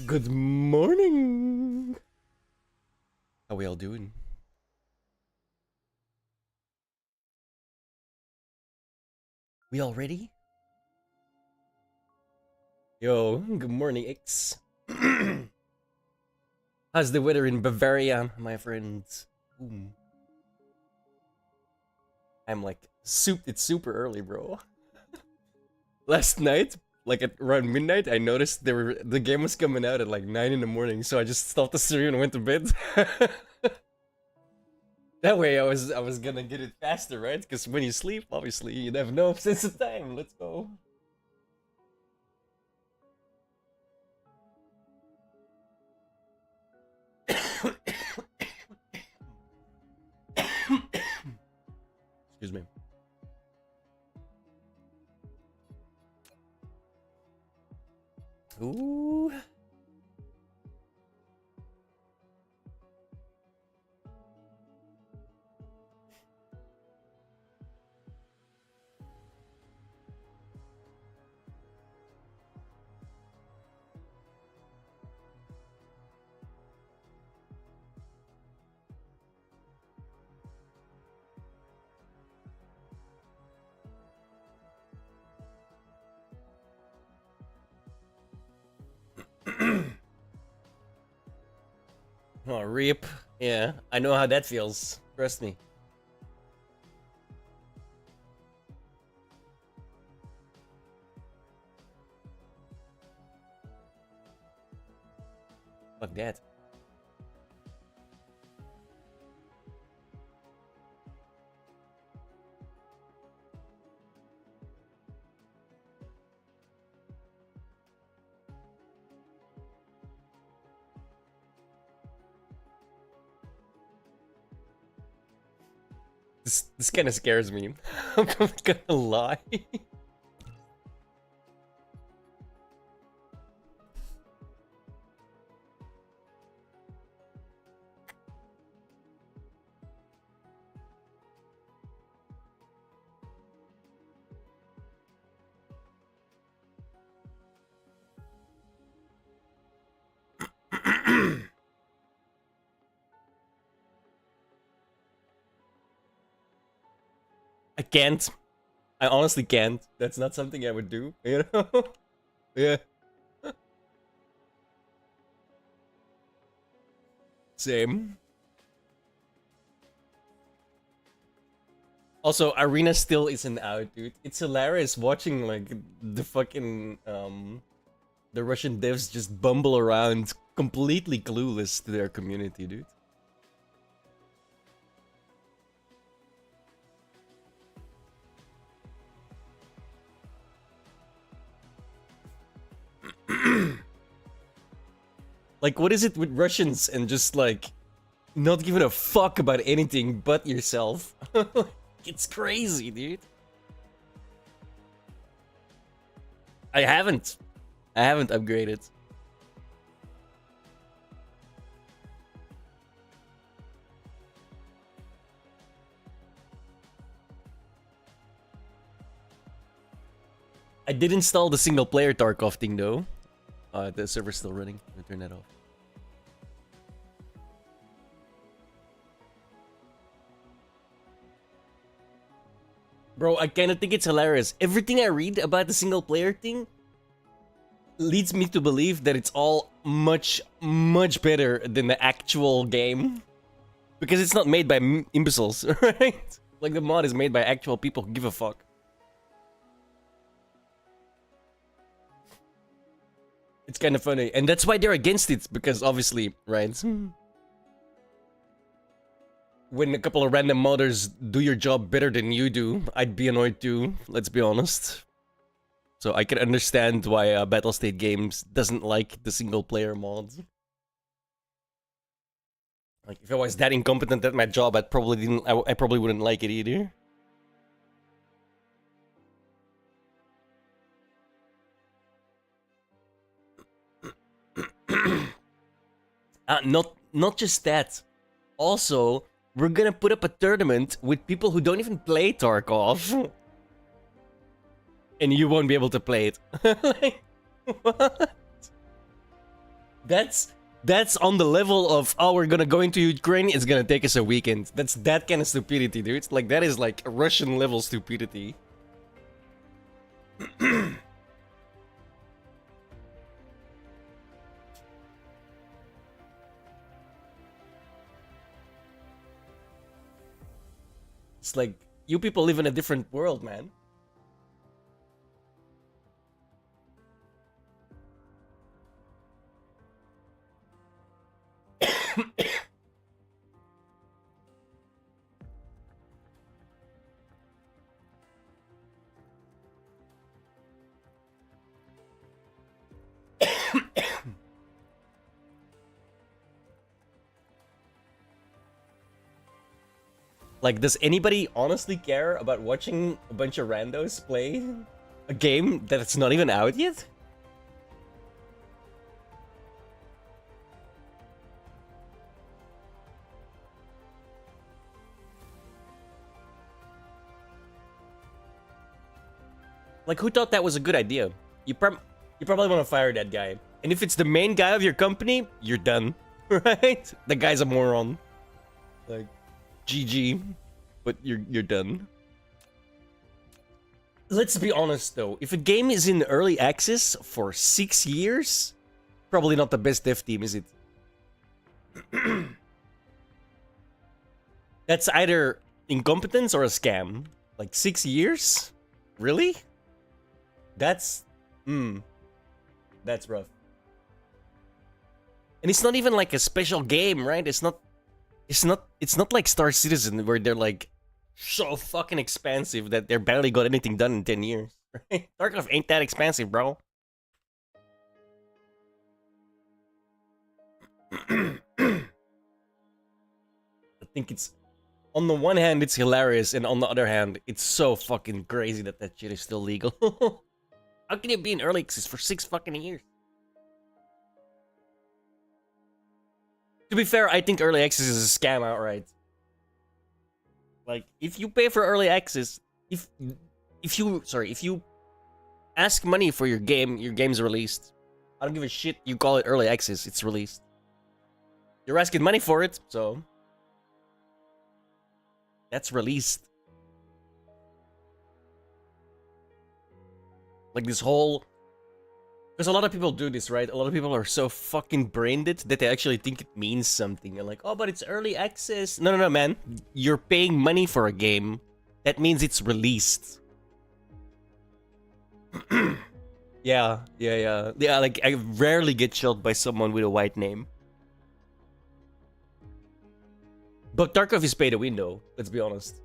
Good morning. How we all doing? We all ready? Yo, good morning, X. How's the weather in Bavaria, my friends? Ooh. I'm like, it's super early, bro. Last night, like at around midnight, I noticed the game was coming out at like 9 in the morning, so I just stopped the stream and went to bed. That way I was gonna get it faster, right? Because when you sleep, obviously, you have no sense of time. Let's go. Excuse me. Ooh. Oh, rip. Yeah, I know how that feels. Trust me. Fuck that. This kind of scares me. I'm not gonna lie. I can't. I honestly can't. That's not something I would do, you know? Yeah. Same. Also, Arena still isn't out, dude. It's hilarious watching like the fucking the Russian devs just bumble around completely clueless to their community, dude. Like, what is it with Russians and just like not giving a fuck about anything but yourself? It's crazy, dude. I haven't. I haven't upgraded. I did install the single player Tarkov thing though. The server's still running. I'll turn that off. Bro, I kinda think it's hilarious. Everything I read about the single player thing leads me to believe that it's all much, much better than the actual game. Because it's not made by imbeciles, right? Like the mod is made by actual people who give a fuck. It's kind of funny. And that's why they're against it, because obviously, right? When a couple of random modders do your job better than you do, I'd be annoyed too, let's be honest. So I can understand why Battlestate Games doesn't like the single player mods. Like, if I was that incompetent at my job, I probably wouldn't like it either. Not just that. Also, we're gonna put up a tournament with people who don't even play Tarkov. And you won't be able to play it. Like, what? That's on the level of, oh, we're gonna go into Ukraine, it's gonna take us a weekend. That's that kind of stupidity, dude. Like, that is like Russian level stupidity. It's like, you people live in a different world, man. Like, does anybody honestly care about watching a bunch of randos play a game that's not even out yet? Like, who thought that was a good idea? You probably want to fire that guy. And if it's the main guy of your company, you're done. Right? The guy's a moron. Like, GG. But you're done. Let's be honest though, if a game is in early access for 6 years, probably not the best dev team, is it? That's either incompetence or a scam. Like 6 years? Really? That's that's rough. And it's not even like a special game, right? It's not like Star Citizen where they're like so fucking expansive that they're barely got anything done in 10 years. Right? Tarkov ain't that expansive, bro. I think it's, on the one hand, it's hilarious, and on the other hand, it's so fucking crazy that that shit is still legal. How can you be in early access for 6 fucking years? To be fair, I think early access is a scam outright. Like, if you pay for early access, if you ask money for your game's released. I don't give a shit. You call it early access, it's released. You're asking money for it, so that's released. Like this whole, because a lot of people do this, right? A lot of people are so fucking brain dead that they actually think it means something. They're like, oh, but it's early access. No, man. You're paying money for a game. That means it's released. Yeah, like, I rarely get shot by someone with a white name. But Tarkov is pay to win, though. Let's be honest.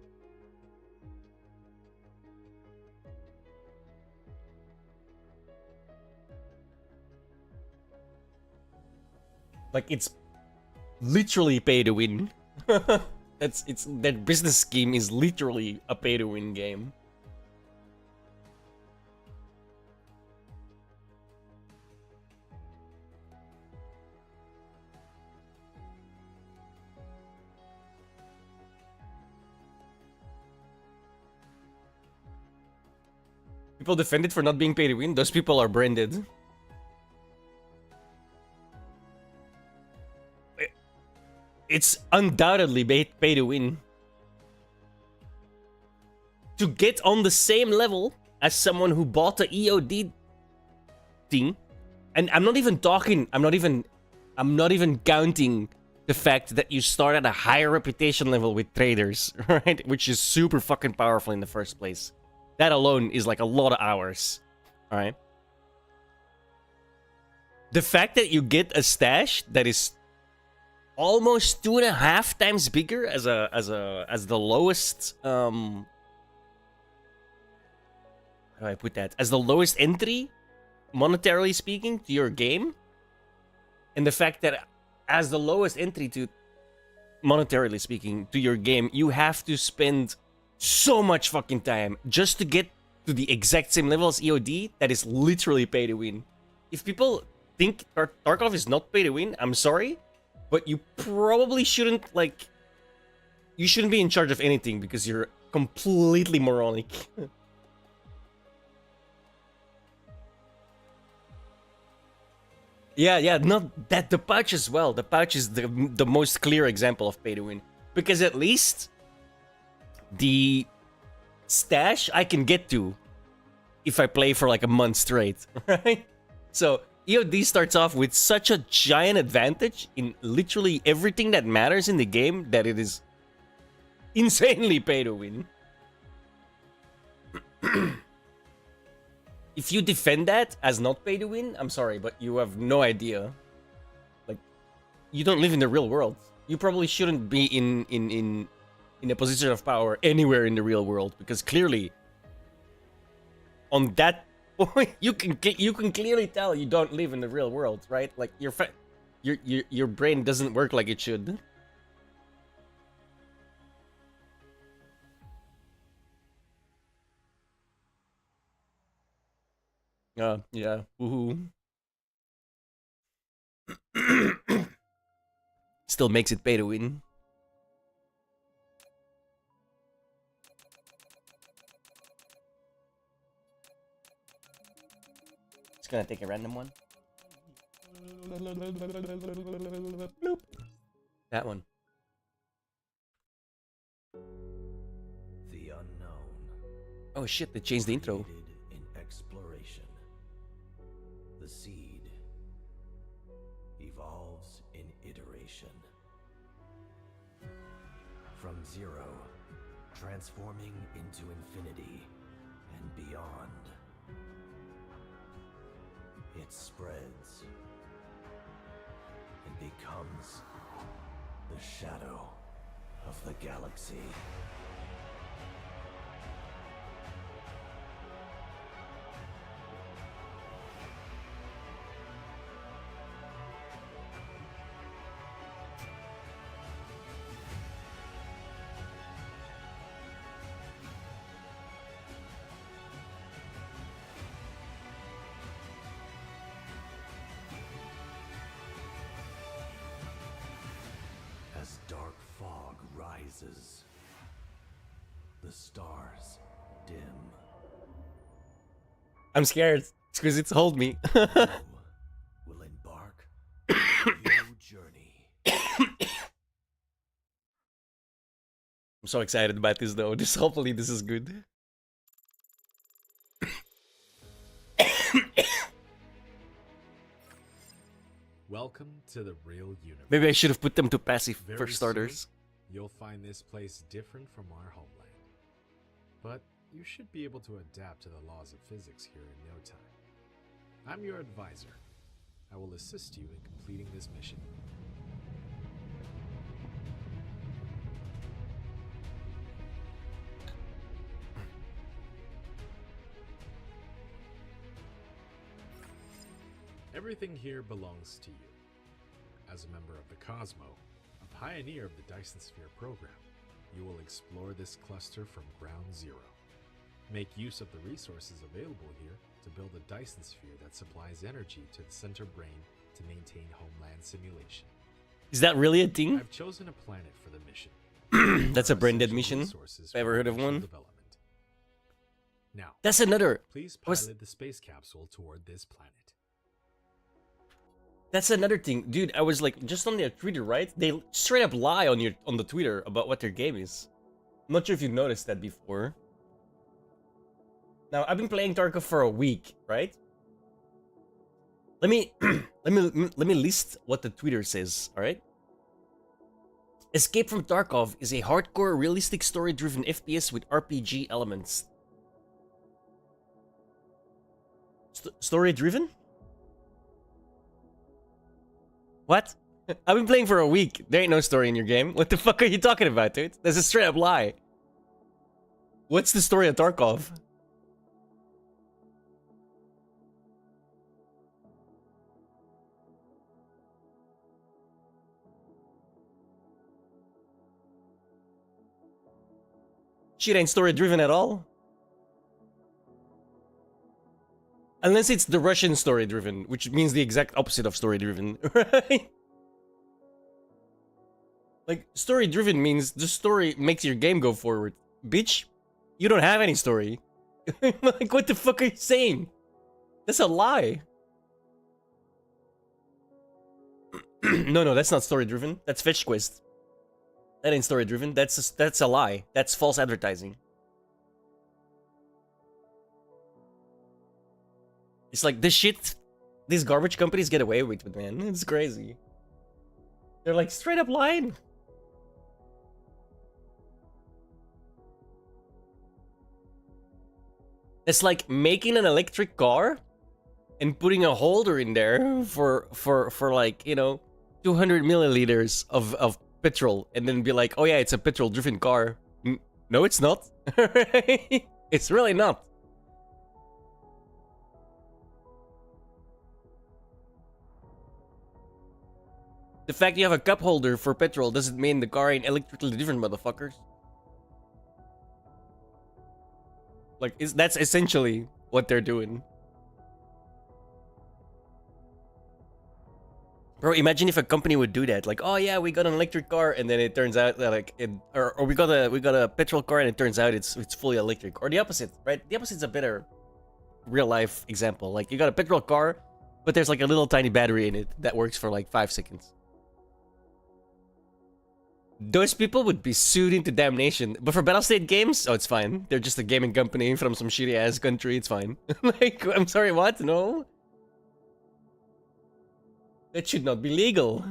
Like, it's literally pay to win. That business scheme is literally a pay to win game. People defend it for not being pay to win. Those people are branded. It's undoubtedly pay to win. To get on the same level as someone who bought the EOD thing, and I'm not even counting the fact that you start at a higher reputation level with traders, right? Which is super fucking powerful in the first place. That alone is like a lot of hours, alright? The fact that you get a stash that is almost 2.5 times bigger as the lowest how do I put that? As the lowest entry, monetarily speaking, to your game. And the fact that as the lowest entry to, monetarily speaking, to your game, you have to spend so much fucking time just to get to the exact same level as EOD, that is literally pay to win. If people think Tarkov is not pay to win, I'm sorry. But you probably shouldn't, like, you shouldn't be in charge of anything because you're completely moronic. Yeah, not that the pouch as well. The pouch is the most clear example of pay to win because at least the stash I can get to if I play for like a month straight, right? So EOD starts off with such a giant advantage in literally everything that matters in the game that it is insanely pay to win. If you defend that as not pay to win, I'm sorry, but you have no idea. Like, you don't live in the real world. You probably shouldn't be in a position of power anywhere in the real world because clearly, on that point, you can clearly tell you don't live in the real world, right? Like your brain doesn't work like it should. Yeah. Woohoo. Still makes it pay to win. Just gonna take a random one. Bloop. That one. The unknown. Oh shit, they changed the intro. In exploration. The seed evolves in iteration. From zero, transforming into infinity and beyond. It spreads and becomes the shadow of the galaxy. As dark fog rises, the stars dim. I'm scared because it's hold me. You will embark on a new journey. I'm so excited about this though. Hopefully this is good. Welcome to the real universe. Maybe I should have put them to passive Very for starters. soon, you'll find this place different from our homeland. But you should be able to adapt to the laws of physics here in no time. I'm your advisor. I will assist you in completing this mission. Everything here belongs to you. As a member of the Cosmo, a pioneer of the Dyson Sphere program, you will explore this cluster from ground zero. Make use of the resources available here to build a Dyson Sphere that supplies energy to the center brain to maintain homeland simulation. Is that really a thing? I've chosen a planet for the mission. That's a There are brain dead essential mission. resources Ever for heard of initial one? development. Now, That's another. please was- pilot the space capsule toward this planet. That's another thing, dude. I was like just on their Twitter, right? They straight up lie on the Twitter about what their game is. I'm not sure if you noticed that before. Now I've been playing Tarkov for a week, right? Let me let me list what the Twitter says. All right. Escape from Tarkov is a hardcore, realistic, story-driven FPS with RPG elements. Story-driven? What? I've been playing for a week. There ain't no story in your game. What the fuck are you talking about, dude? That's a straight up lie. What's the story of Tarkov? Shit ain't story driven at all. Unless it's the Russian story driven, which means the exact opposite of story driven, right? Like, story driven means the story makes your game go forward. Bitch, you don't have any story. Like, what the fuck are you saying? That's a lie. No, that's not story driven. That's fetch quest. That ain't story driven. That's a lie. That's false advertising. It's like this shit these garbage companies get away with, man. It's crazy. They're like straight up lying. It's like making an electric car and putting a holder in there for like, you know, 200 milliliters of petrol, and then be like, oh yeah, it's a petrol driven car. No, it's not. It's really not. The fact you have a cup holder for petrol doesn't mean the car ain't electrically different, motherfuckers. Like, that's essentially what they're doing. Bro, imagine if a company would do that. Like, oh yeah, we got an electric car, and then it turns out that like, or we got a petrol car, and it turns out it's fully electric, or the opposite, right? The opposite's a better real life example. Like, you got a petrol car, but there's like a little tiny battery in it that works for like 5 seconds. Those people would be sued into damnation. But for Battlestate games, oh, it's fine. They're just a gaming company from some shitty ass country. It's fine. Like, I'm sorry, what? No. That should not be legal.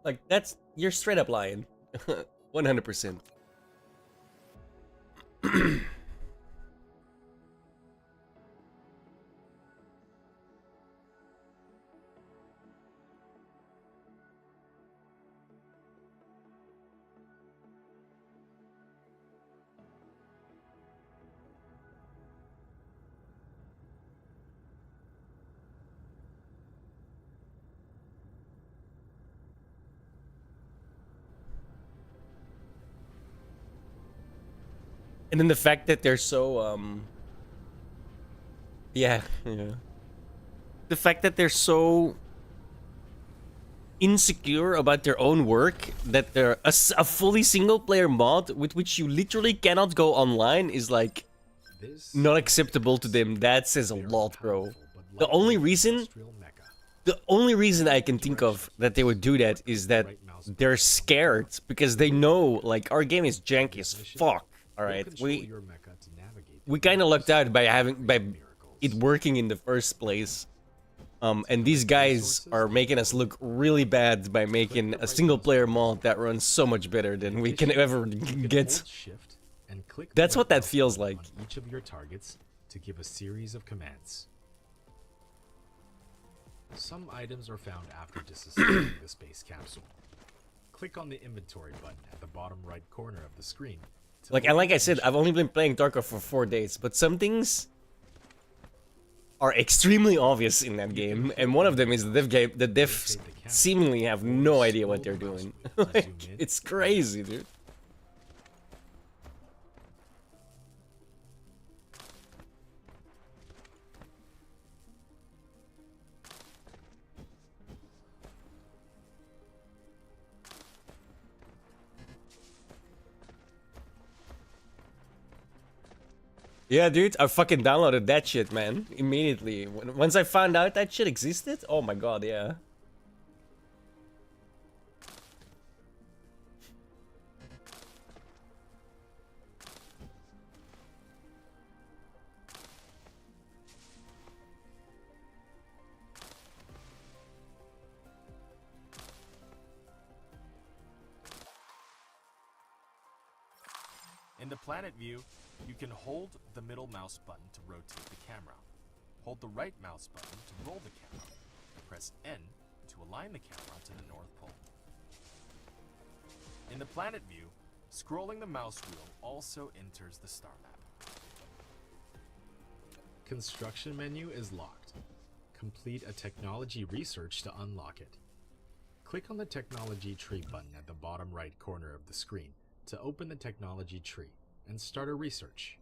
Like, you're straight up lying. 100%. And then the fact that they're so, yeah. The fact that they're so insecure about their own work that they're a fully single-player mod with which you literally cannot go online is, like, not acceptable to them. That says a lot, bro. The only reason I can think of that they would do that is that they're scared because they know, like, our game is janky as fuck. All right, we kind of lucked out by it working in the first place, and these guys are making us look really bad by making a single-player mod that runs so much better than we can ever get. That's what that feels like. Each of your targets to give a series of commands. Some items are found after disassembling the space capsule. Click on the inventory button at the bottom right corner of the screen. Like I said, I've only been playing Tarkov for 4 days, but some things are extremely obvious in that game, and one of them is the devs seemingly have no idea what they're doing. Like, it's crazy, dude. Yeah, dude, I fucking downloaded that shit, man, immediately. Once I found out that shit existed, oh my god, yeah. In the planet view, you can hold the middle mouse button to rotate the camera. Hold the right mouse button to roll the camera. Press N to align the camera to the North Pole. In the planet view, scrolling the mouse wheel also enters the star map. Construction menu is locked. Complete a technology research to unlock it. Click on the technology tree button at the bottom right corner of the screen to open the technology tree and start a research.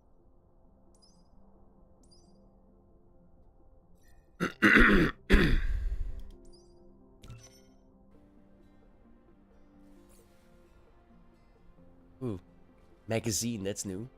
Ooh, magazine, that's new.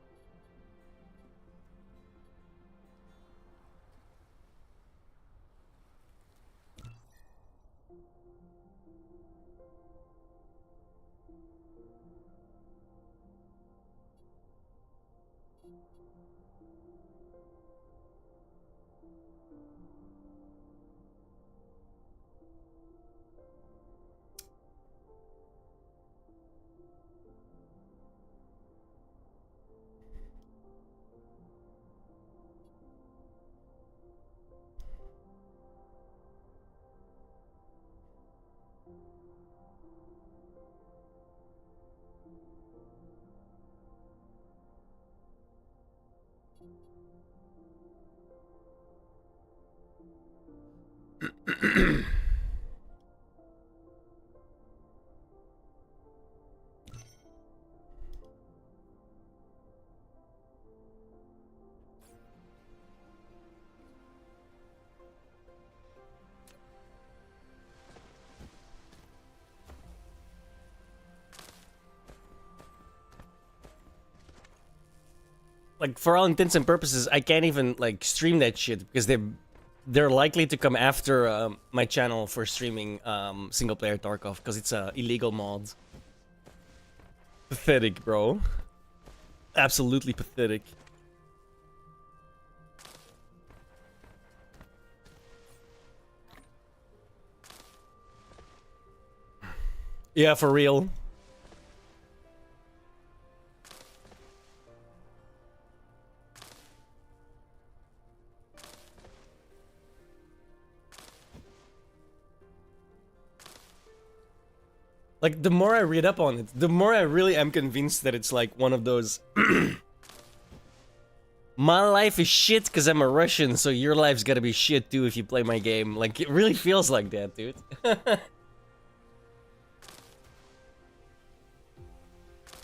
Like, for all intents and purposes, I can't even like stream that shit because they're likely to come after my channel for streaming single player Tarkov because it's a illegal mod. Pathetic, bro. Absolutely pathetic. Yeah, for real. Like, the more I read up on it, the more I really am convinced that it's like one of those... My life is shit because I'm a Russian, so your life's gotta be shit too if you play my game. Like, it really feels like that, dude.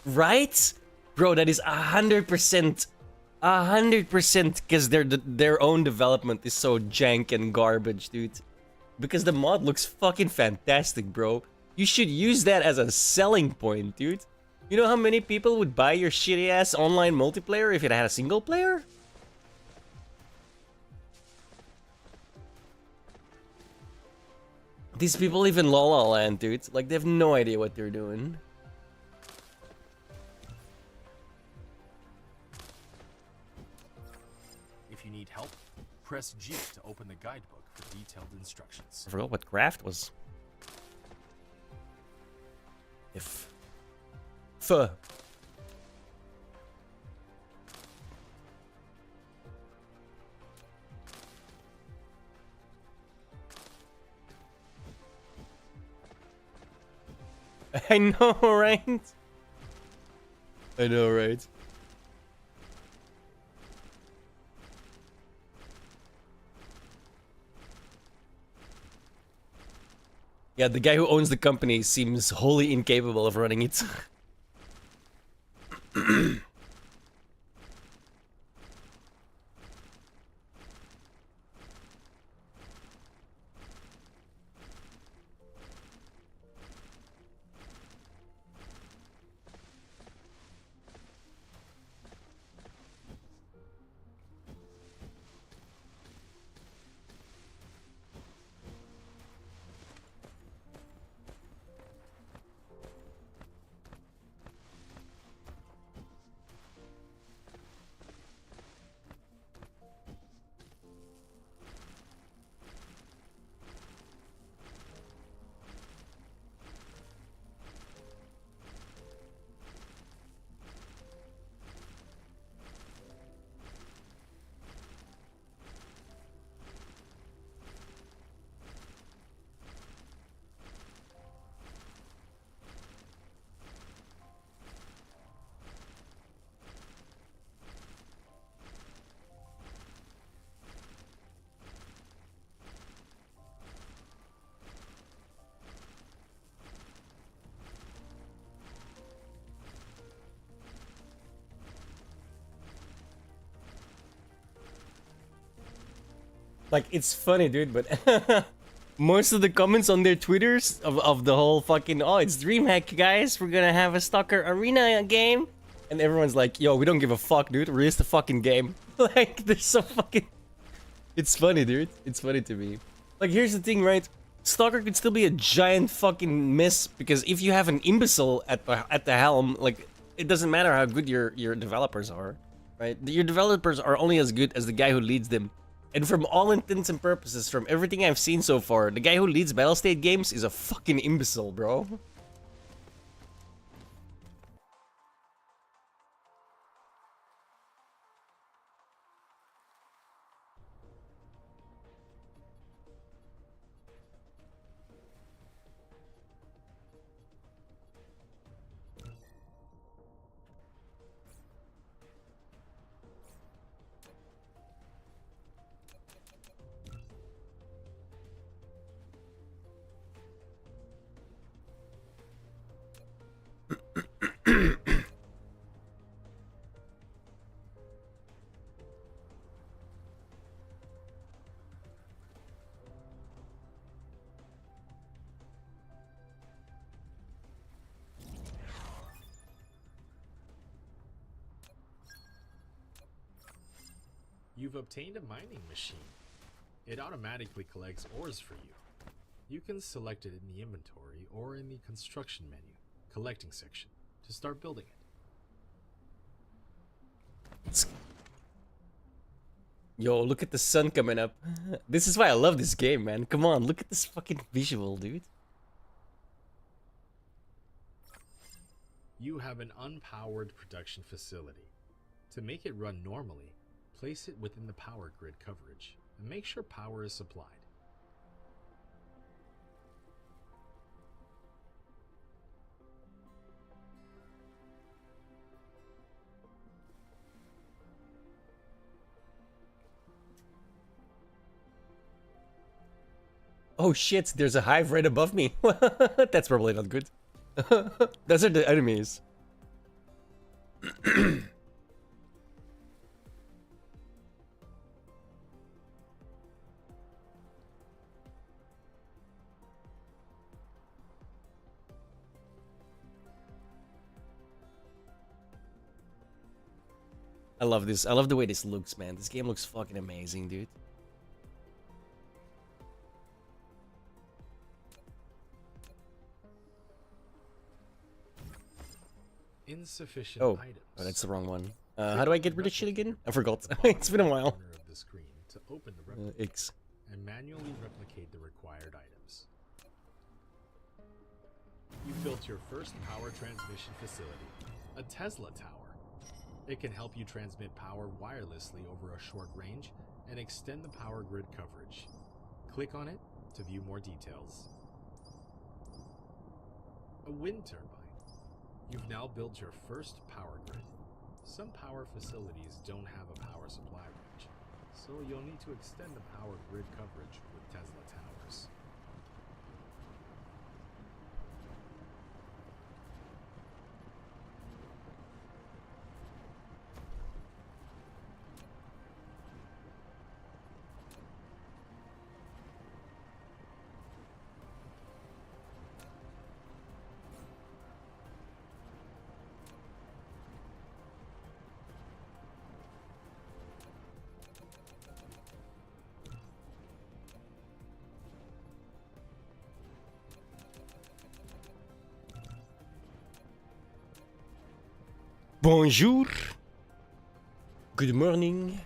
Right? Bro, that is 100%. 100% because their own development is so jank and garbage, dude. Because the mod looks fucking fantastic, bro. You should use that as a selling point, dude. You know how many people would buy your shitty ass online multiplayer if it had a single player? These people live in La La Land, dude. Like, they have no idea what they're doing. If you need help, press G to open the guidebook for detailed instructions. I forgot what craft was. If. Fuh. I know, right? I know, right? Yeah, the guy who owns the company seems wholly incapable of running it. Like, it's funny, dude, but most of the comments on their Twitters of the whole fucking, oh, it's DreamHack, guys, we're gonna have a Stalker Arena game. And everyone's like, yo, we don't give a fuck, dude, release the fucking game. Like, they're so fucking... It's funny, dude. It's funny to me. Like, here's the thing, right? Stalker could still be a giant fucking miss, because if you have an imbecile at the helm, like, it doesn't matter how good your developers are, right? Your developers are only as good as the guy who leads them. And from all intents and purposes, from everything I've seen so far, the guy who leads Battlestate games is a fucking imbecile, bro. You've obtained a mining machine. It automatically collects ores for you. You can select it in the inventory or in the construction menu, collecting section, to start building it. Yo, look at the sun coming up. This is why I love this game, man. Come on, look at this fucking visual, dude. You have an unpowered production facility. To make it run normally, place it within the power grid coverage and make sure power is supplied. Oh shit, there's a hive right above me. That's probably not good. Those are the enemies. I love this. I love the way this looks, man. This game looks fucking amazing, dude. Insufficient Oh, items. oh, that's the wrong one. How do I get rid of shit again? I forgot. It's been a while. Corner of the screen to open the replica X. and manually replicate the required items. You built your first power transmission facility, a Tesla tower. It can help you transmit power wirelessly over a short range and extend the power grid coverage. Click on it to view more details. A wind turbine. You've now built your first power grid. Some power facilities don't have a power supply range, so you'll need to extend the power grid coverage with Tesla towers. Bonjour. Good morning.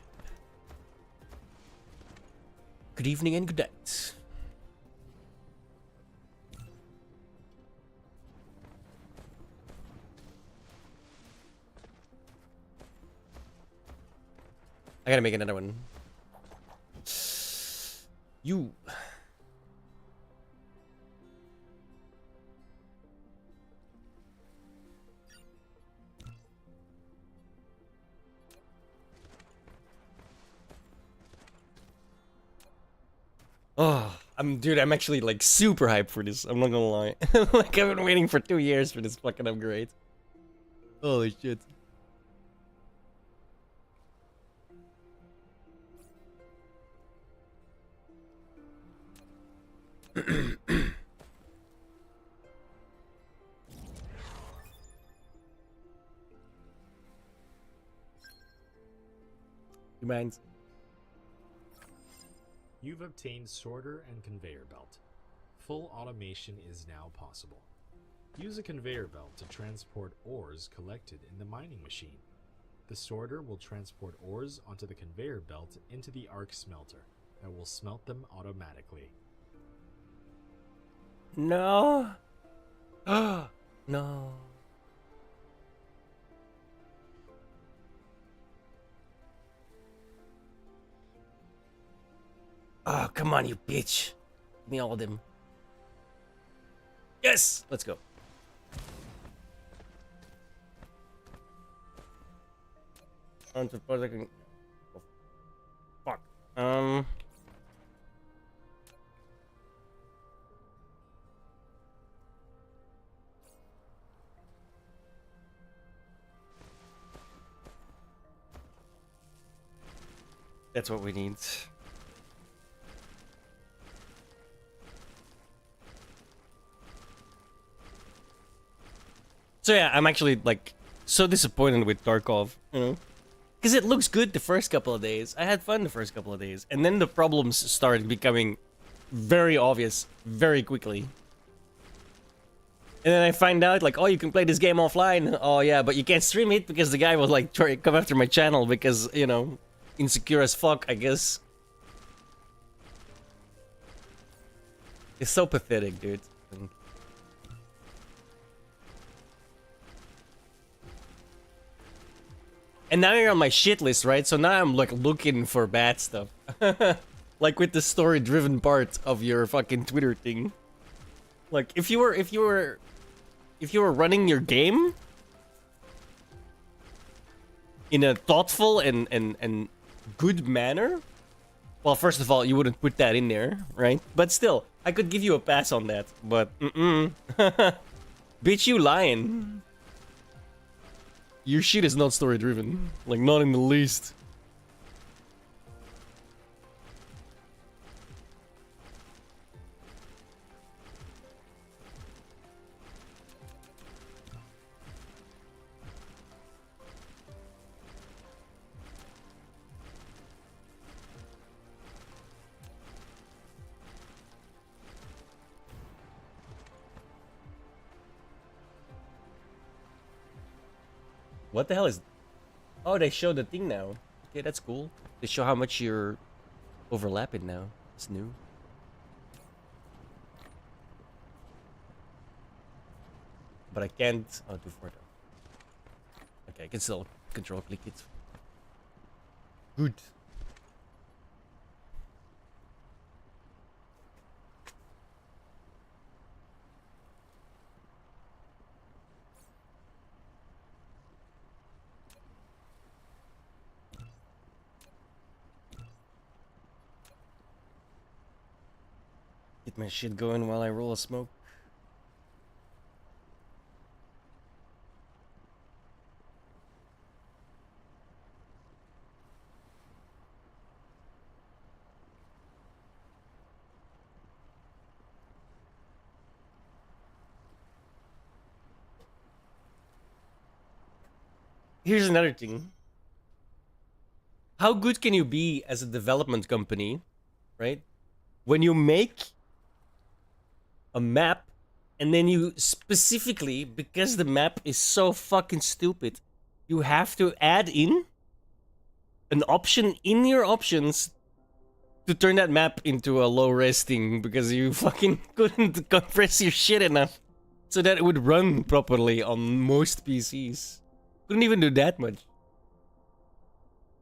Good evening and good night. I gotta make another one. You. Oh, I'm actually like super hyped for this. I'm not gonna lie. Like I've been waiting for 2 years for this fucking upgrade. Holy shit. You mind? You've obtained sorter and conveyor belt. Full automation is now possible. Use a conveyor belt to transport ores collected in the mining machine. The sorter will transport ores onto the conveyor belt into the arc smelter that will smelt them automatically. No. No. Oh, come on, you bitch. Give me all of them. Yes! Let's go. On to project. Oh, fuck. That's what we need. So yeah, I'm actually like so disappointed with Tarkov, you know, because it looks good the first couple of days. I had fun the first couple of days, and then the problems started becoming very obvious very quickly. And then I find out, like, oh, you can play this game offline. Oh yeah, but you can't stream it because the guy will like try to come after my channel because, you know, insecure as fuck, I guess. It's so pathetic, dude. And now you're on my shit list, right? So now I'm like looking for bad stuff. Like with the story-driven part of your fucking Twitter thing. Like if you were running your game in a thoughtful and good manner, well, first of all, you wouldn't put that in there, right? But still, I could give you a pass on that. But bitch, you lying. Your shit is not story-driven. Like, not in the least. What the hell is... Oh, they show the thing now. Okay, that's cool. They show how much you're overlapping now. It's new. But I can't... Oh, do further. Okay, I can still control click it. Good. Get my shit going while I roll a smoke. Here's another thing. How good can you be as a development company, right? When you make a map and then you specifically, because the map is so fucking stupid, you have to add in an option in your options to turn that map into a low res thing because you fucking couldn't compress your shit enough so that it would run properly on most PCs. Couldn't even do that much.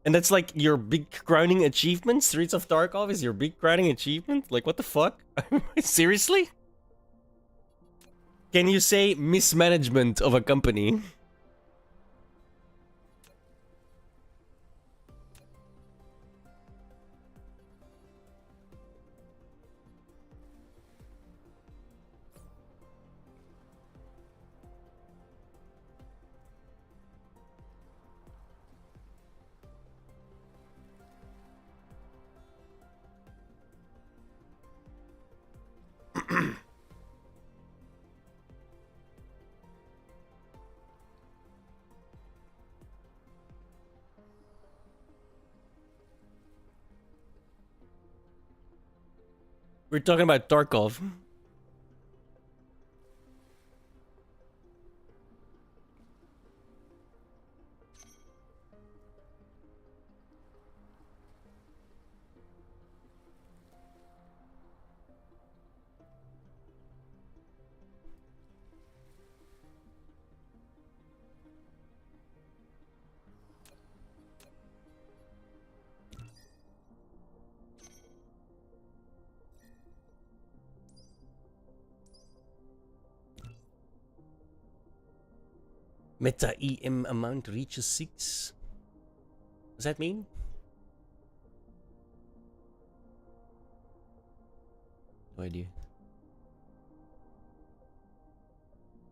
And that's like your big crowning achievement? Streets of Tarkov is your big crowning achievement? Like, what the fuck? Seriously? Can you say mismanagement of a company? We're talking about Tarkov. Meta EM amount reaches 6. Does that mean? No idea.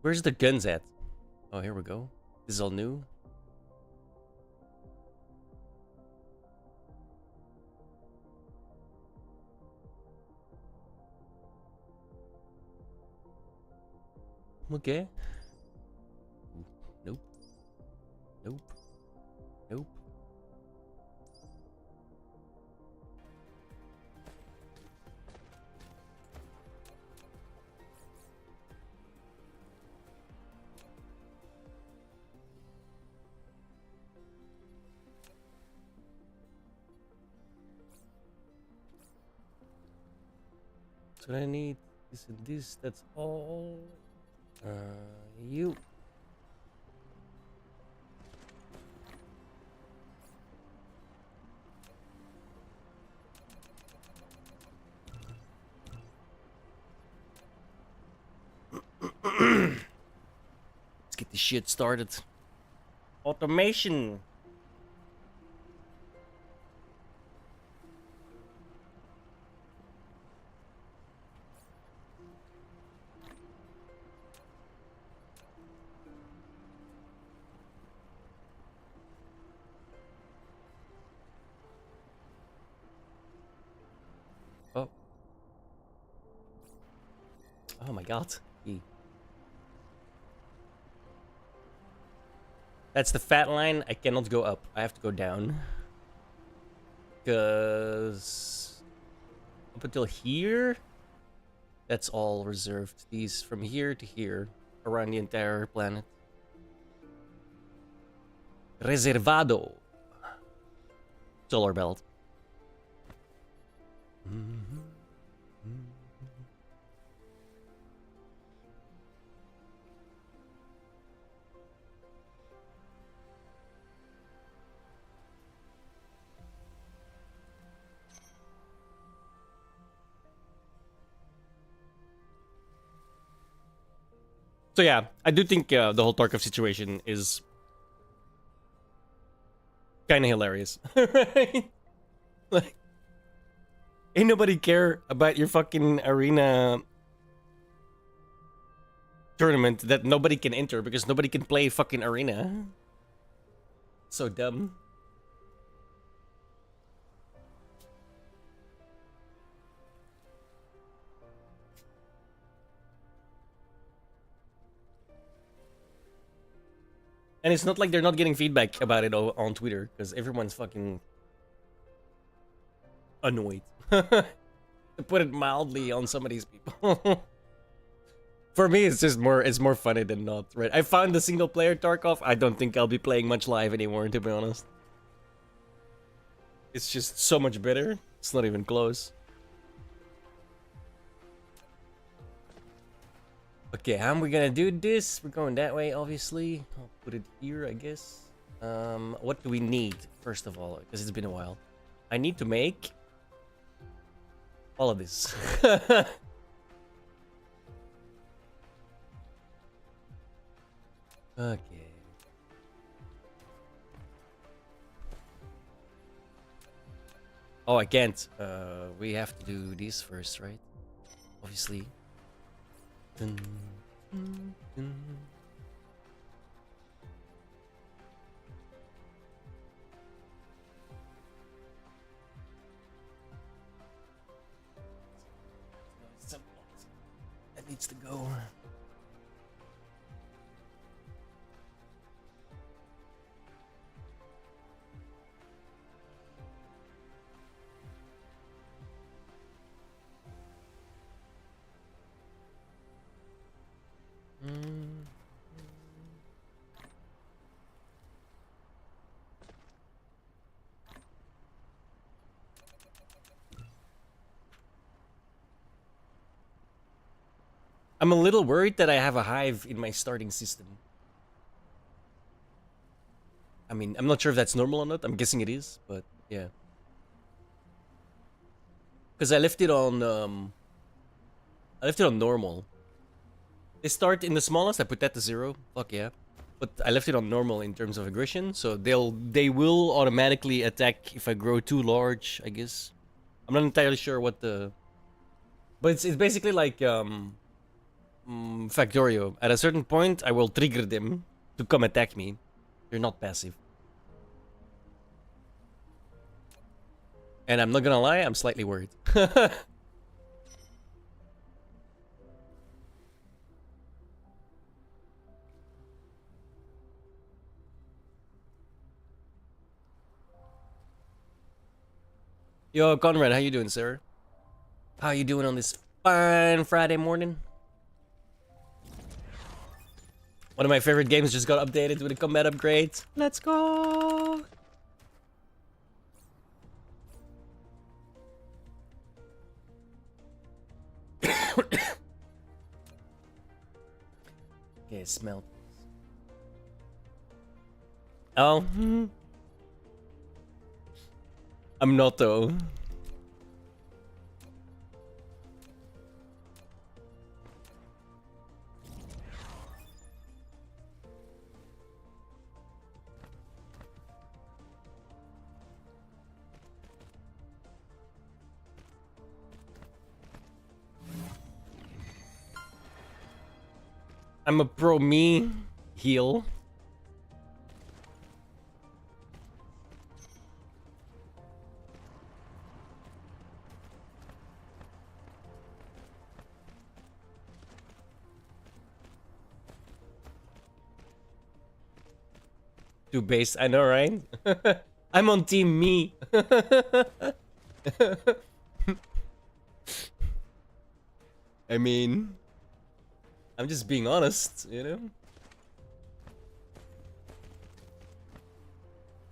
Where's the guns at? Oh, here we go. This is all new. Okay. Nope. Nope. Nope. That's what I need. This and this. That's all. You. Let's get this shit started. Automation. Oh. Oh my god. That's the fat line. I cannot go up. I have to go down. Because up until here, that's all reserved. These from here to here, around the entire planet. Reservado. Solar belt. So yeah, I do think the whole Tarkov situation is kind of hilarious, right? Like, ain't nobody care about your fucking arena tournament that nobody can enter because nobody can play fucking arena. So dumb. And it's not like they're not getting feedback about it on Twitter, because everyone's fucking annoyed. To put it mildly on some of these people. For me, it's more funny than not, right? I found the single player Tarkov. I don't think I'll be playing much live anymore, to be honest. It's just so much better. It's not even close. Okay, how am we gonna do this? We're going that way, obviously. I'll put it here, I guess. What do we need, first of all? Because it's been a while. I need to make all of this. Okay. Oh, I can't. We have to do this first, right? Obviously. Dun, dun, dun. That needs to go. I'm a little worried that I have a hive in my starting system. I mean, I'm not sure if that's normal or not. I'm guessing it is, but yeah. Because I left it on normal. They start in the smallest. I put that to 0. Fuck yeah. But I left it on normal in terms of aggression, so they will automatically attack if I grow too large, I guess. I'm not entirely sure what the, but it's basically like Factorio. At a certain point, I will trigger them to come attack me. They're not passive. And I'm not gonna lie, I'm slightly worried. Yo, Conrad, how you doing, sir? How you doing on this fine Friday morning? One of my favorite games just got updated with a combat upgrade. Let's go! Okay, smell. Oh. I'm not though. I'm a pro me heal. Too base, I know, right? I'm on team me. I mean, I'm just being honest, you know?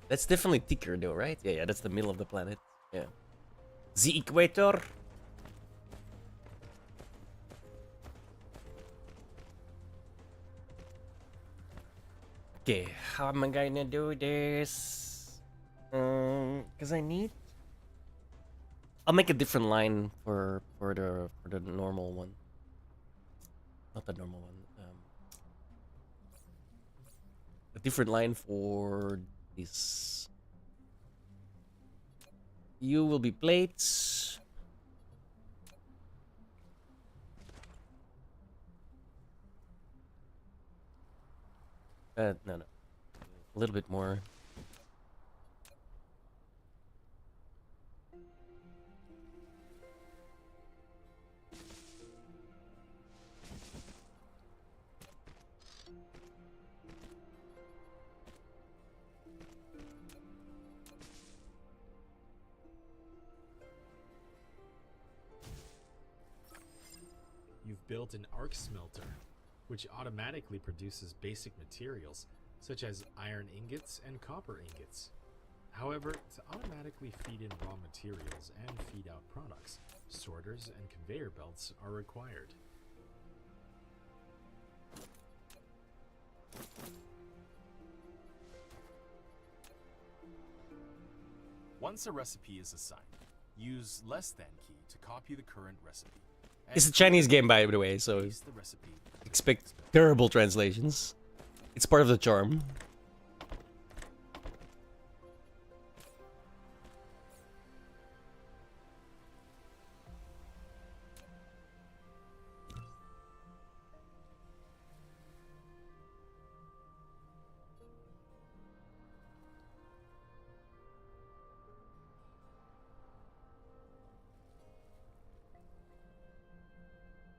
That's definitely thicker though, right? Yeah, that's the middle of the planet. Yeah. The equator. Okay, how am I gonna do this? Cause I need. I'll make a different line for the normal one. Not the normal one. A different line for this. You will be plates. No. A little bit more. You've built an arc smelter, which automatically produces basic materials such as iron ingots and copper ingots. However, to automatically feed in raw materials and feed out products, sorters and conveyor belts are required. Once a recipe is assigned, use less than key to copy the current recipe. It's a Chinese game, by the way, so Paste the recipe to the expect next build. terrible translations. It's part of the charm.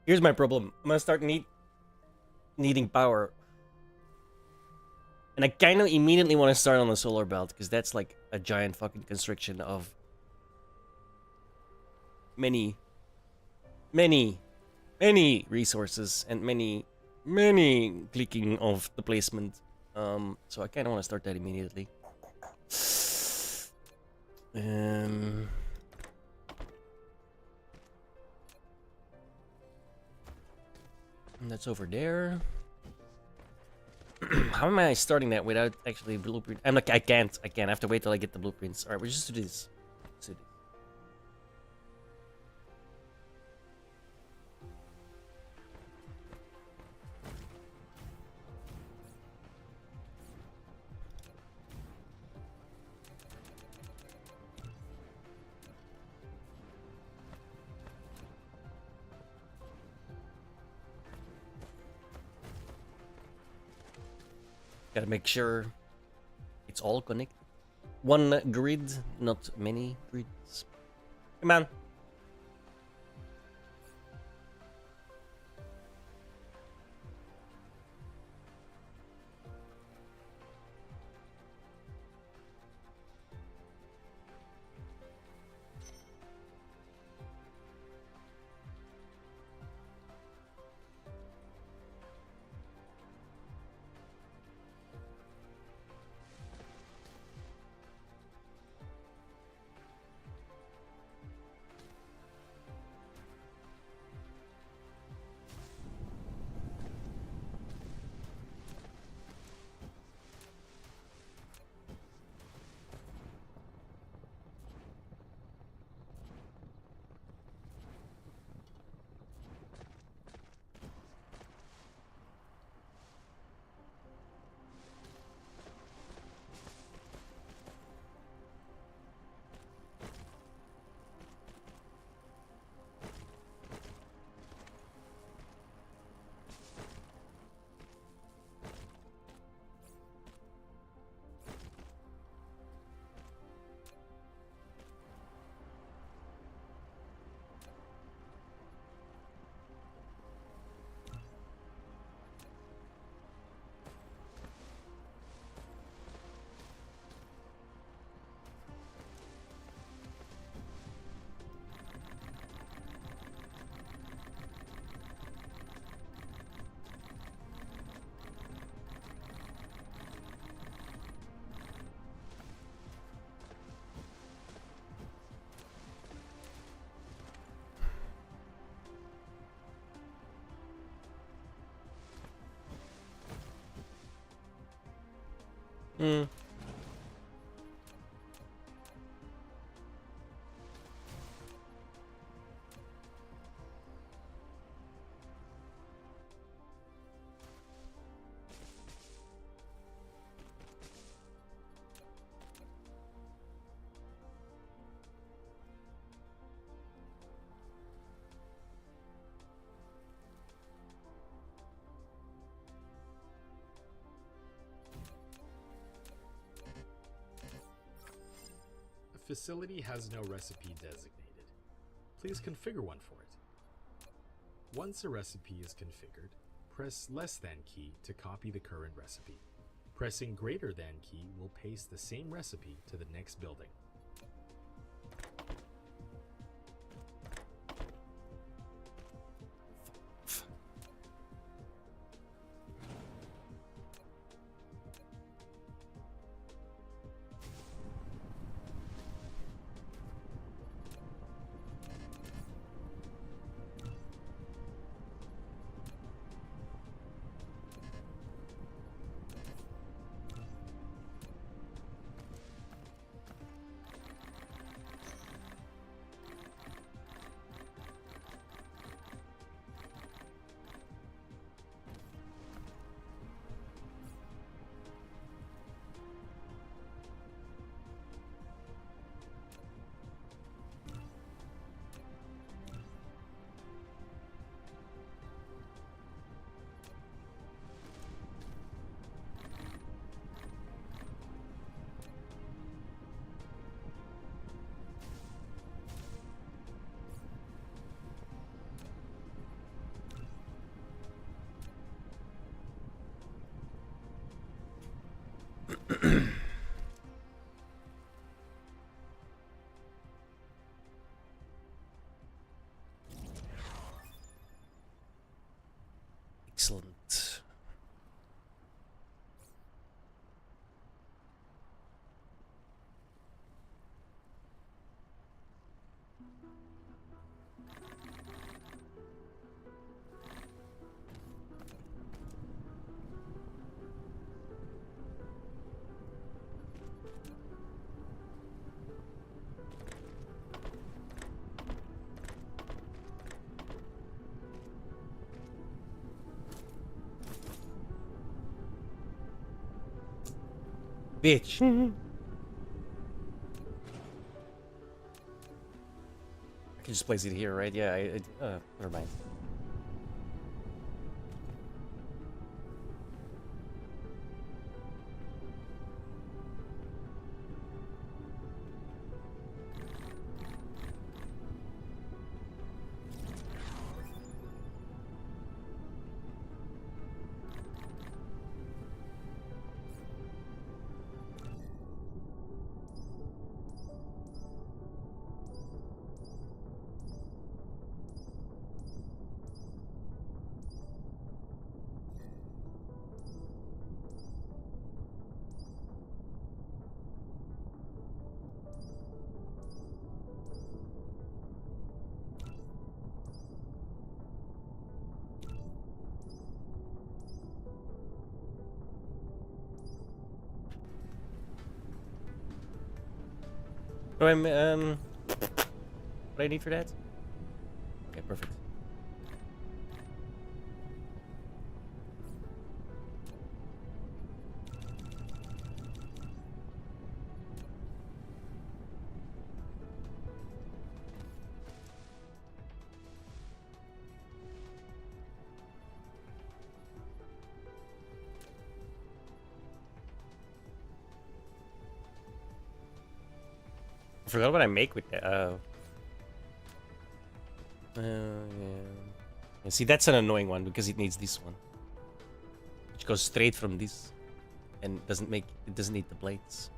Here's my problem. I'm gonna start needing power. And I kind of immediately want to start on the solar belt because that's like a giant fucking constriction of many resources and many clicking of the placement. So I kind of want to start that immediately. And that's over there. How am I starting that without actually blueprint? I'm like, I can't. I have to wait till I get the blueprints. All right, we'll just do this. Let's do this. Gotta make sure it's all connected. One grid, not many grids. Come on. Hmm. A facility has no recipe designated. Please configure one for it. Once a recipe is configured, press less than key to copy the current recipe. Pressing greater than key will paste the same recipe to the next building. Excellent. Bitch. I can just place it here, right? Yeah, never mind. So what do I need for that? Okay, perfect. I forgot what I make with that. Yeah. And see, that's an annoying one because it needs this one, which goes straight from this, and doesn't need the blades.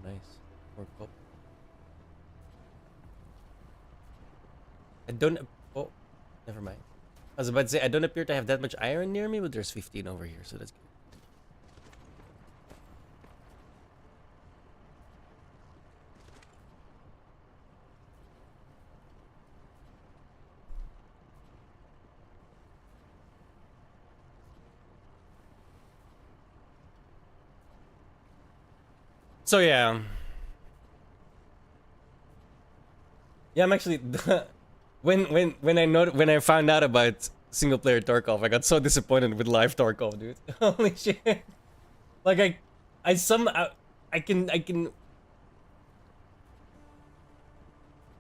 nice. More copper. I don't. Oh, never mind. I was about to say I don't appear to have that much iron near me, but there's 15 over here, so that's good. So yeah. Yeah, I'm actually when I found out about single player Tarkov, I got so disappointed with live Tarkov, dude. Holy shit. Like I can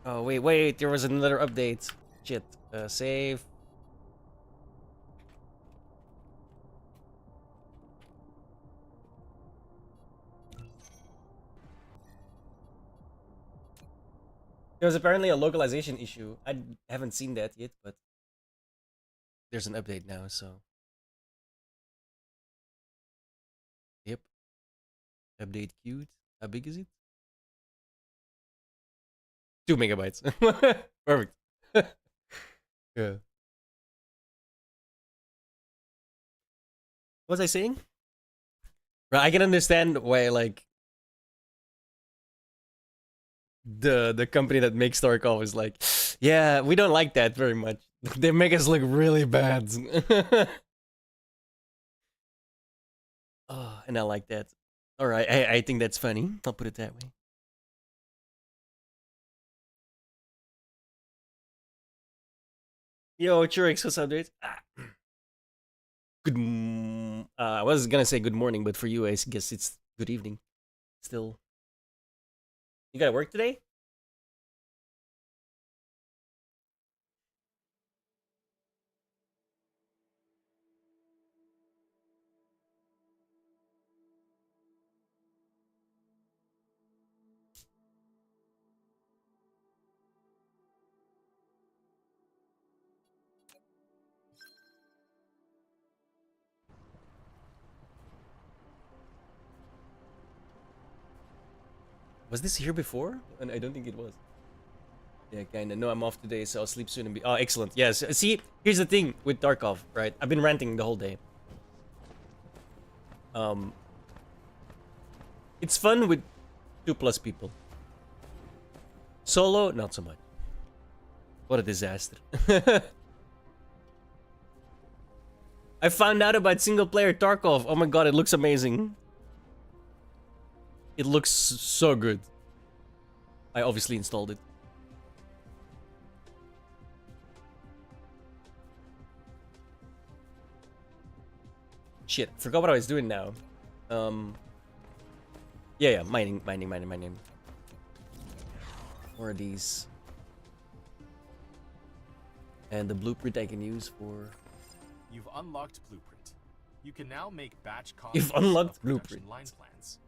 Oh wait, there was another update. Shit. Save. There was apparently a localization issue. I haven't seen that yet, but there's an update now, so. Yep. Update queued. How big is it? 2 megabytes. Perfect. Yeah. What was I saying? Right, I can understand why, like, the company that makes Tarkov is like, yeah, we don't like that very much. They make us look really bad. Oh, and I like that. All right, I think that's funny. I'll put it that way. Yo, Churix, what's up, dude? I was gonna say good morning, but for you, I guess it's good evening. Still. You gotta work today? Was this here before? And I don't think it was. Yeah, kinda. No, I'm off today, so I'll sleep soon and be. Oh, excellent. Yes. See, here's the thing with Tarkov, right? I've been ranting the whole day. It's fun with 2+ people. Solo, not so much. What a disaster. I found out about single player Tarkov. Oh my god, it looks amazing. It looks so good. I obviously installed it. Shit, forgot what I was doing now. Yeah, mining. More of these. And the blueprint I can use for... You've unlocked Blueprint. You can now make batch copies You've unlocked of production Blueprint. line plans.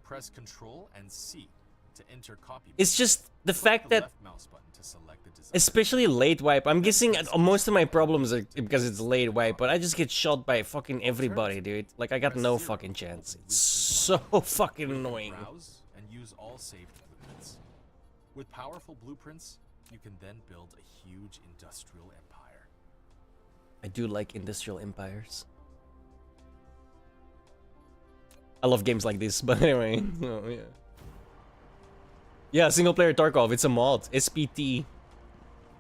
Press Ctrl and C to enter copy. It's just the Click fact the that, left mouse button to select the design. especially late wipe, I'm guessing most of my problems are because it's late wipe, but I just get shot by fucking everybody, dude. Like, I got Press no 0 fucking to chance. open It's Blueprint so fucking annoying. Browse and use all saved blueprints. With powerful blueprints, you can then build a huge industrial empire. I do like industrial empires. I love games like this, but anyway. Oh, yeah. Yeah, single player Tarkov, it's a mod. SPT.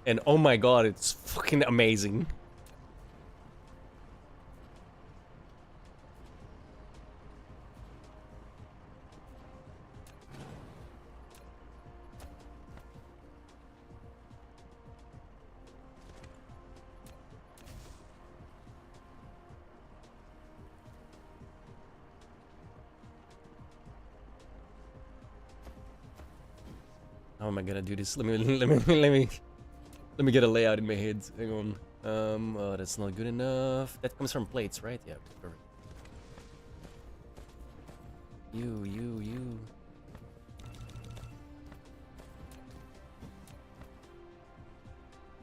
And oh my god, it's fucking amazing. How am I gonna do this? Let me get a layout in my head. Hang on. Oh, that's not good enough. That comes from plates, right? Yeah, perfect. You.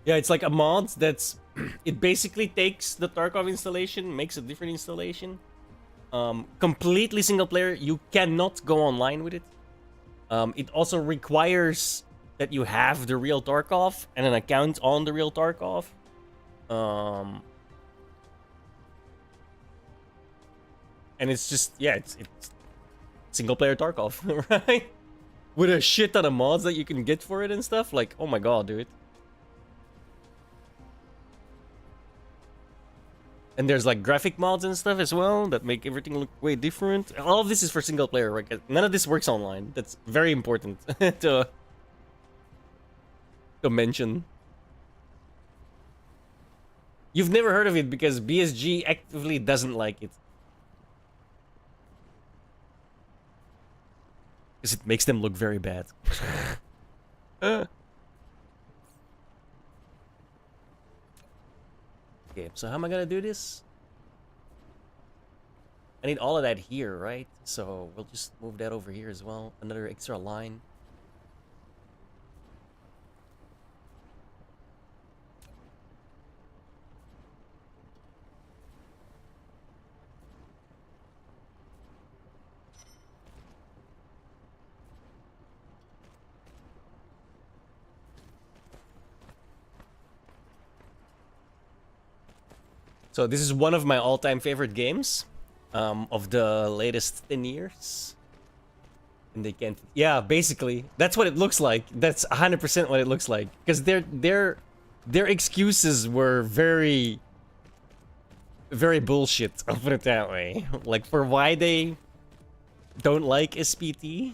Yeah, it's like a mod that's... It basically takes the Tarkov installation, makes a different installation. Completely single player. You cannot go online with it. It also requires that you have the real Tarkov and an account on the real Tarkov. And it's just, yeah, it's single player Tarkov, right? With a shit ton of mods that you can get for it and stuff. Like, oh my god, dude. And there's like graphic mods and stuff as well that make everything look way different. All of this is for single player, right? None of this works online. That's very important to mention. You've never heard of it because BSG actively doesn't like it. Because it makes them look very bad. Okay, so how am I gonna do this? I need all of that here, right? So we'll just move that over here as well. Another extra line. So this is one of my all-time favorite games of the latest 10 years. And they can't... Yeah, basically. That's what it looks like. That's 100% what it looks like. Because their excuses were very... very bullshit, I'll put it that way. Like, for why they don't like SPT.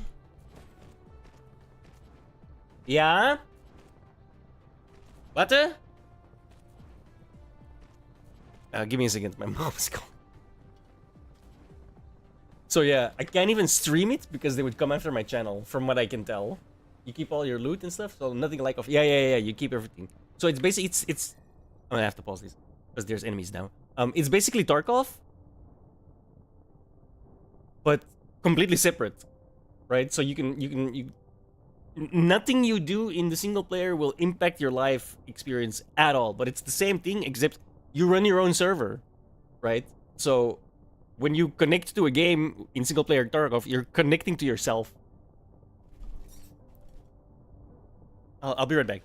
Yeah? What? Give me a second, my mom's calling. So yeah, I can't even stream it because they would come after my channel, from what I can tell. You keep all your loot and stuff, so nothing like... Yeah, you keep everything. So it's basically... It's... I'm gonna have to pause this, because there's enemies now. It's basically Tarkov, but completely separate, right? So nothing you do in the single player will impact your life experience at all, but it's the same thing, except you run your own server, right? So when you connect to a game in single player Tarkov, you're connecting to yourself. I'll be right back.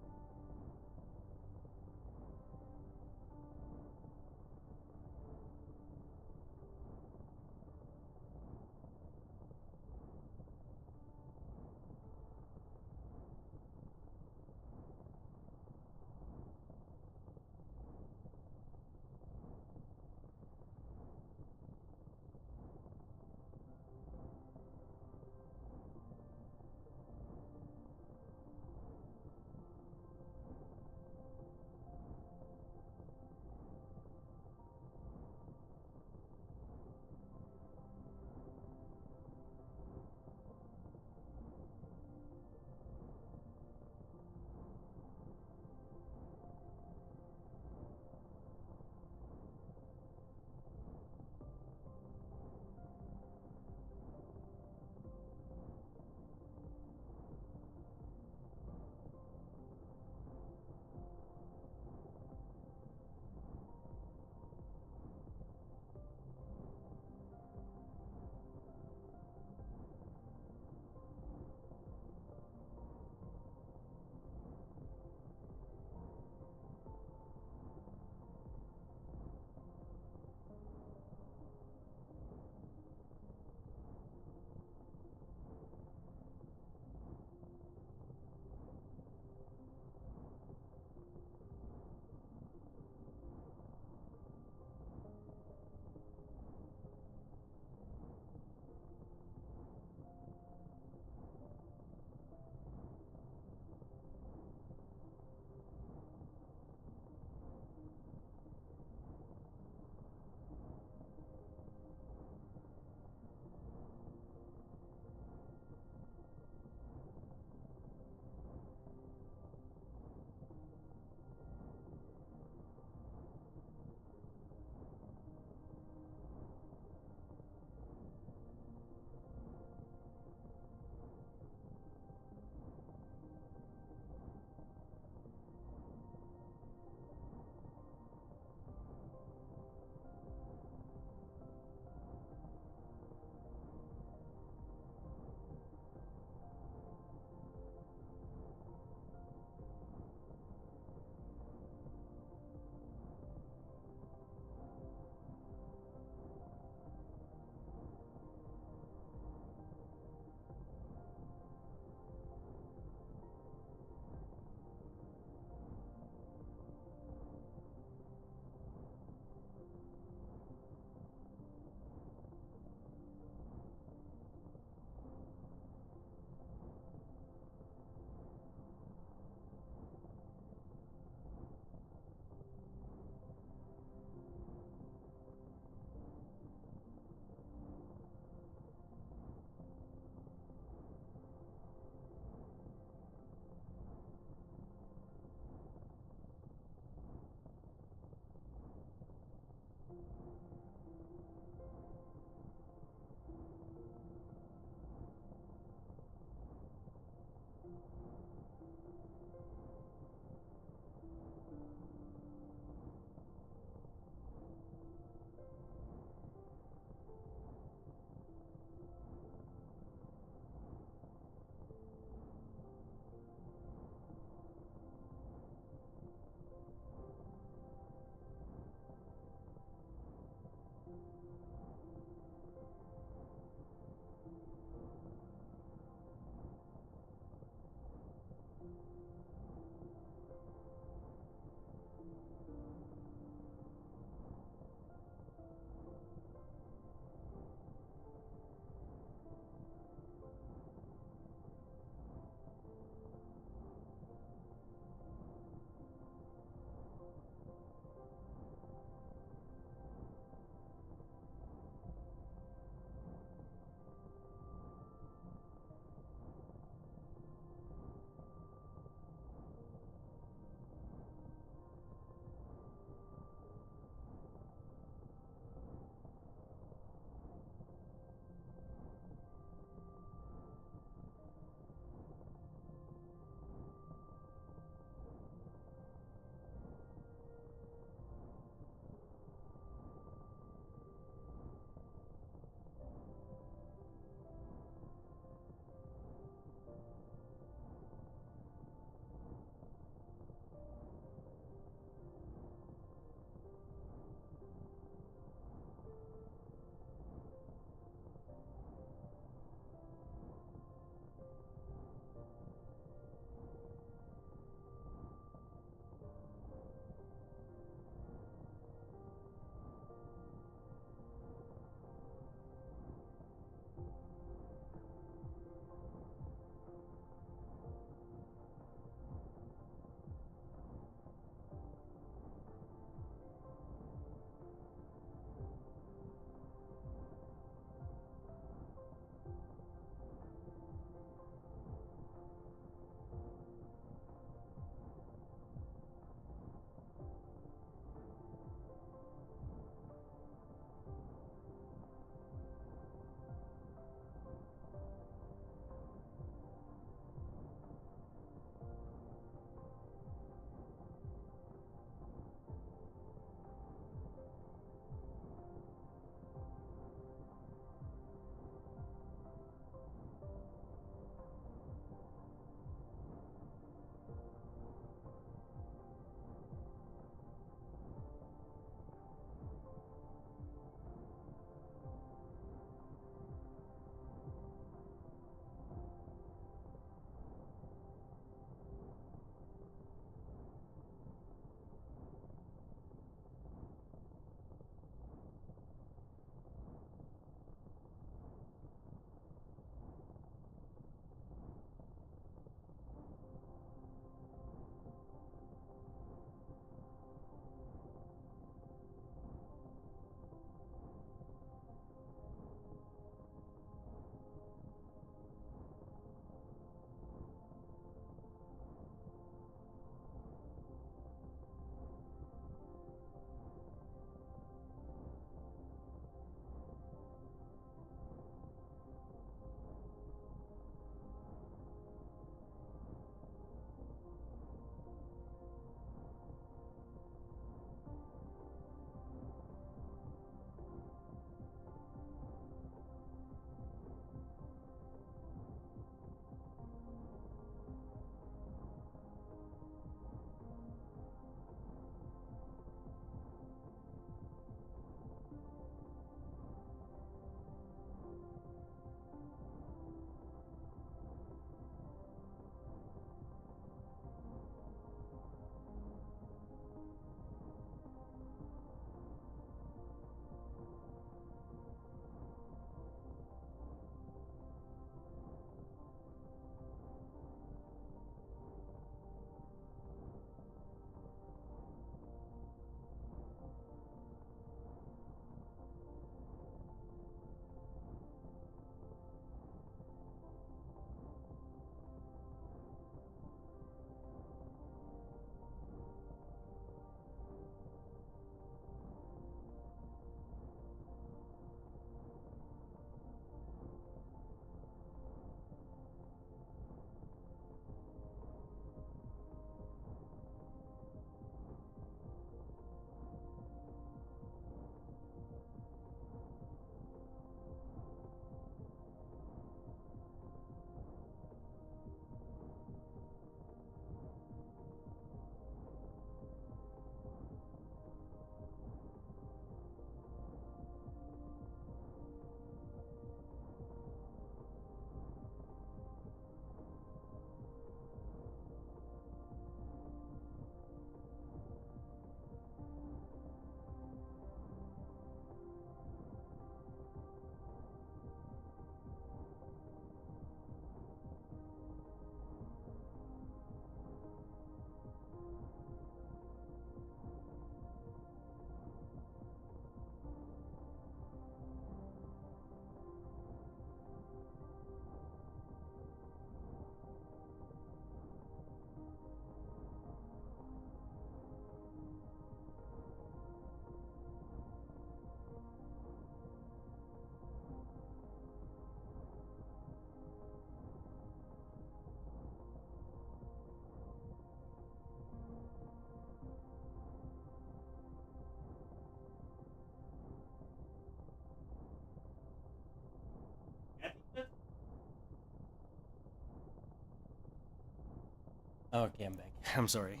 Okay, I'm back. I'm sorry.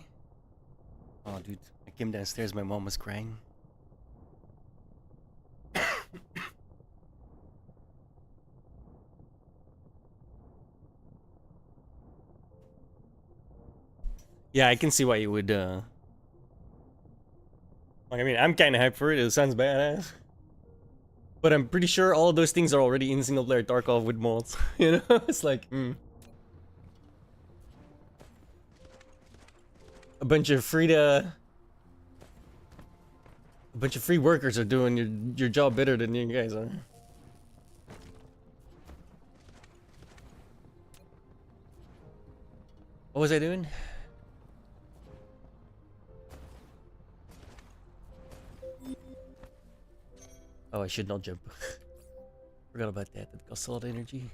Oh, dude, I came downstairs. My mom was crying. Yeah, I can see why you would. Like, I mean, I'm kind of hyped for it. It sounds badass. But I'm pretty sure all of those things are already in single player Tarkov with mods. You know, it's like a bunch of free workers are doing your job better than you guys are. What was I doing? Oh, I should not jump. Forgot about that. That costs a lot of energy.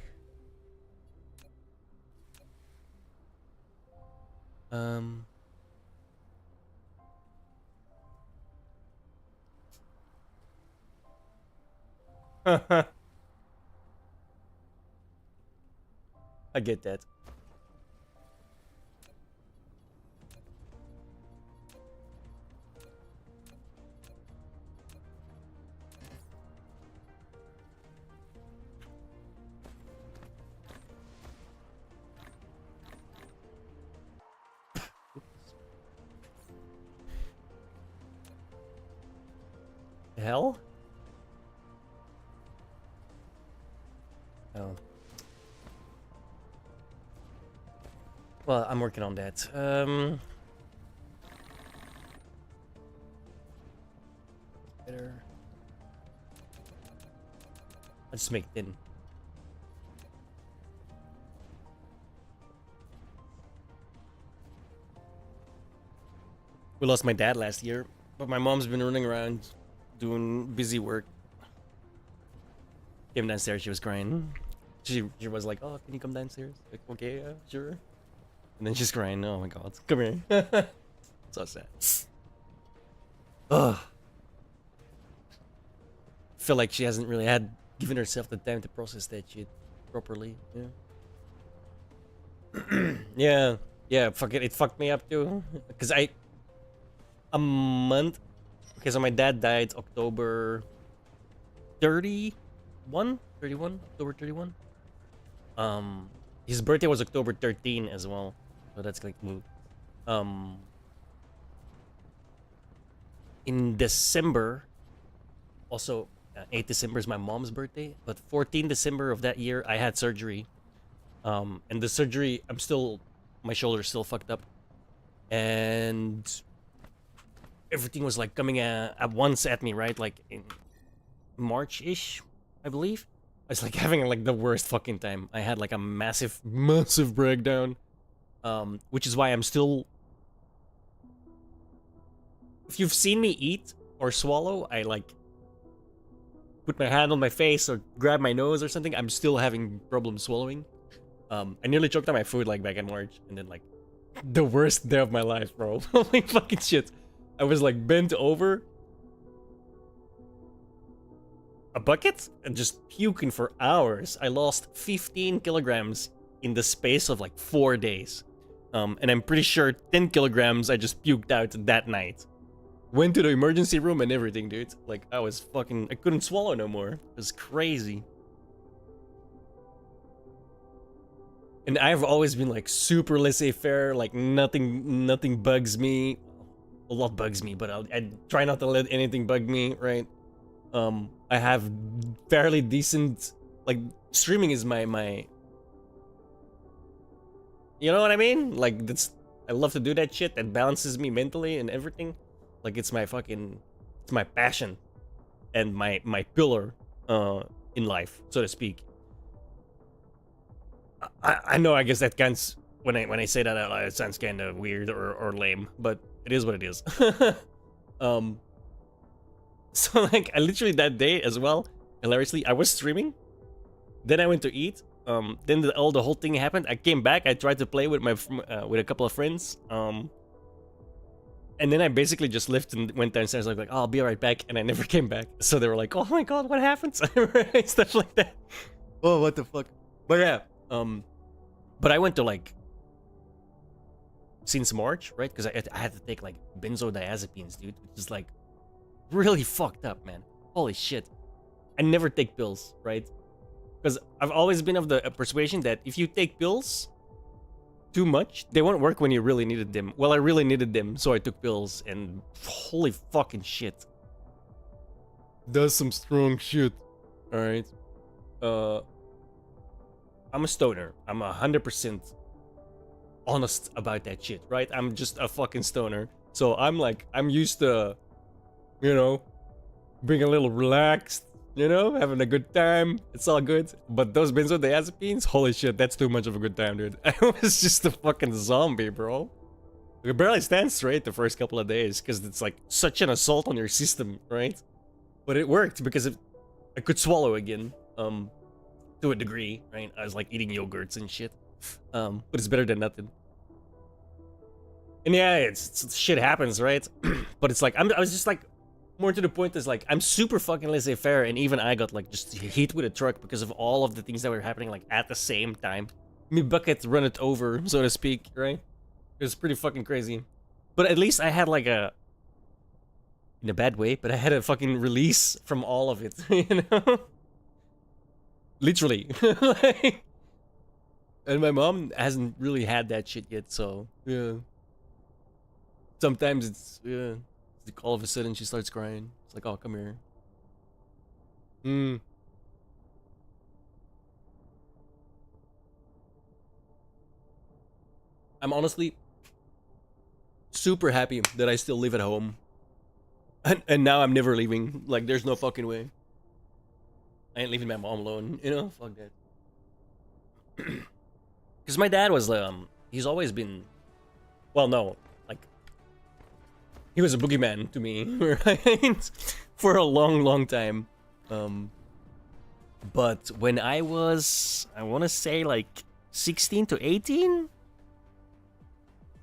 I get that. The hell? Oh. Well, I'm working on that. Better. I'll just make thin. We lost my dad last year, but my mom's been running around doing busy work. Came downstairs, she was crying. She was like, "Oh, can you come downstairs?" Like, okay, yeah, sure. And then she's crying. Oh my god, come here. So sad. Ugh. Feel like she hasn't really given herself the time to process that shit properly. Yeah. Yeah. Fuck it. It fucked me up too. Cause a month. Okay, so my dad died October 31. October 31. His birthday was October 13 as well. So that's like in December, also 8 December is my mom's birthday, but 14 December of that year I had surgery. And the surgery, my shoulder's still fucked up, and everything was like coming at once at me, right? Like in March-ish, I believe. I was like having like the worst fucking time. I had like a massive breakdown. Which is why I'm still... If you've seen me eat or swallow, I like put my hand on my face or grab my nose or something. I'm still having problems swallowing. I nearly choked on my food like back in March, and then like the worst day of my life, bro. Holy fucking shit. I was like bent over a bucket and just puking for hours. I lost 15 kilograms in the space of like 4 days. And I'm pretty sure 10 kilograms I just puked out that night. Went to the emergency room and everything, dude. Like, I couldn't swallow no more. It was crazy. And I've always been like super laissez-faire, like nothing bugs me. A lot bugs me, but I try not to let anything bug me, right? I have fairly decent, like, streaming is my you know what I mean? Like, I love to do that shit. That balances me mentally and everything. Like, it's my passion and my pillar in life, so to speak. I know, I guess that counts when I say that out loud, it sounds kind of weird or lame, but it is what it is. So like, I literally that day as well, hilariously, I was streaming, then I went to eat, then the whole thing happened. I came back, I tried to play with with a couple of friends, and then I basically just left and went downstairs like, oh, I'll be right back, and I never came back. So they were like, oh my god, what happened? Stuff like that. Oh, what the fuck? But yeah, but I went to like since March, right? Because I had to take like benzodiazepines, dude, which is like really fucked up, man. Holy shit. I never take pills, right? Because I've always been of the persuasion that if you take pills too much, they won't work when you really needed them. Well, I really needed them, so I took pills, and holy fucking shit. Does some strong shit. Alright. I'm a stoner. I'm 100% honest about that shit, right? I'm just a fucking stoner. So I'm used to, you know, being a little relaxed, you know, having a good time. It's all good. But those benzodiazepines, holy shit, that's too much of a good time, dude. I was just a fucking zombie, bro. I barely stand straight the first couple of days because it's like such an assault on your system, right? But it worked because I could swallow again, to a degree, right? I was like eating yogurts and shit, but it's better than nothing. And yeah, it's shit happens, right? But it's like I was just like more to the point is like I'm super fucking laissez-faire, and even I got like just hit with a truck because of all of the things that were happening like at the same time. Me bucket run it over, so to speak, right? It was pretty fucking crazy. But at least I had like a, in a bad way, but I had a fucking release from all of it, you know? Literally. Like, and my mom hasn't really had that shit yet, so yeah. Sometimes it's, yeah, like all of a sudden she starts crying. It's like, oh, come here. I'm honestly super happy that I still live at home. And now I'm never leaving. Like, there's no fucking way. I ain't leaving my mom alone, you know? Fuck that. Because my dad was, he's always been, well, no, like, he was a boogeyman to me, right? For a long, long time. But when I was, I want to say, like, 16 to 18,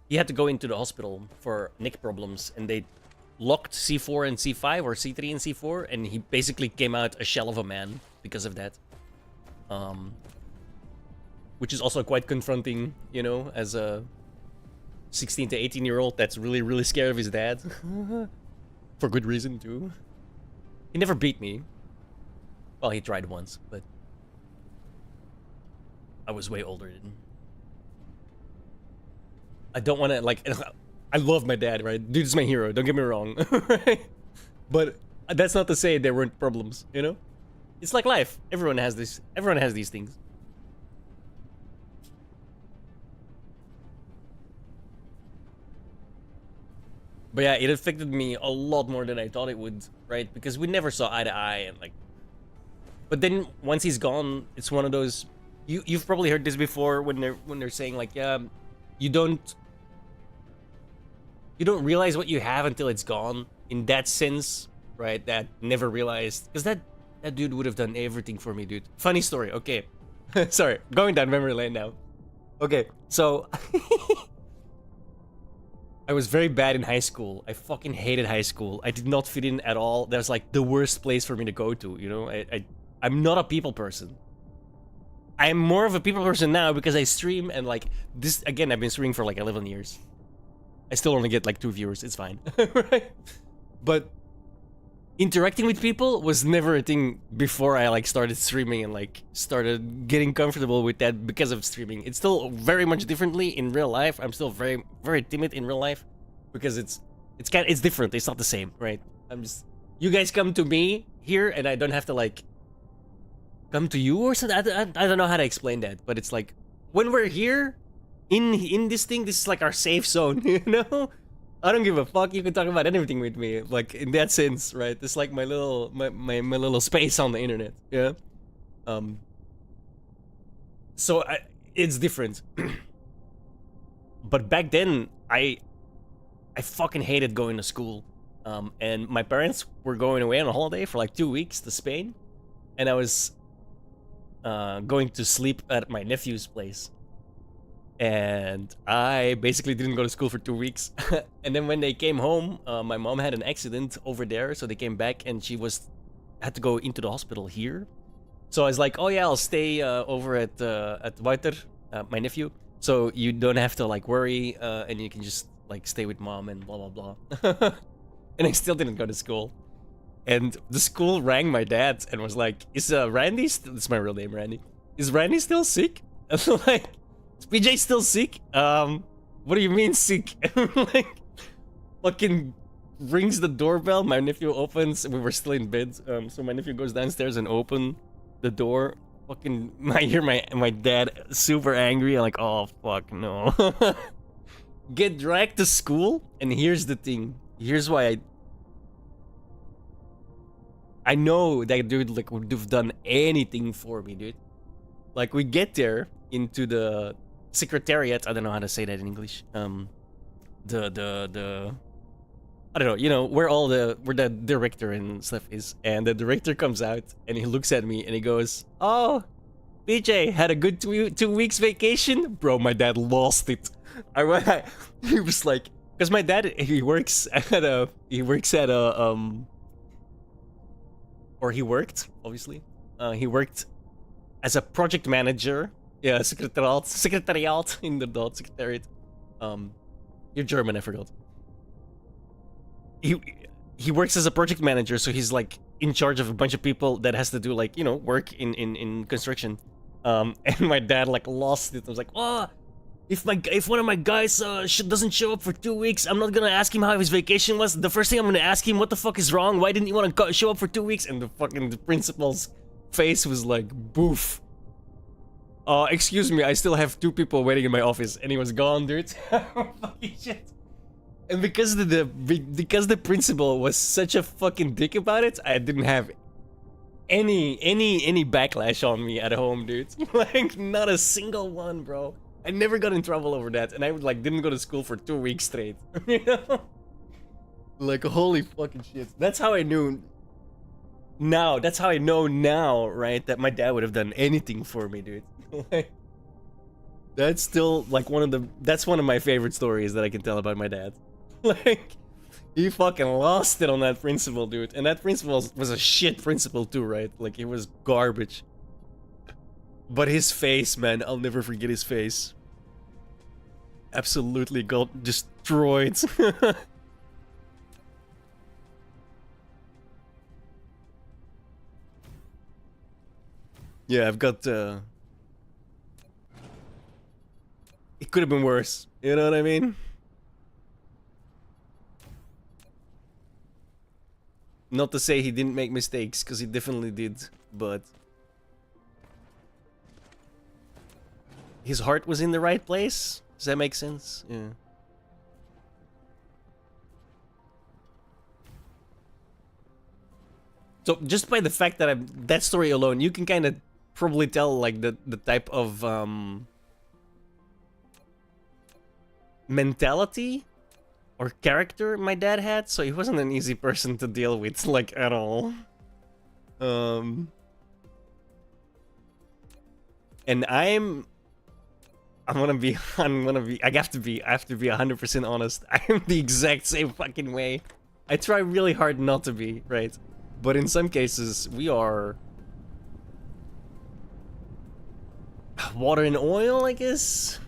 he had to go into the hospital for neck problems, and they locked C4 and C5, or C3 and C4, and he basically came out a shell of a man because of that. Which is also quite confronting, you know, as a 16 to 18-year-old that's really, really scared of his dad. For good reason, too. He never beat me. Well, he tried once, but I was way older than him. I don't want to, like, I love my dad, right? Dude's my hero, don't get me wrong. Right? But that's not to say there weren't problems, you know? It's like life. Everyone has this. Everyone has these things. But yeah, it affected me a lot more than I thought it would, right? Because we never saw eye to eye, and like. But then once he's gone, it's one of those. You've probably heard this before when they're saying like, yeah, you don't realize what you have until it's gone. In that sense, right? That never realized, because that dude would have done everything for me, dude. Funny story. Okay, sorry, going down memory lane now. Okay, so. I was very bad in high school. I fucking hated high school. I did not fit in at all. That was like the worst place for me to go to, you know? I'm not a people person. I'm more of a people person now because I stream, and like this, again, I've been streaming for like 11 years. I still only get like 2 viewers, it's fine. Right? But interacting with people was never a thing before I like started streaming and like started getting comfortable with that because of streaming. It's still very much differently in real life. I'm still very, very timid in real life because it's different. It's not the same, right? You guys come to me here and I don't have to like come to you or something. I don't know how to explain that, but it's like when we're here in this thing, this is like our safe zone, you know? I don't give a fuck. You can talk about anything with me, like in that sense, right? It's like my little little space on the internet, yeah. So it's different. But back then, I fucking hated going to school. And my parents were going away on a holiday for like 2 weeks to Spain, and I was going to sleep at my nephew's place. And I basically didn't go to school for 2 weeks. And then when they came home, my mom had an accident over there, so they came back and she had to go into the hospital here. So I was like, oh yeah, I'll stay over at Wouter, my nephew, so you don't have to like worry, and you can just like stay with mom and blah blah blah. And I still didn't go to school. And the school rang my dad and was like, "Is Randy? That's my real name, Randy. Is Randy still sick?" And I'm like, "Is PJ still sick? What do you mean sick?" And like, fucking rings the doorbell. My nephew opens. We were still in bed. So my nephew goes downstairs and open the door. Fucking, I hear my dad super angry. I'm like, "Oh fuck no." Get dragged to school, and here's the thing. Here's why I know that dude like would have done anything for me, dude. Like we get there into the secretariat. I don't know how to say that in English. The I don't know. You know where the director and stuff is, and the director comes out and he looks at me and he goes, "Oh, BJ had a good 2 weeks vacation, bro." My dad lost it. He was like, because my dad he works at a or he worked, obviously. He worked as a project manager. Yeah, secretariat in the dot secretariat. You're German, I forgot. He works as a project manager, so he's like in charge of a bunch of people that has to do like, you know, work in construction. And my dad like lost it. I was like, "Oh, if one of my guys doesn't show up for 2 weeks, I'm not gonna ask him how his vacation was. The first thing I'm gonna ask him, what the fuck is wrong? Why didn't you want to show up for 2 weeks?" And the principal's face was like, "Boof. Excuse me, I still have 2 people waiting in my office," and he was gone, dude. Fucking shit. And because the principal was such a fucking dick about it, I didn't have any backlash on me at home, dude. Like not a single one, bro. I never got in trouble over that, and I like didn't go to school for 2 weeks straight. You know? Like holy fucking shit. That's how I knew. Now, that's how I know now, right? That my dad would have done anything for me, dude. Like, that's still like that's one of my favorite stories that I can tell about my dad. Like, he fucking lost it on that principal, dude. And that principal was a shit principal too, right? Like, it was garbage. But his face, man, I'll never forget his face. Absolutely got destroyed. Yeah, I've got, it could have been worse. You know what I mean? Not to say he didn't make mistakes, because he definitely did, but his heart was in the right place. Does that make sense? Yeah. So just by the fact that that story alone, you can kind of probably tell like the type of mentality or character my dad had. So he wasn't an easy person to deal with, like at all. And I have to be 100% honest. I am the exact same fucking way. I try really hard not to be, right? But in some cases, we are water and oil, I guess.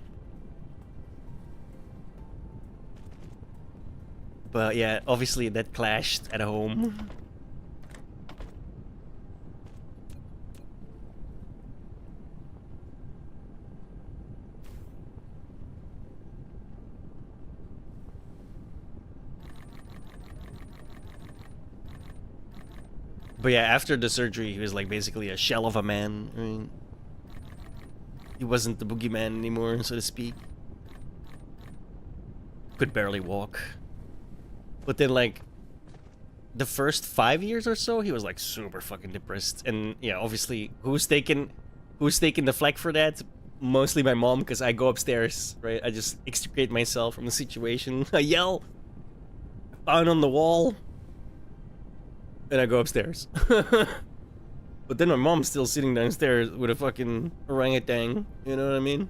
But yeah, obviously that clashed at home. But yeah, after the surgery, he was like basically a shell of a man. I mean, he wasn't the boogeyman anymore, so to speak. Could barely walk. But then like, the first 5 years or so, he was like super fucking depressed. And yeah, obviously, who's taking the flak for that? Mostly my mom, because I go upstairs, right? I just extricate myself from the situation. I yell, "Found on the wall." Then I go upstairs. But then my mom's still sitting downstairs with a fucking orangutan. You know what I mean?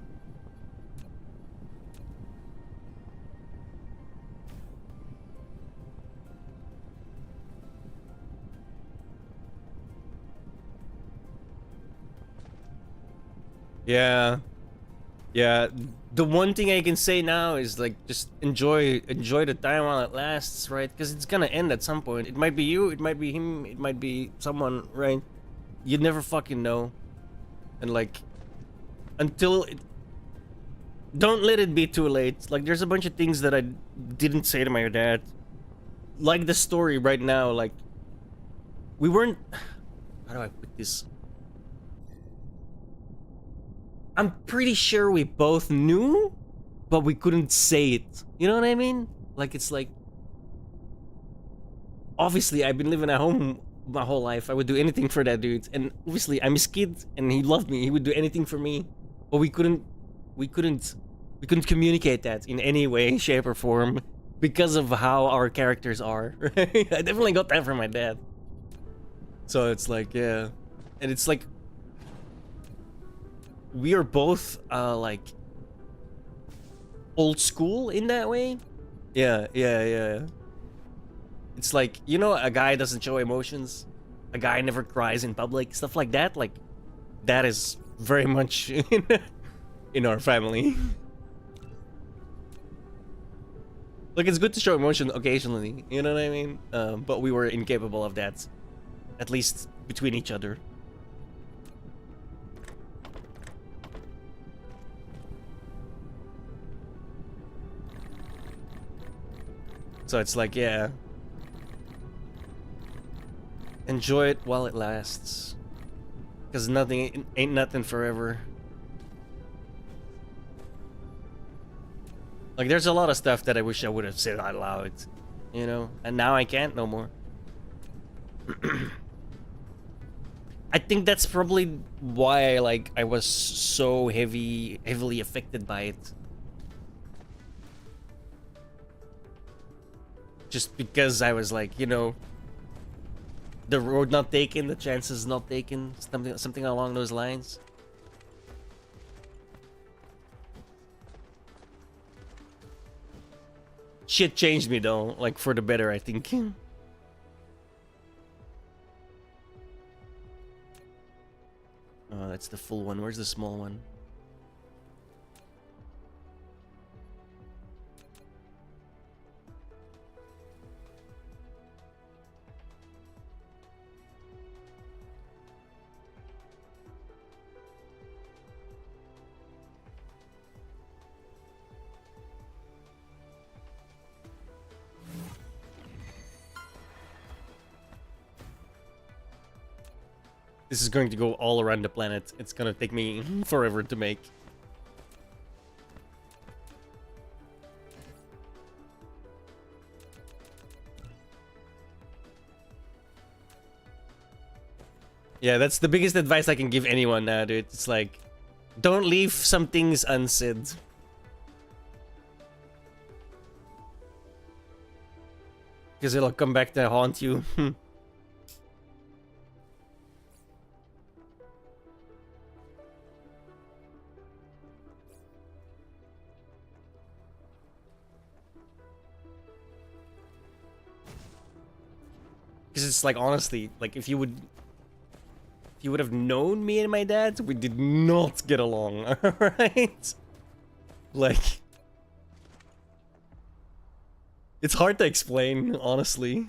Yeah. Yeah, the one thing I can say now is like just enjoy the time while it lasts, right? Because it's gonna end at some point. It might be you, it might be him, it might be someone, right? You never fucking know. And like, until it, don't let it be too late. Like, there's a bunch of things that I didn't say to my dad. Like the story right now, like, we weren't. How do I put this? I'm pretty sure we both knew, but we couldn't say it. You know what I mean? Like, it's like, obviously, I've been living at home my whole life. I would do anything for that dude, and obviously, I'm his kid, and he loved me. He would do anything for me, but we couldn't communicate that in any way, shape, or form because of how our characters are. Right? I definitely got that from my dad. So it's like, yeah, and it's like, we are both like old school in that way. Yeah. It's like, you know, a guy doesn't show emotions, a guy never cries in public, stuff like that. Like, that is very much in our family. Like, it's good to show emotion occasionally, you know what I mean? But we were incapable of that, at least between each other. So it's like, yeah, enjoy it while it lasts, because nothing ain't nothing forever. Like, there's a lot of stuff that I wish I would have said out loud, you know, and now I can't no more. I think that's probably why I was so heavily affected by it. Just because I was like, you know, the road not taken, the chances not taken, something along those lines. Shit changed me though, like for the better, I think. Oh, that's the full one. Where's the small one? This is going to go all around the planet. It's gonna take me forever to make. Yeah, that's the biggest advice I can give anyone now, dude. It's like, don't leave some things unsaid. Because it'll come back to haunt you. Because it's like, honestly, like if you would have known me and my dad, we did not get along, alright? Like, it's hard to explain, honestly.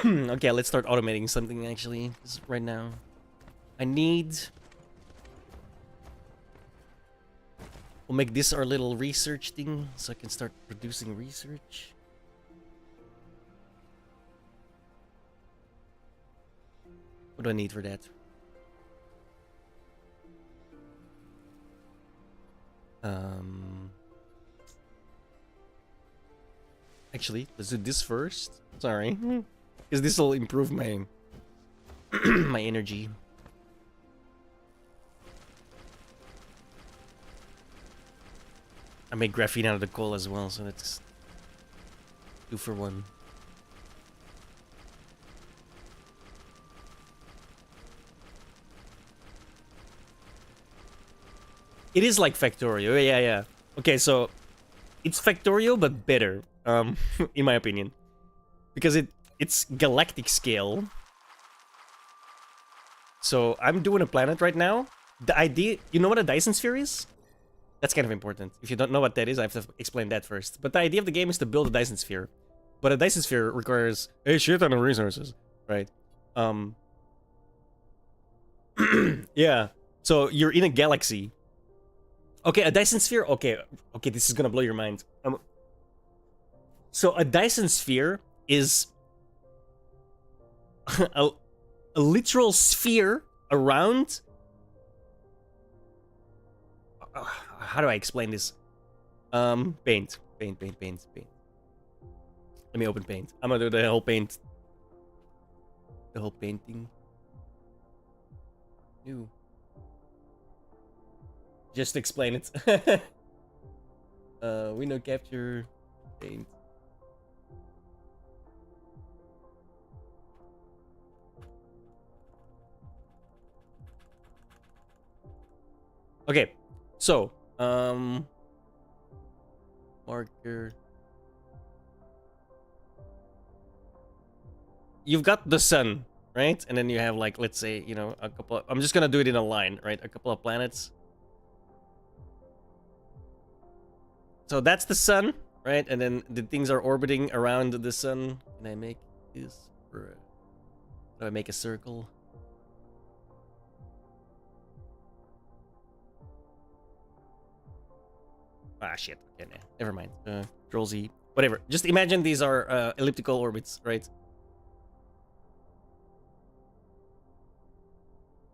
Okay, let's start automating something actually. 'Cause right now, I need. We'll make this our little research thing so I can start producing research. What do I need for that? Actually, let's do this first. Sorry. Because this will improve my my energy. I made graphene out of the coal as well, so that's 2 for 1. It is like Factorio, yeah. Okay, so it's Factorio but better, in my opinion, because it's galactic scale. So I'm doing a planet right now. The idea, you know what a Dyson sphere is? That's kind of important. If you don't know what that is, I have to explain that first. But the idea of the game is to build a Dyson sphere. But a Dyson sphere requires a shit ton of resources, right? Yeah. So you're in a galaxy. Okay, a Dyson sphere. Okay, this is gonna blow your mind. So a Dyson sphere is a literal sphere around. How do I explain this? Paint. Let me open Paint. I'm gonna do the whole paint. The whole painting. New. Just explain it. Window capture. Paint. Okay, so, marker. You've got the sun, right? And then you have, like, let's say, you know, a couple of, I'm just gonna do it in a line, right? A couple of planets. So that's the sun, right? And then the things are orbiting around the sun. Can I make this? Or do I make a circle? Ah, shit. Okay, nah, never mind. Control Z. Whatever. Just imagine these are elliptical orbits, right?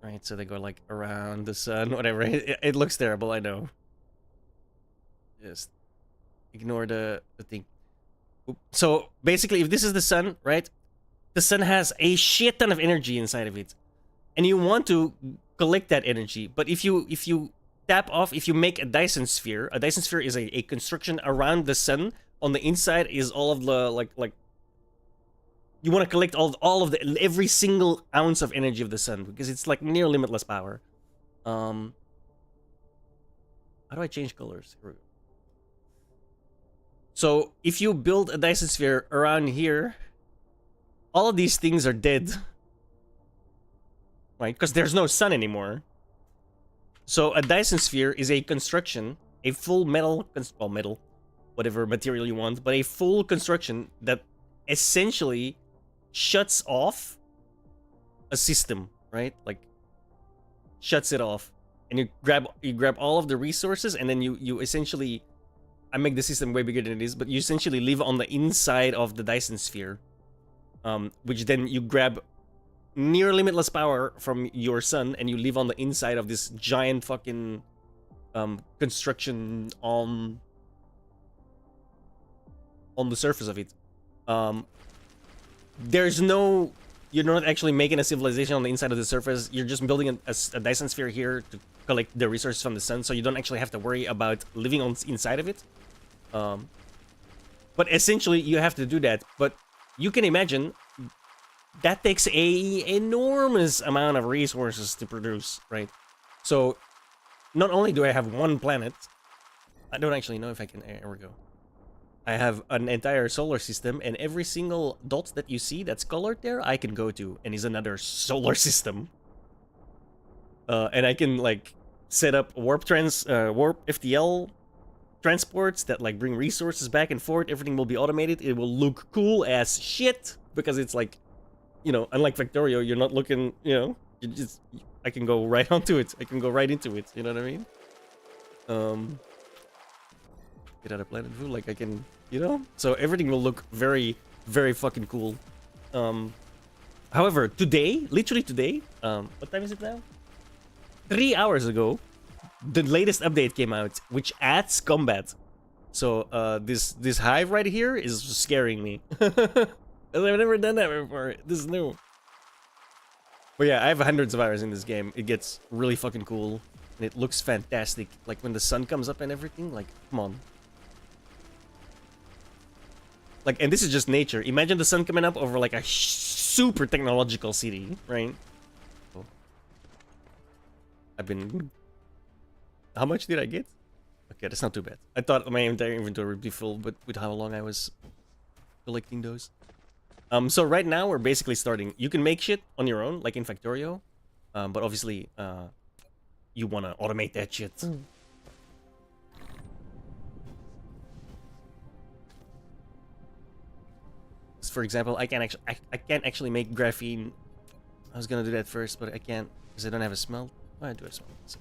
Right, so they go like around the sun, whatever. It looks terrible, I know. Just ignore the thing. Oop. So basically, if this is the sun, right? The sun has a shit ton of energy inside of it, and you want to collect that energy. But if you tap off, if you make a Dyson sphere is a construction around the sun. On the inside is all of the like you want to collect all of the every single ounce of energy of the sun because it's like near limitless power. How do I change colors? Here we go. So if you build a Dyson sphere around here, all of these things are dead, right? Because there's no sun anymore. So a Dyson sphere is a construction, a full metal, whatever material you want, but a full construction that essentially shuts off a system, right? Like shuts it off, and you grab all of the resources, and then you essentially, I make the system way bigger than it is, but you essentially live on the inside of the Dyson sphere, which then you grab near limitless power from your sun, and you live on the inside of this giant fucking construction on the surface of it. There's no, you're not actually making a civilization on the inside of the surface. You're just building a Dyson sphere here to collect the resources from the sun, so you don't actually have to worry about living on inside of it. But essentially, you have to do that. But you can imagine that takes a enormous amount of resources to produce, right? So not only do I have one planet, I don't actually know if I can. There we go. I have an entire solar system, and every single dot that you see that's colored there, I can go to, and is another solar system. And I can like set up warp FTL transports that like bring resources back and forth. Everything will be automated. It will look cool as shit because it's like, you know, unlike Factorio, you're not looking, you know, I can go right onto it. I can go right into it. You know what I mean? Get out of Planet View, like I can, you know? So everything will look very, very fucking cool. However, today, literally today, what time is it now? 3 hours ago, the latest update came out, which adds combat. So, this hive right here is scaring me. I've never done that before. This is new. But yeah, I have hundreds of hours in this game. It gets really fucking cool. And it looks fantastic. Like when the sun comes up and everything, like, come on. Like, and this is just nature. Imagine the sun coming up over like a super technological city, right? Oh. I've been... How much did I get? Okay, that's not too bad. I thought my entire inventory would be full, but with how long I was collecting those. So right now we're basically starting. You can make shit on your own, like in Factorio, but obviously you want to automate that shit. For example, I can't actually make graphene. I was gonna do that first, but I can't because I don't have a smelt. Oh, I do have smelt,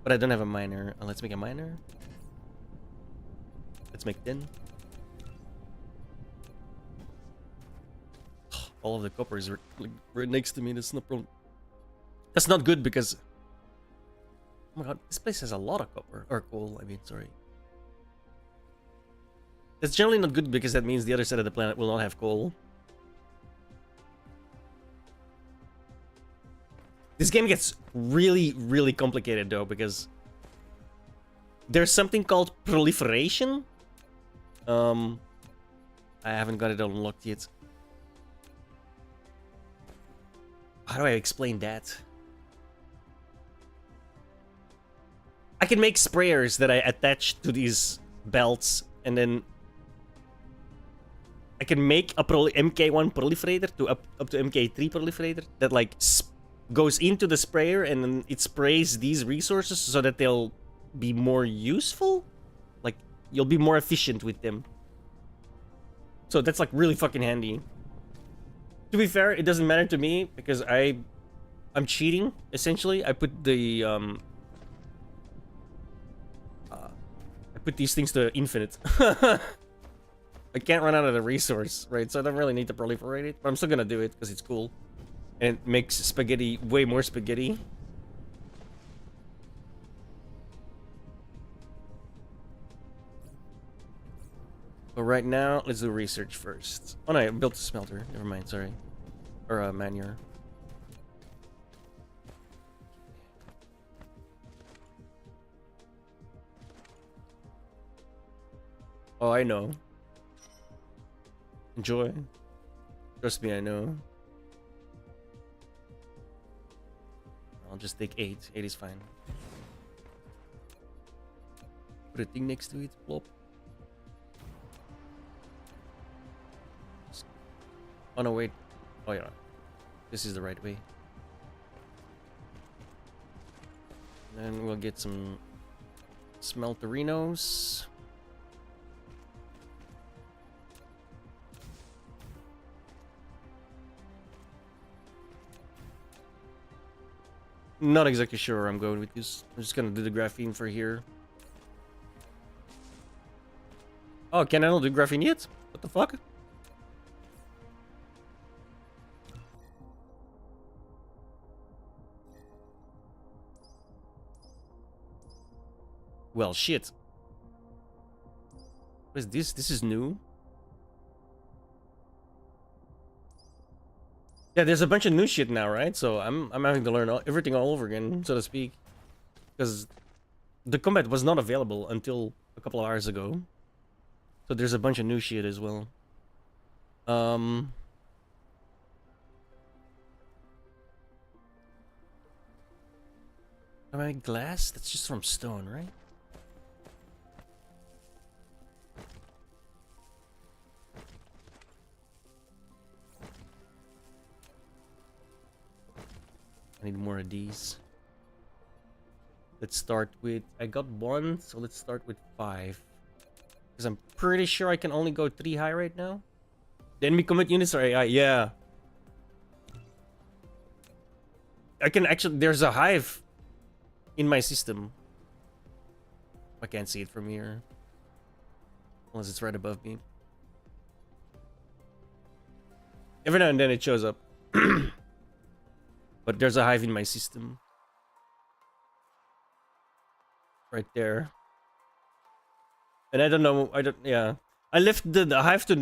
but I don't have a miner. Let's make a miner. Let's make tin. All of the copper is right next to me. That's not problem. That's not good because... Oh my god, this place has a lot of copper. Or coal, I mean, sorry. That's generally not good because that means the other side of the planet will not have coal. This game gets really, really complicated though because... There's something called proliferation. I haven't got it unlocked yet. How do I explain that? I can make sprayers that I attach to these belts, and then I can make a MK1 proliferator to up to MK3 proliferator that like goes into the sprayer and then it sprays these resources so that they'll be more useful. Like you'll be more efficient with them. So that's like really fucking handy. To be fair, it doesn't matter to me because I'm cheating essentially. I put the I put these things to infinite. I can't run out of the resource, right? So I don't really need to proliferate it, but I'm still gonna do it because it's cool, and it makes spaghetti way more spaghetti. But right now, let's do research first. Oh no, I built a smelter. Never mind, sorry. Or a manure. Oh, I know. Enjoy. Trust me, I know. I'll just take 8. 8 is fine. Put a thing next to it. Plop. Oh no, wait. Oh yeah. This is the right way. Then we'll get some smelterinos. Not exactly sure where I'm going with this. I'm just gonna do the graphene for here. Oh, can I not do graphene yet? What the fuck? Well, shit. What is this? This is new. Yeah, there's a bunch of new shit now, right? So I'm having to learn everything all over again, so to speak, because the combat was not available until a couple of hours ago. So there's a bunch of new shit as well. Am I glass? That's just from stone, right? I need more of these. Let's start with... I got 1, so let's start with 5. Because I'm pretty sure I can only go 3 high right now. The enemy combat units are AI, yeah. I can actually... There's a hive in my system. I can't see it from here. Unless it's right above me. Every now and then it shows up. But there's a hive in my system. Right there. And I don't know, yeah. I left the hive to,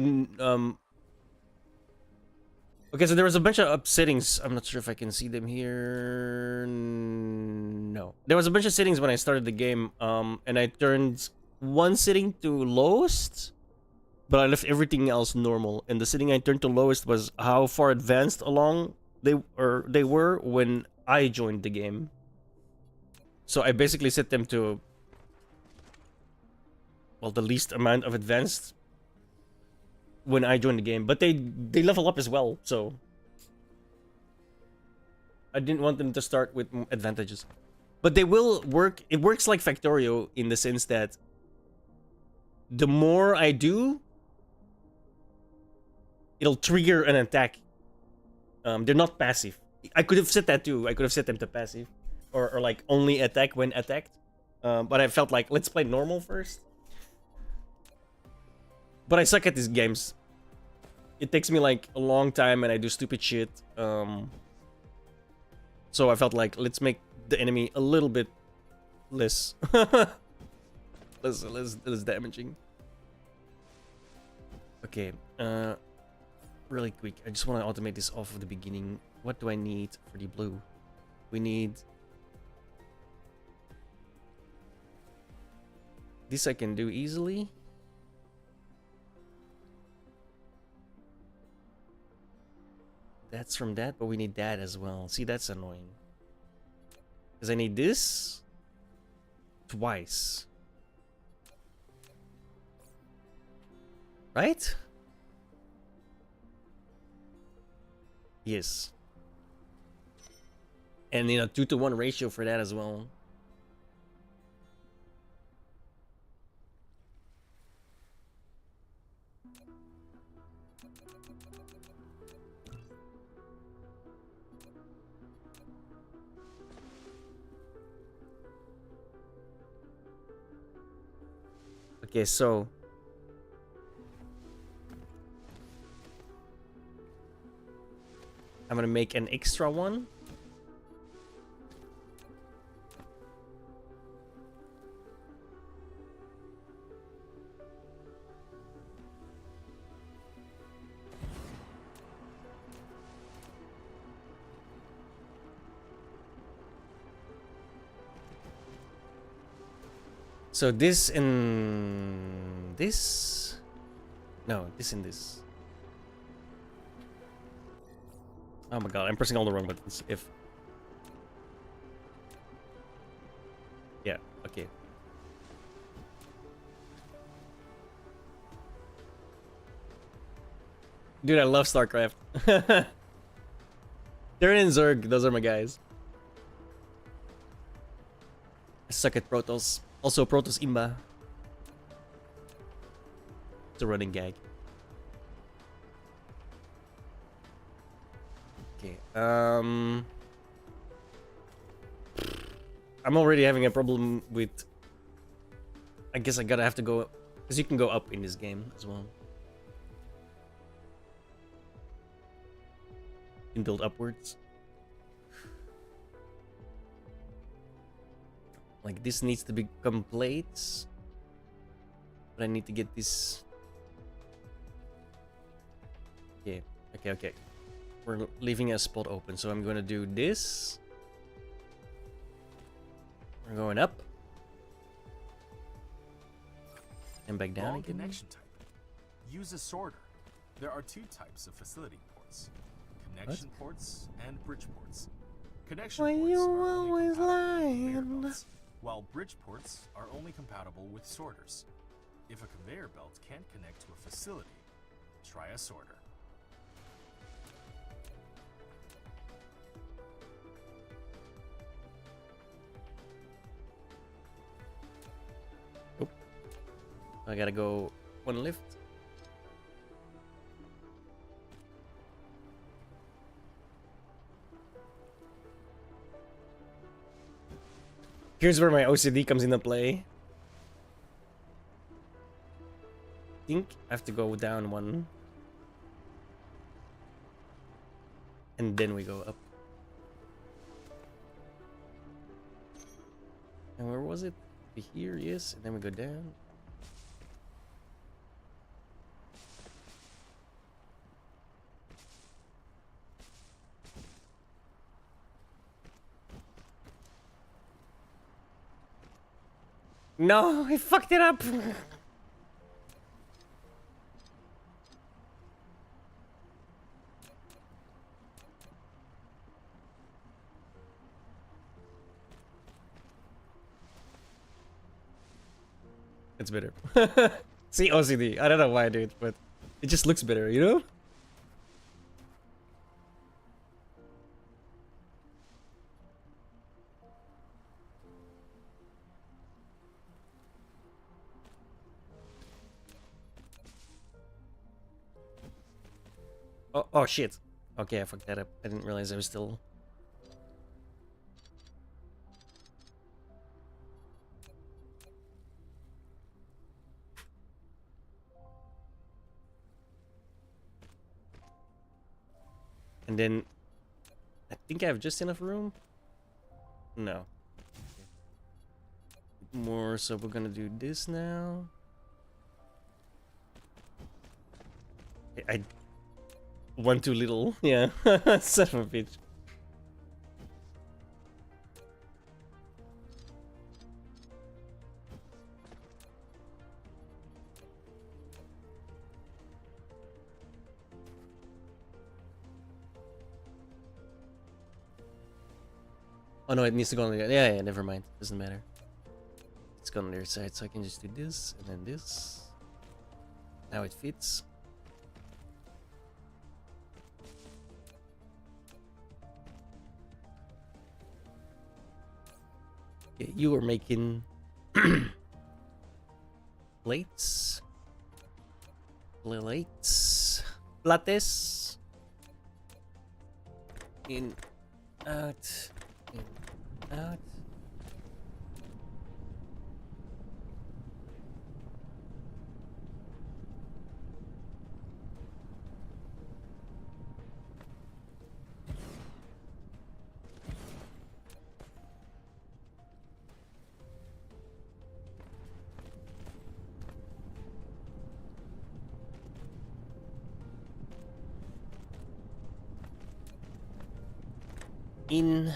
okay, so there was a bunch of settings. I'm not sure if I can see them here. No. There was a bunch of settings when I started the game, and I turned one setting to lowest. but I left everything else normal. And the setting I turned to lowest was how far advanced along they were when I joined the game. So I basically set them to, well, the least amount of advanced when I joined the game. But they level up as well, so I didn't want them to start with advantages. But they will work. It works like Factorio in the sense that the more I do, it'll trigger an attack. They're not passive. I could have set that too. I could have set them to passive, or like only attack when attacked. But I felt like let's play normal first. But I suck at these games. It takes me like a long time, and I do stupid shit. So I felt like let's make the enemy a little bit less less damaging. Okay, really quick. I just want to automate this off of the beginning. What do I need for the blue? We need this. I can do easily. That's from that, but we need that as well. See, that's annoying. Because I need this twice. Right? Yes. And a 2-to-1 ratio for that as well. Okay, so I'm gonna make an extra one. So this and this? No, this and this. Oh my god, I'm pressing all the wrong buttons. If... Yeah, okay. Dude, I love StarCraft. Terran and Zerg, those are my guys. I suck at Protoss. Also, Protoss Imba. It's a running gag. Okay, I'm already having a problem with... I guess I gotta have to go... Because you can go up in this game as well. You can build upwards. Like, this needs to become plates. But I need to get this... Okay, okay. We're leaving a spot open, so I'm gonna do this. We're going up. And back down Wrong again. connection type. Use a sorter. There are two types of facility ports. Connection ports and bridge ports. Connection Why ports you are only always compatible with conveyor lying? belts, while bridge ports are only compatible with sorters. If a conveyor belt can't connect to a facility, try a sorter. I gotta go one lift. Here's where my OCD comes into play. I think I have to go down one. And then we go up. And where was it? Here, yes. And then we go down. No, I fucked it up. It's better. See, OCD. I don't know why I do it, but it just looks better, you know? Oh shit. Okay, I fucked that up. I didn't realize I was still... And then... I think I have just enough room? No. More, so we're gonna do this now. I... One too little. Yeah. Son of a bitch. Oh no, it needs to go on the... Yeah, never mind. Doesn't matter. It's gone on the other side, so I can just do this, and then this. Now it fits. Okay, you are making... plates. Plates. Plates. In... Out. In, out. In,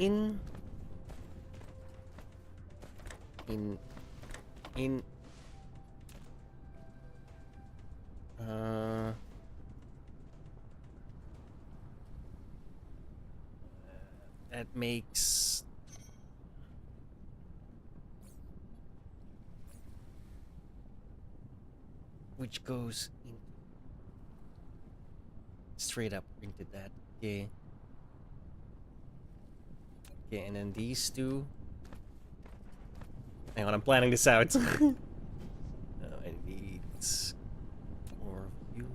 in, that makes which goes in straight up printed that. Okay. Okay, and then these two. Hang on, I'm planning this out. I need more of you.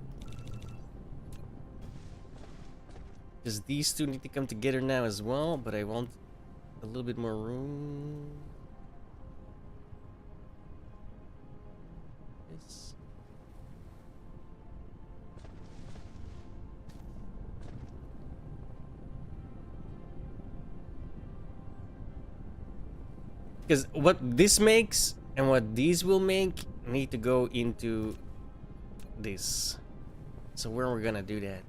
Because these two need to come together now as well, but I want a little bit more room. This. Because what this makes and what these will make need to go into this. So where are we gonna do that?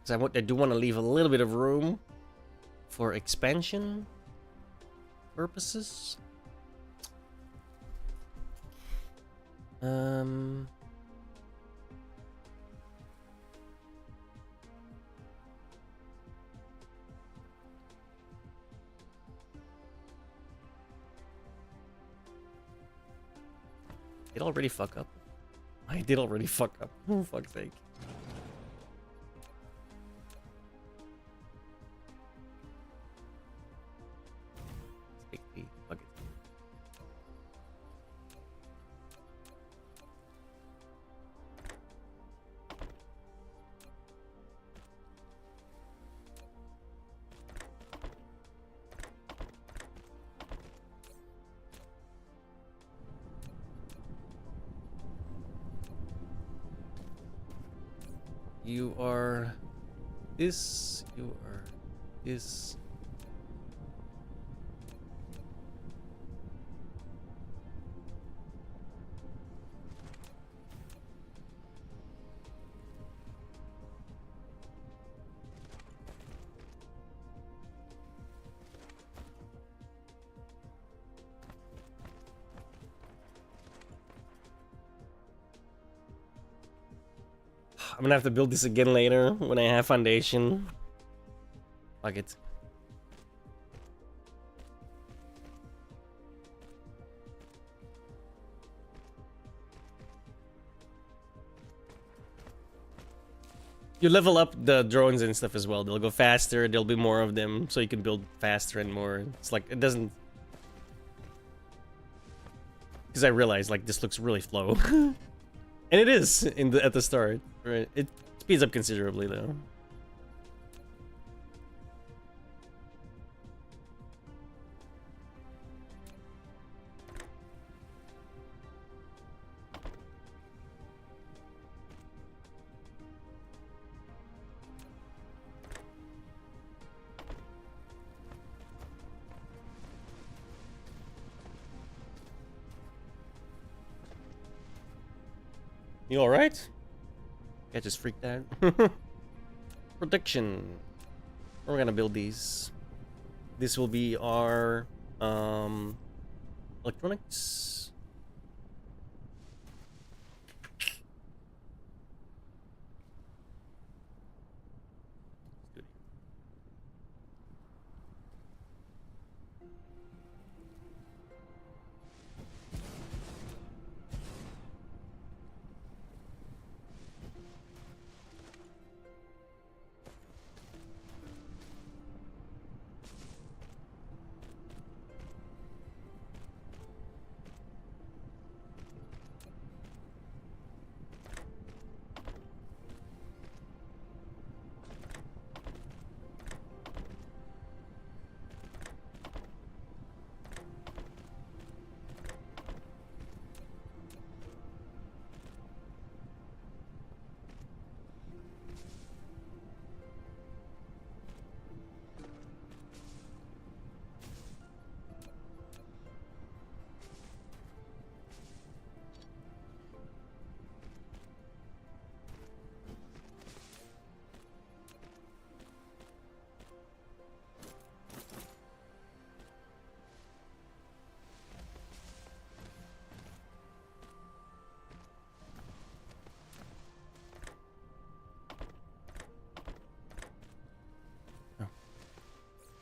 Because I do want to leave a little bit of room for expansion purposes. Did already fuck up? I did already fuck up. Oh, fuck's sake. Fuck it. You are this, you are this. I'm gonna have to build this again later when I have foundation. Fuck it. You level up the drones and stuff as well. They'll go faster. There'll be more of them, so you can build faster and more. It's like it doesn't. Because I realized like this looks really slow, and it is at the start. Right, it speeds up considerably though. You alright? I just freaked out. Protection. We're gonna build these. This will be our electronics. Good.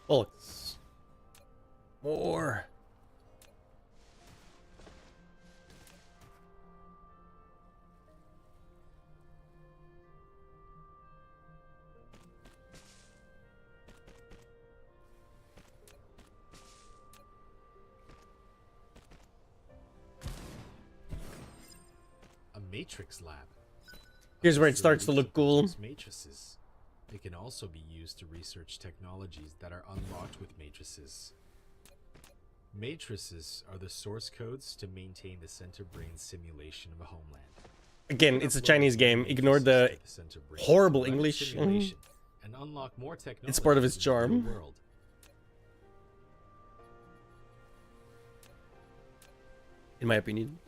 Bullets. More. A matrix lab. Here's where it starts to look cool. Matrices. It can also be used to research technologies that are unlocked with matrices. Matrices are the source codes to maintain the center brain simulation of a homeland. Again, it's a Chinese game. Ignore the horrible English. And unlock more technology. It's part of its charm. World. In my opinion.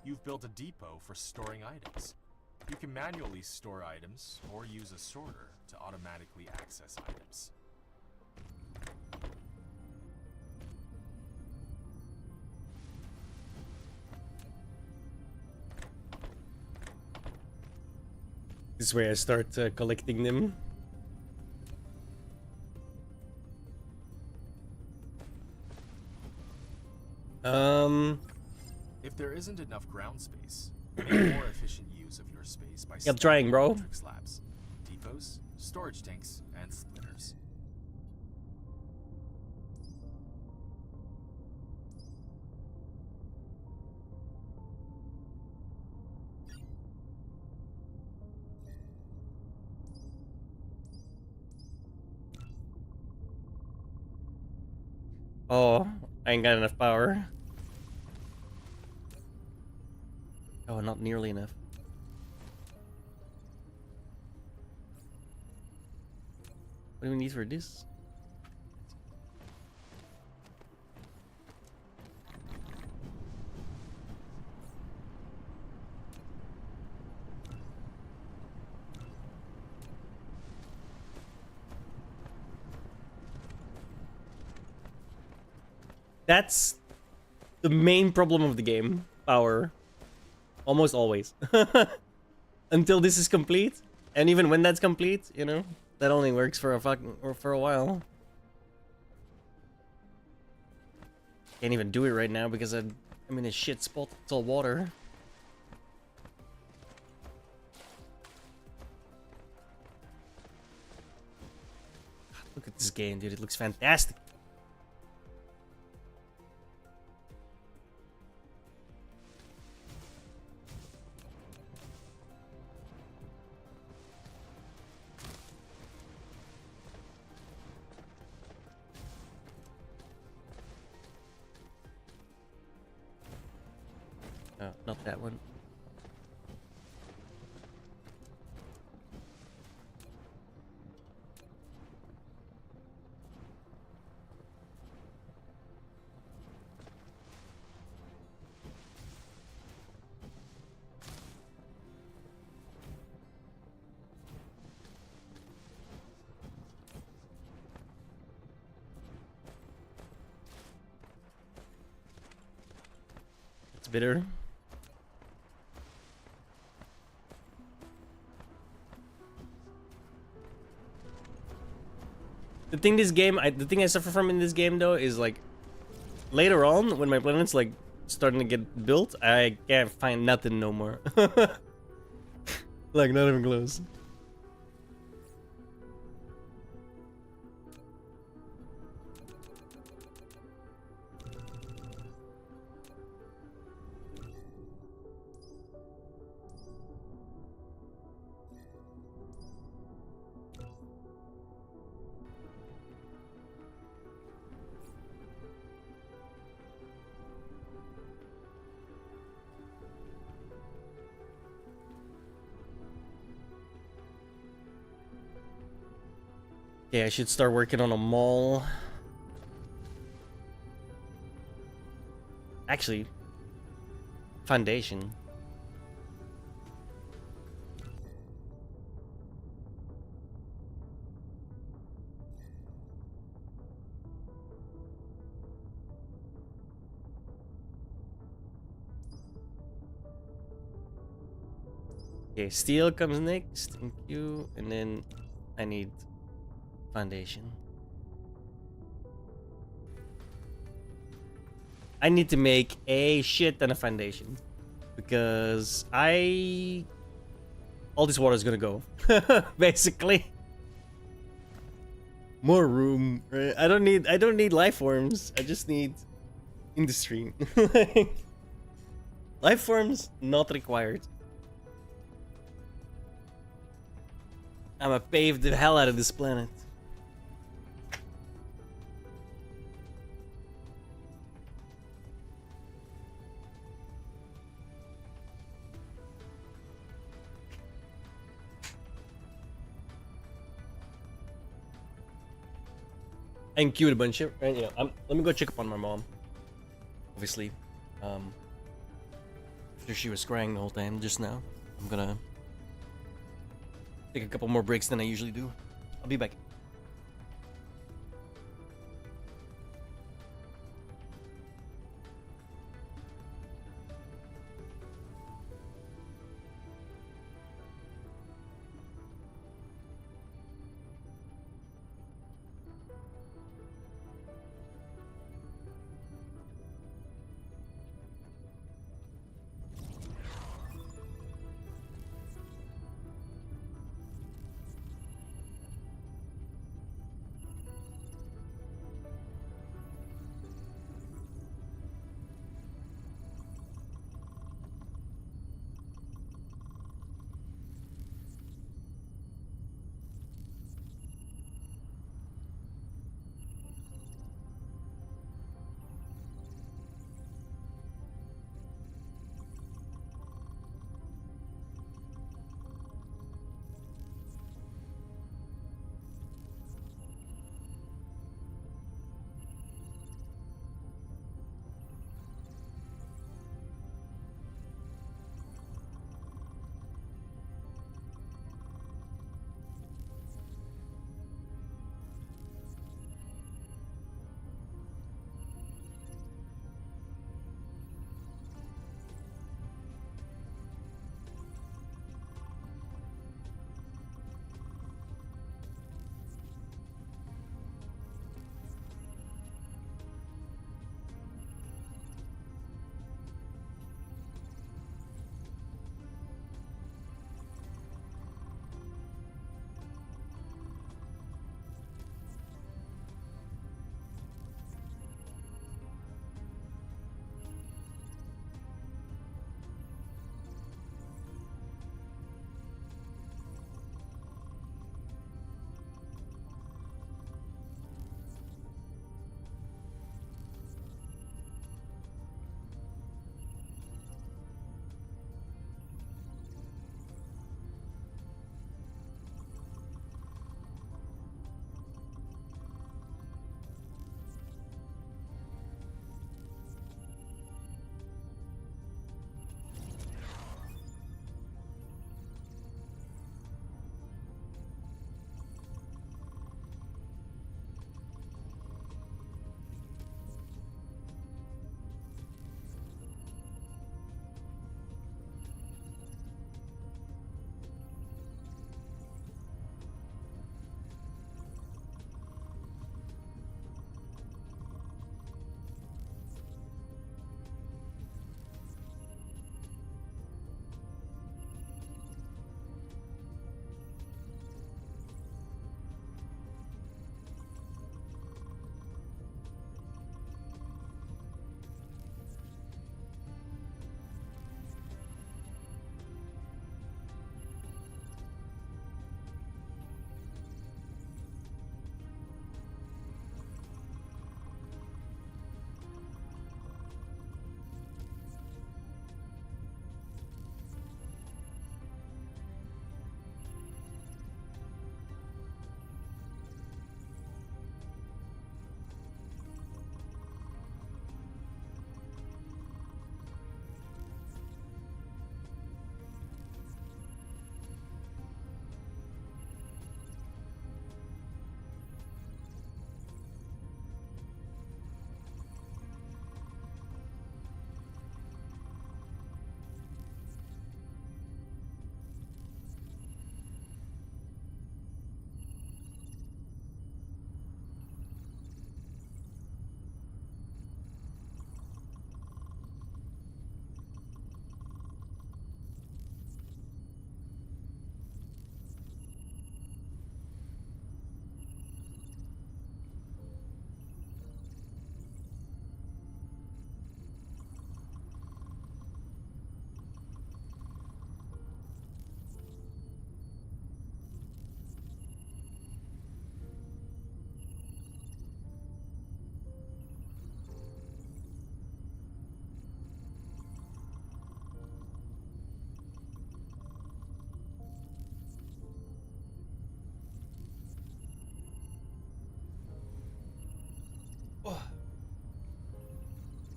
You've built a depot for storing items. You can manually store items or use a sorter to automatically access items. This is where I start collecting them. If there isn't enough ground space, make more efficient use of your space by I'm trying, bro. electric slabs, depots, storage tanks, and splitters. Oh, I ain't got enough power. Oh, not nearly enough. What do we need for this? That's the main problem of the game. Power. Almost always. Until this is complete. And even when that's complete, you know, that only works for a while. Can't even do it right now because I'm in a shit spot. It's all water. Look at this game, dude. It looks fantastic. No, not that one. It's bitter. The thing I suffer from in this game though is like later on when my planet's like starting to get built, I can't find nothing no more. Like not even close. Okay, I should start working on a mall. Actually, foundation. Okay, steel comes next. Thank you. And then I need foundation. I need to make a shit ton of foundation because all this water is gonna go basically. More room, right? I don't need life forms. I just need industry. Life forms not required. I'ma pave the hell out of this planet. And cute a bunch of, right? You know, let me go check up on my mom. Obviously, after she was crying the whole time just now, I'm gonna take a couple more breaks than I usually do. I'll be back.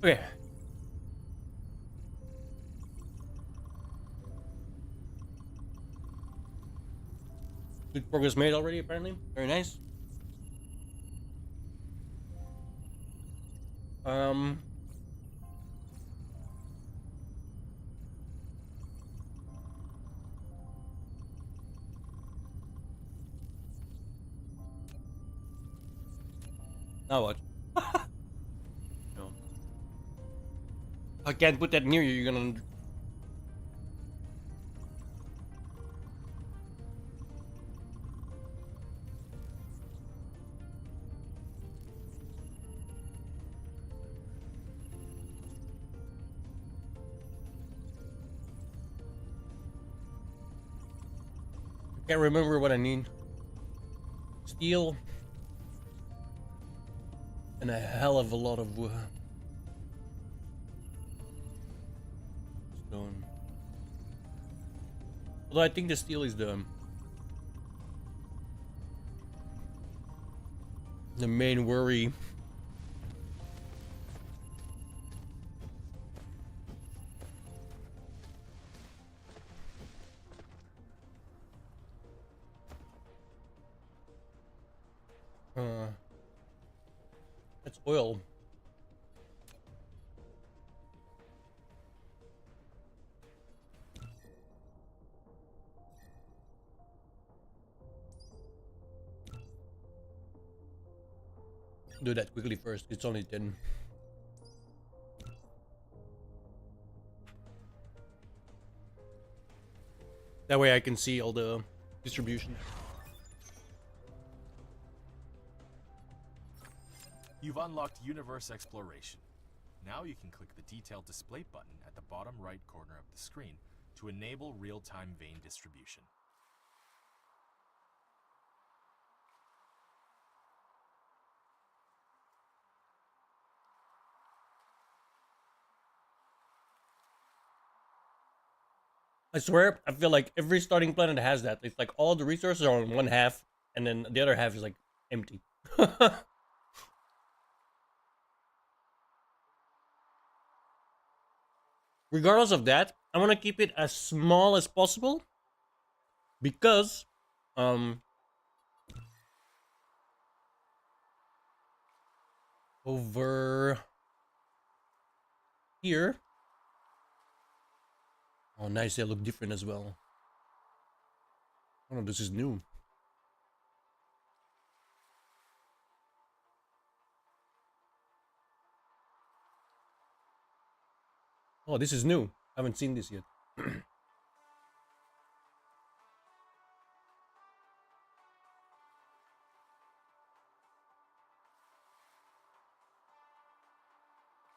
Okay. Good progress made already, apparently. Very nice. Um. Now what? No. I can't put that near you. You're gonna. I can't remember what I need. Steel. And a hell of a lot of stone. Although I think the steel is the main worry. That's oil. Do that quickly first. It's only 10. That way I can see all the distribution. You've unlocked Universe Exploration. Now you can click the Detailed Display button at the bottom right corner of the screen to enable real-time vein distribution. I swear, I feel like every starting planet has that. It's like all the resources are on one half, and then the other half is like empty. Regardless of that, I want to keep it as small as possible because, over here. Oh, nice. They look different as well. Oh, no, this is new. Oh, this is new. I haven't seen this yet.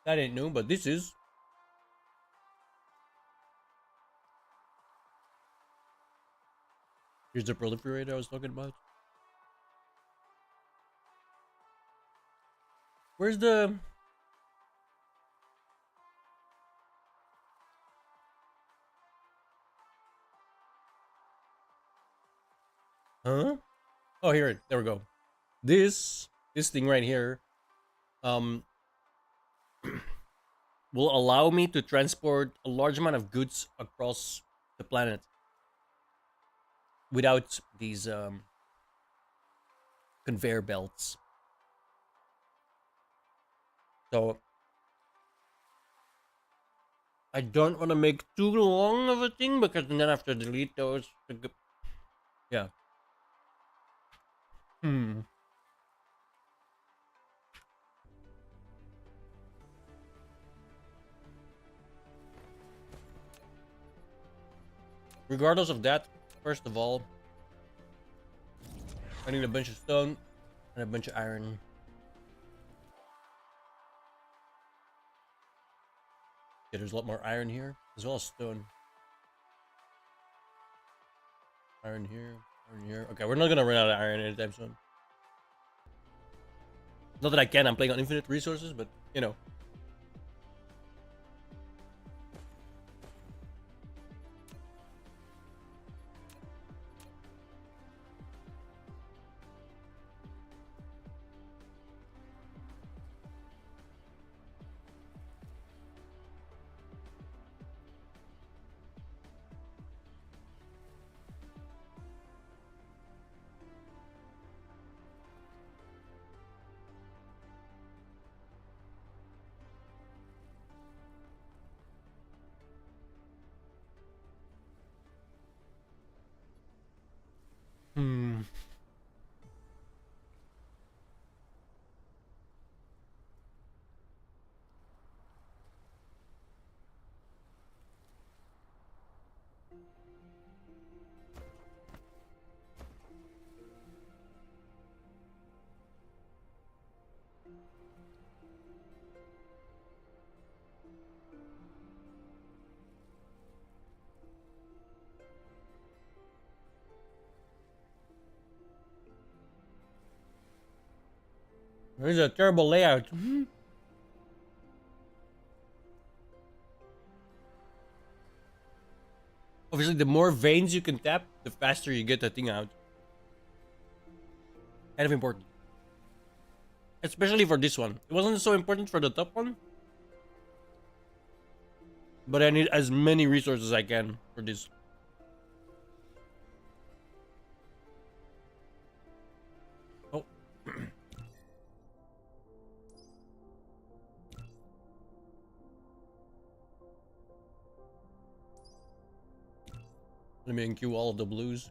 That ain't new, but this is. Here's the proliferator I was talking about. Where's the... Huh? Oh, here. There we go. This thing right here, will allow me to transport a large amount of goods across the planet without these conveyor belts. So I don't want to make too long of a thing because then I have to delete those. Yeah. Regardless of that, first of all, I need a bunch of stone and a bunch of iron. Okay, there's a lot more iron here, as well as stone. Iron here, iron here. Okay, we're not gonna run out of iron anytime soon. Not that I can, I'm playing on infinite resources, but, you know. There's a terrible layout. Obviously, the more veins you can tap, the faster you get the thing out. Kind of important. Especially for this one. It wasn't so important for the top one. But I need as many resources as I can for this. Oh. Let me enqueue all of the blues.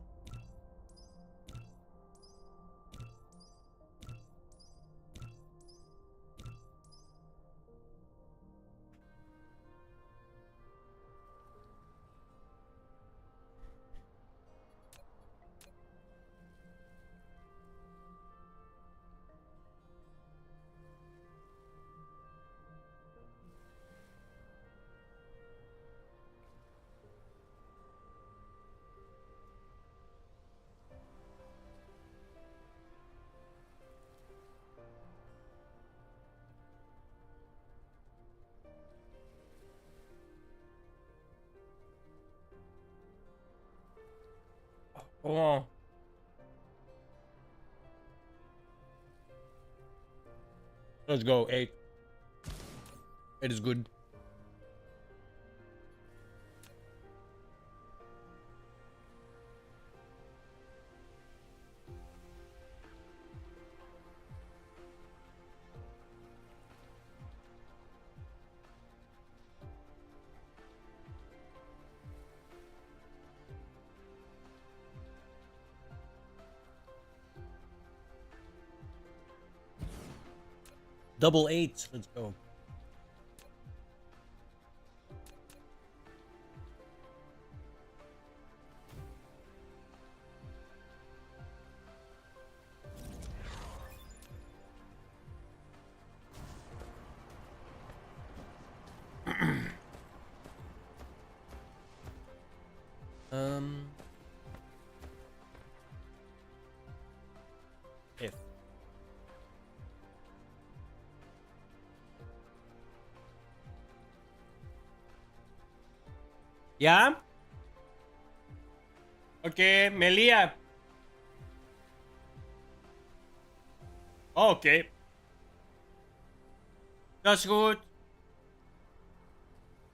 Oh. Let's go, 8. 8 is good. Double 8. Let's go. If. Yeah? Okay, Melia. Okay. Dat is goed.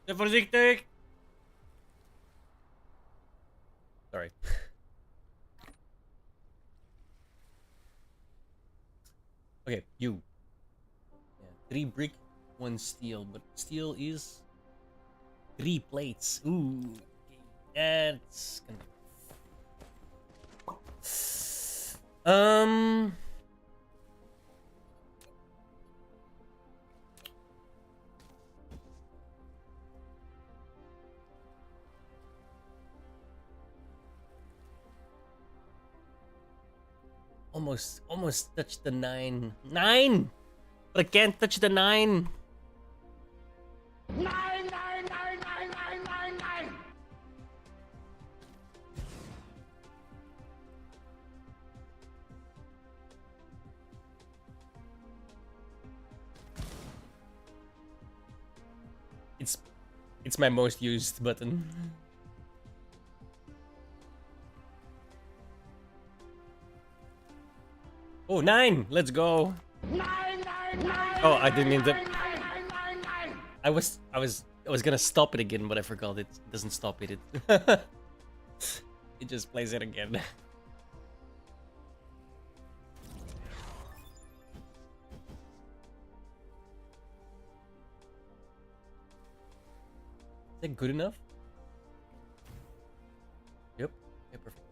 Te voorzichtig. Sorry. Okay, you. Yeah, 3 brick, 1 steel, but steel is 3 plates. Ooh, that's gonna. Almost touched the 9. 9! But I can't touch the 9. 9! It's my most used button. Oh, 9! Let's go. 9! Oh, I didn't mean to. I was gonna stop it again, but I forgot it doesn't stop it. It just plays it again. Is that good enough? Yep. Yeah, perfect.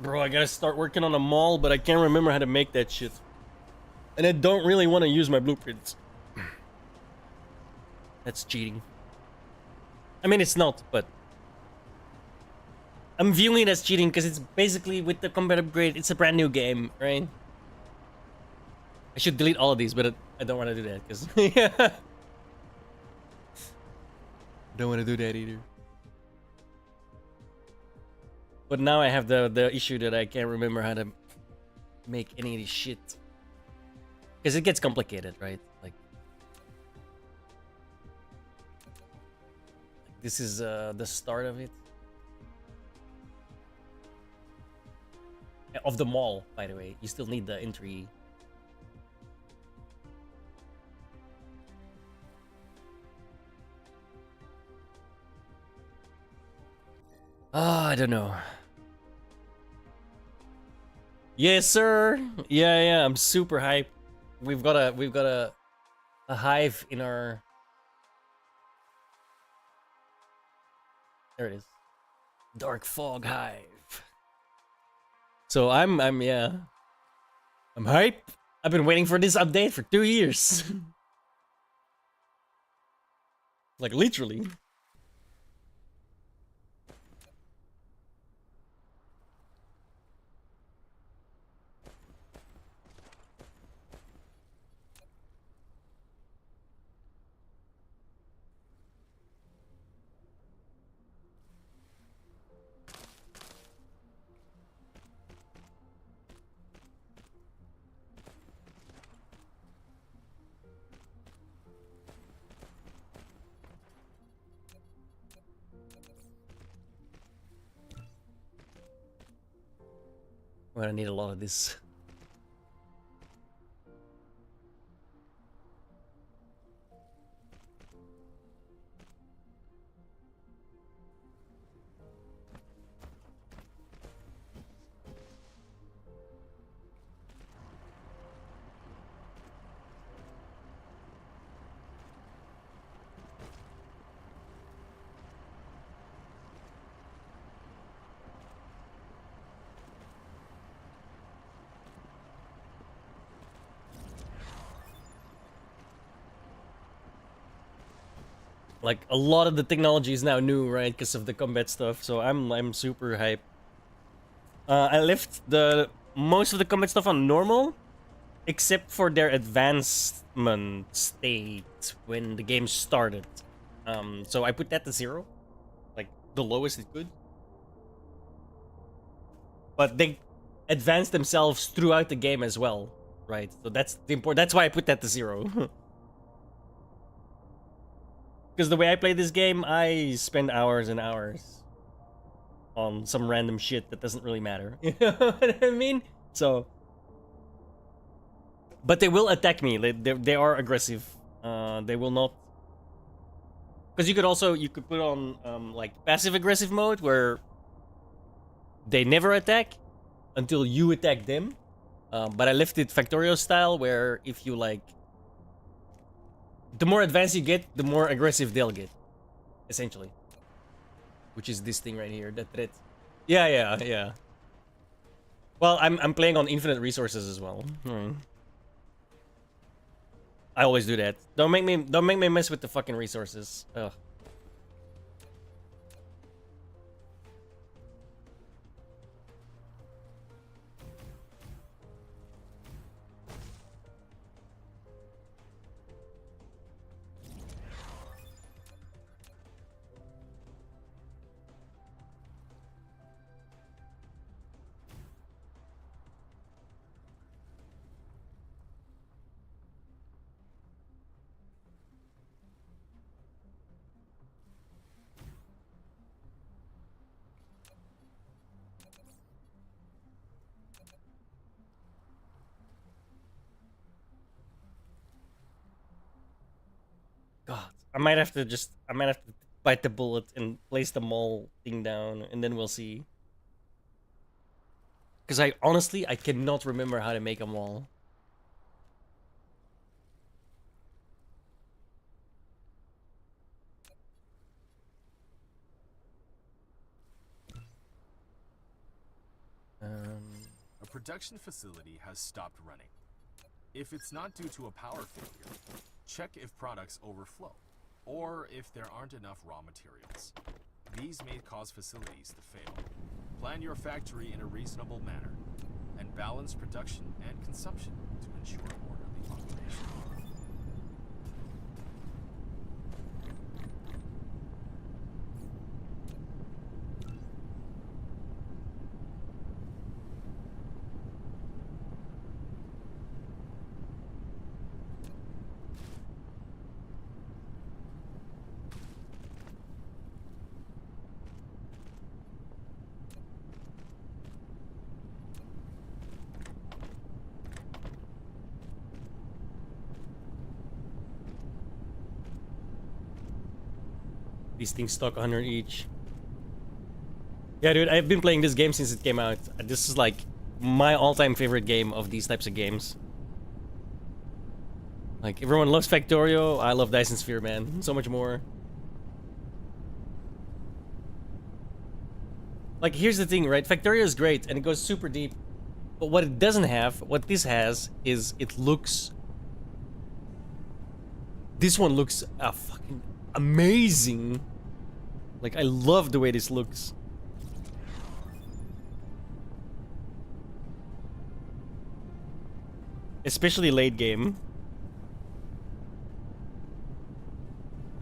Bro, I gotta start working on a mall, but I can't remember how to make that shit. And I don't really want to use my blueprints. That's cheating. I mean, it's not, but I'm viewing it as cheating because it's basically with the combat upgrade, it's a brand new game, right? I should delete all of these, but I don't want to do that because yeah. Don't want to do that either. But now I have the issue that I can't remember how to make any of this shit. Because it gets complicated, right? Like this is the start of it. Of the mall, by the way. You still need the entry. I don't know. Yes, sir. Yeah, I'm super hyped. We've got a hive in our. There it is. Dark Fog Hive. So I'm hype. I've been waiting for this update for 2 years. Like literally. Well, I need a lot of this. Like a lot of the technology is now new, right? Because of the combat stuff. So I'm super hyped. I left the most of the combat stuff on normal, except for their advancement state when the game started. So I put that to 0, like the lowest it could. But they advance themselves throughout the game as well, right? So that's the important. That's why I put that to 0. Because the way I play this game, I spend hours and hours on some random shit that doesn't really matter. You know what I mean? So, but they will attack me. They are aggressive. They will not. Because you could put on like passive aggressive mode where they never attack until you attack them. But I left it Factorio style where if you like. The more advanced you get, the more aggressive they'll get, essentially. Which is this thing right here, the threat. Yeah. Well, I'm playing on infinite resources as well. I always do that. Don't make me mess with the fucking resources. Ugh. God, I might have to bite the bullet and place the mall thing down, and then we'll see. Because I cannot remember how to make a mall. A production facility has stopped running. If it's not due to a power failure, check if products overflow, or if there aren't enough raw materials. These may cause facilities to fail. Plan your factory in a reasonable manner, and balance production and consumption to ensure orderly operation. These things stock 100 each. Yeah, dude, I've been playing this game since it came out. This is like my all-time favorite game of these types of games. Like, everyone loves Factorio. I love Dyson Sphere, man. So much more. Like, here's the thing, right? Factorio is great, and it goes super deep. But what it doesn't have, what this has, is it looks... This one looks fucking amazing. Like, I love the way this looks. Especially late game.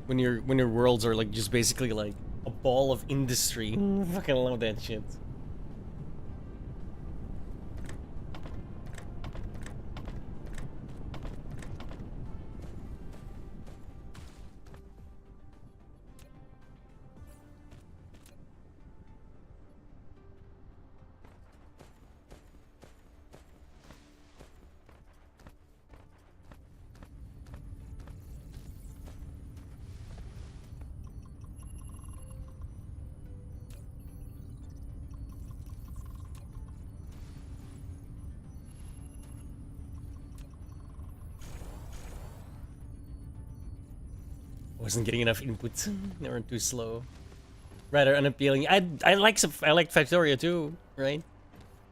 When your worlds are like just basically like a ball of industry. I fucking love that shit. Wasn't getting enough input. They were too slow. Rather unappealing. I like Factorio too, right?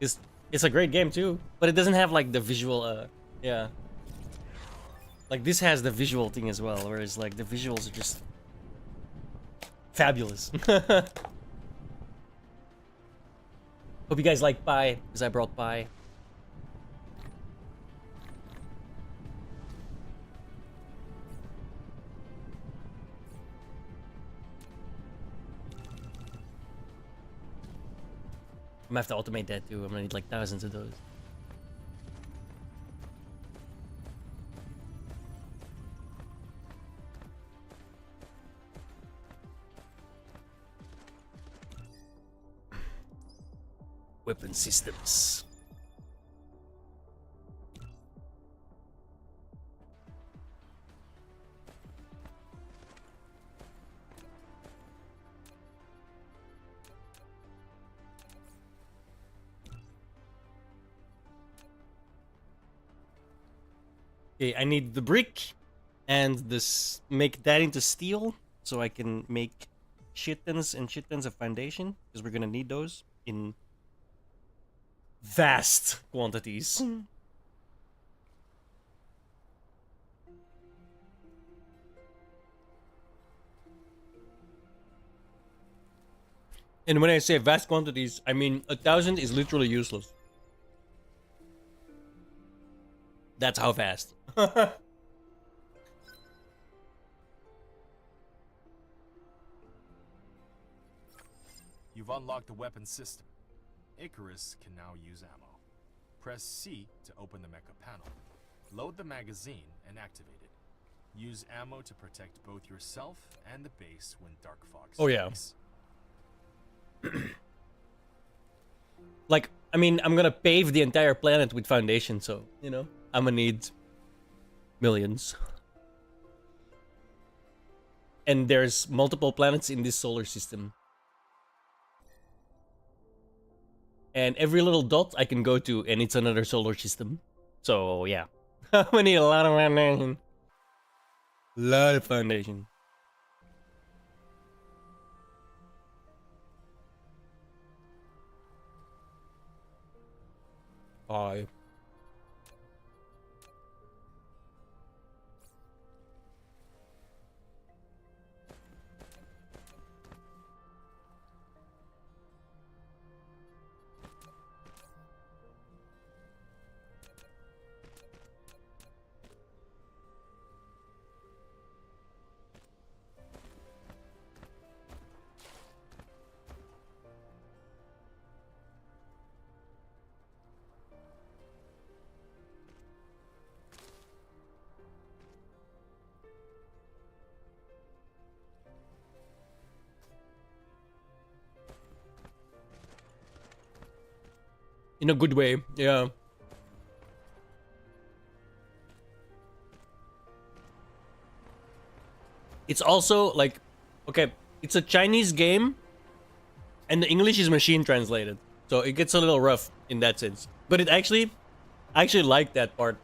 It's a great game too, but it doesn't have like the visual. Yeah. Like this has the visual thing as well, whereas like the visuals are just fabulous. Hope you guys like pie, because I brought pie. I'm gonna have to automate that too. I'm gonna need like thousands of those. Weapon systems. Okay, I need the brick and this, make that into steel so I can make shit tons and shit tons of foundation, because we're gonna need those in vast quantities. And when I say vast quantities, I mean 1,000 is literally useless. That's how fast. You've unlocked the weapon system. Icarus can now use ammo. Press C to open the mecha panel. Load the magazine and activate it. Use ammo to protect both yourself and the base when Dark Fog strikes. Oh yeah. Like, I mean, I'm gonna pave the entire planet with foundation, so, you know, I'm gonna need millions. And there's multiple planets in this solar system. And every little dot I can go to, and it's another solar system. So, yeah. We need a lot of foundation. Lot of foundation. Bye. In a good way, yeah. It's also like, okay, it's a Chinese game, and the English is machine translated, so it gets a little rough in that sense. But I actually like that part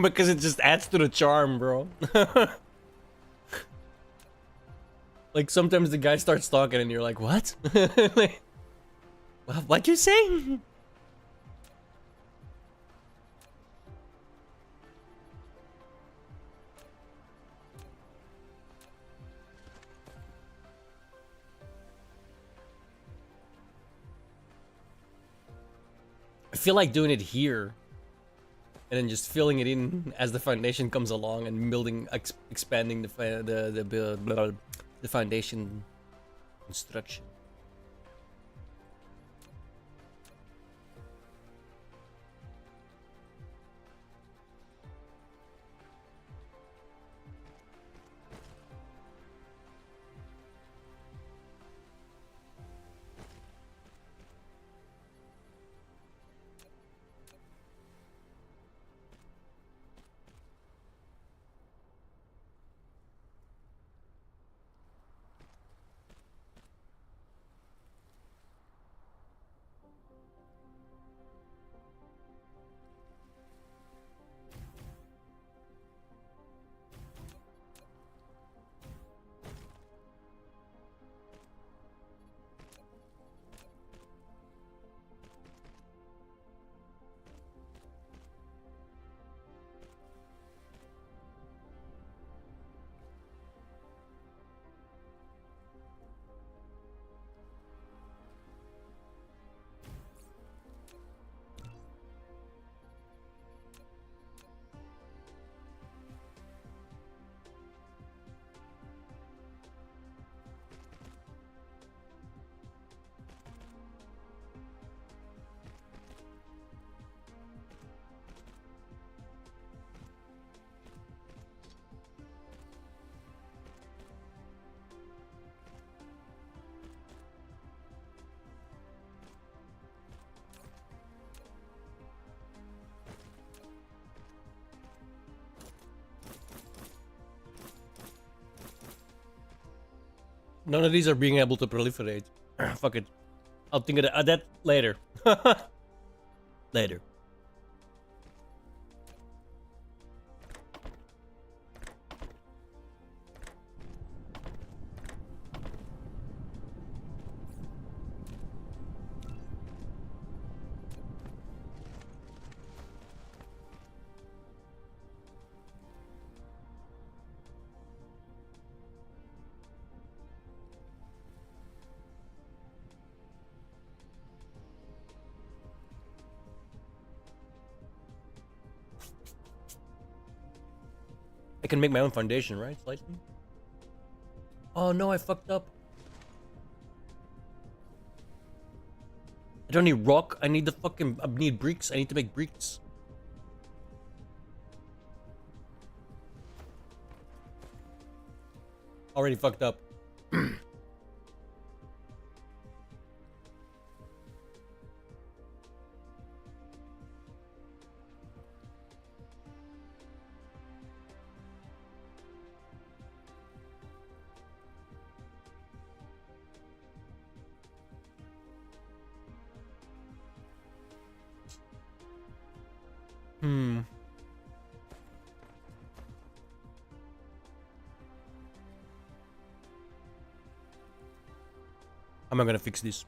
because it just adds to the charm, bro. Like sometimes the guy starts talking and you're like, what? Like, what you say? I feel like doing it here and then just filling it in as the foundation comes along and building, expanding the foundation construction. None of these are being able to proliferate. Fuck it. I'll think of that later. Later. I can make my own foundation, right? Slightly. Oh no, I fucked up. I don't need rock. I need the fucking. I need bricks. I need to make bricks. Already fucked up. How am I gonna fix this?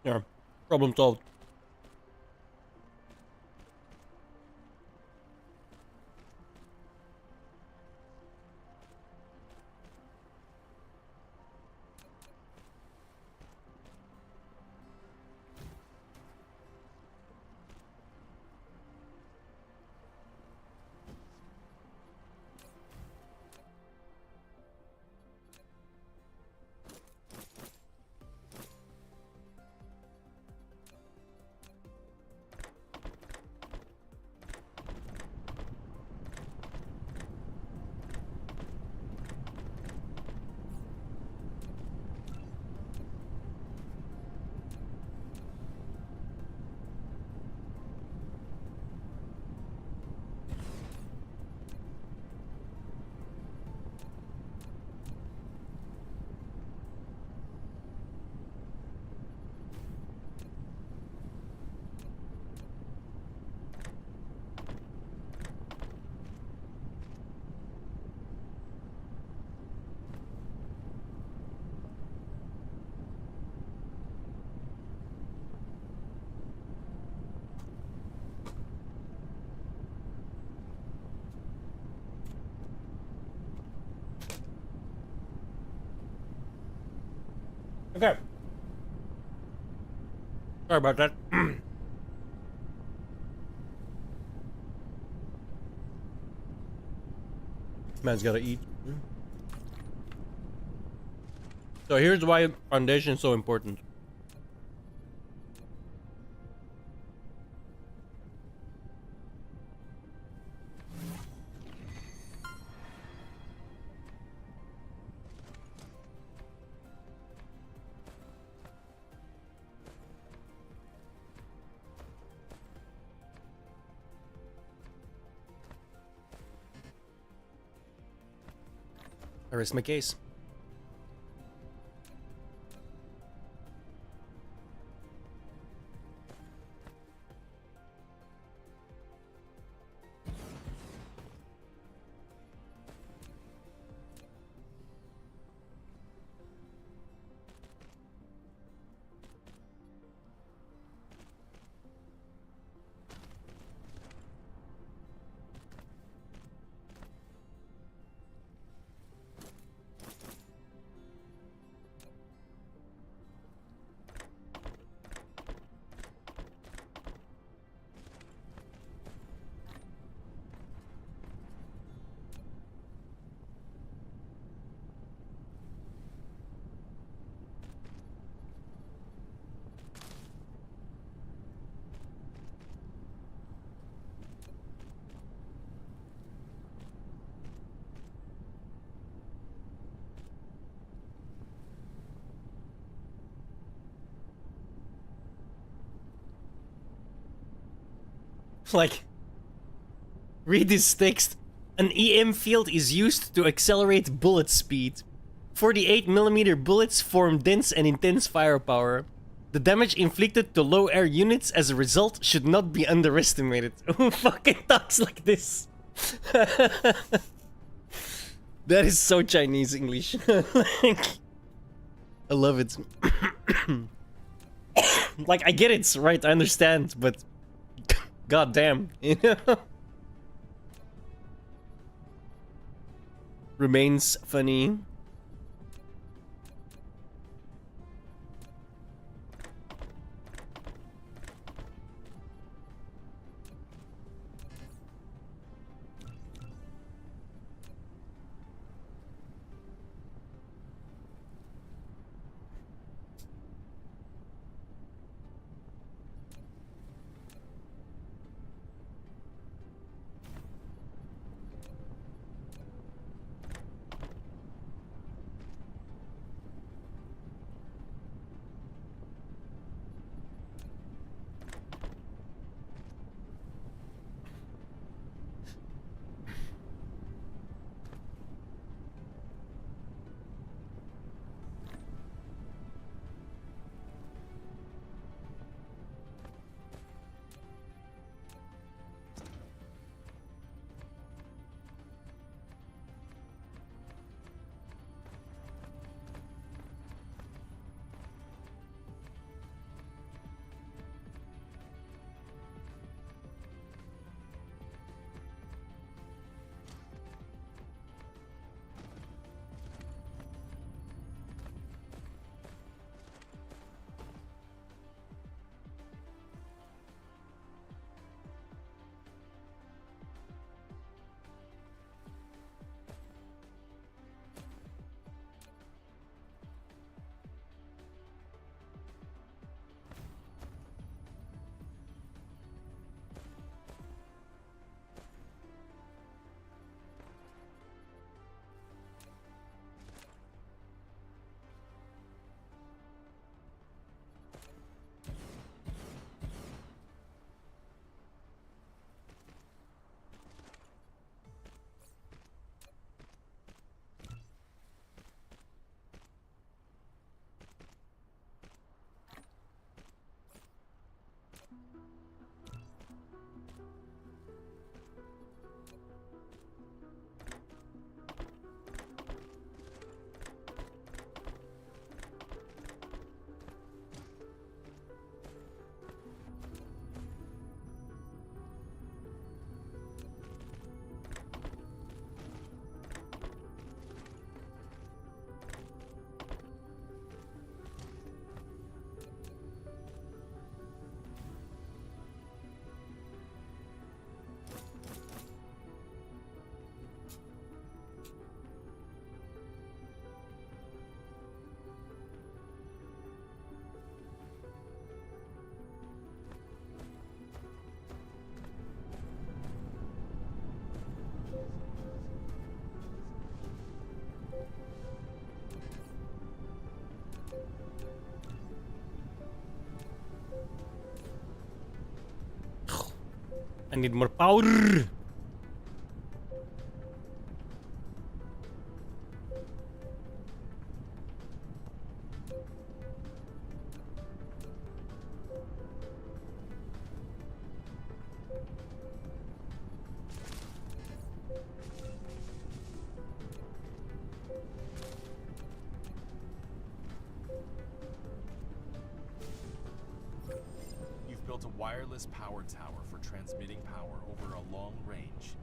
Yeah, problem solved. Okay. Sorry about that. Man's gotta eat. So here's why foundation is so important. I rest my case. Like, read this text. An EM field is used to accelerate bullet speed. 48mm bullets form dense and intense firepower. The damage inflicted to low air units as a result should not be underestimated. Who fucking talks like this? That is so Chinese English. Like, I love it. Like, I get it, right? I understand, but god damn, you know? Remains funny. I need more power. You've built a wireless power tower for transmitting power over a long range.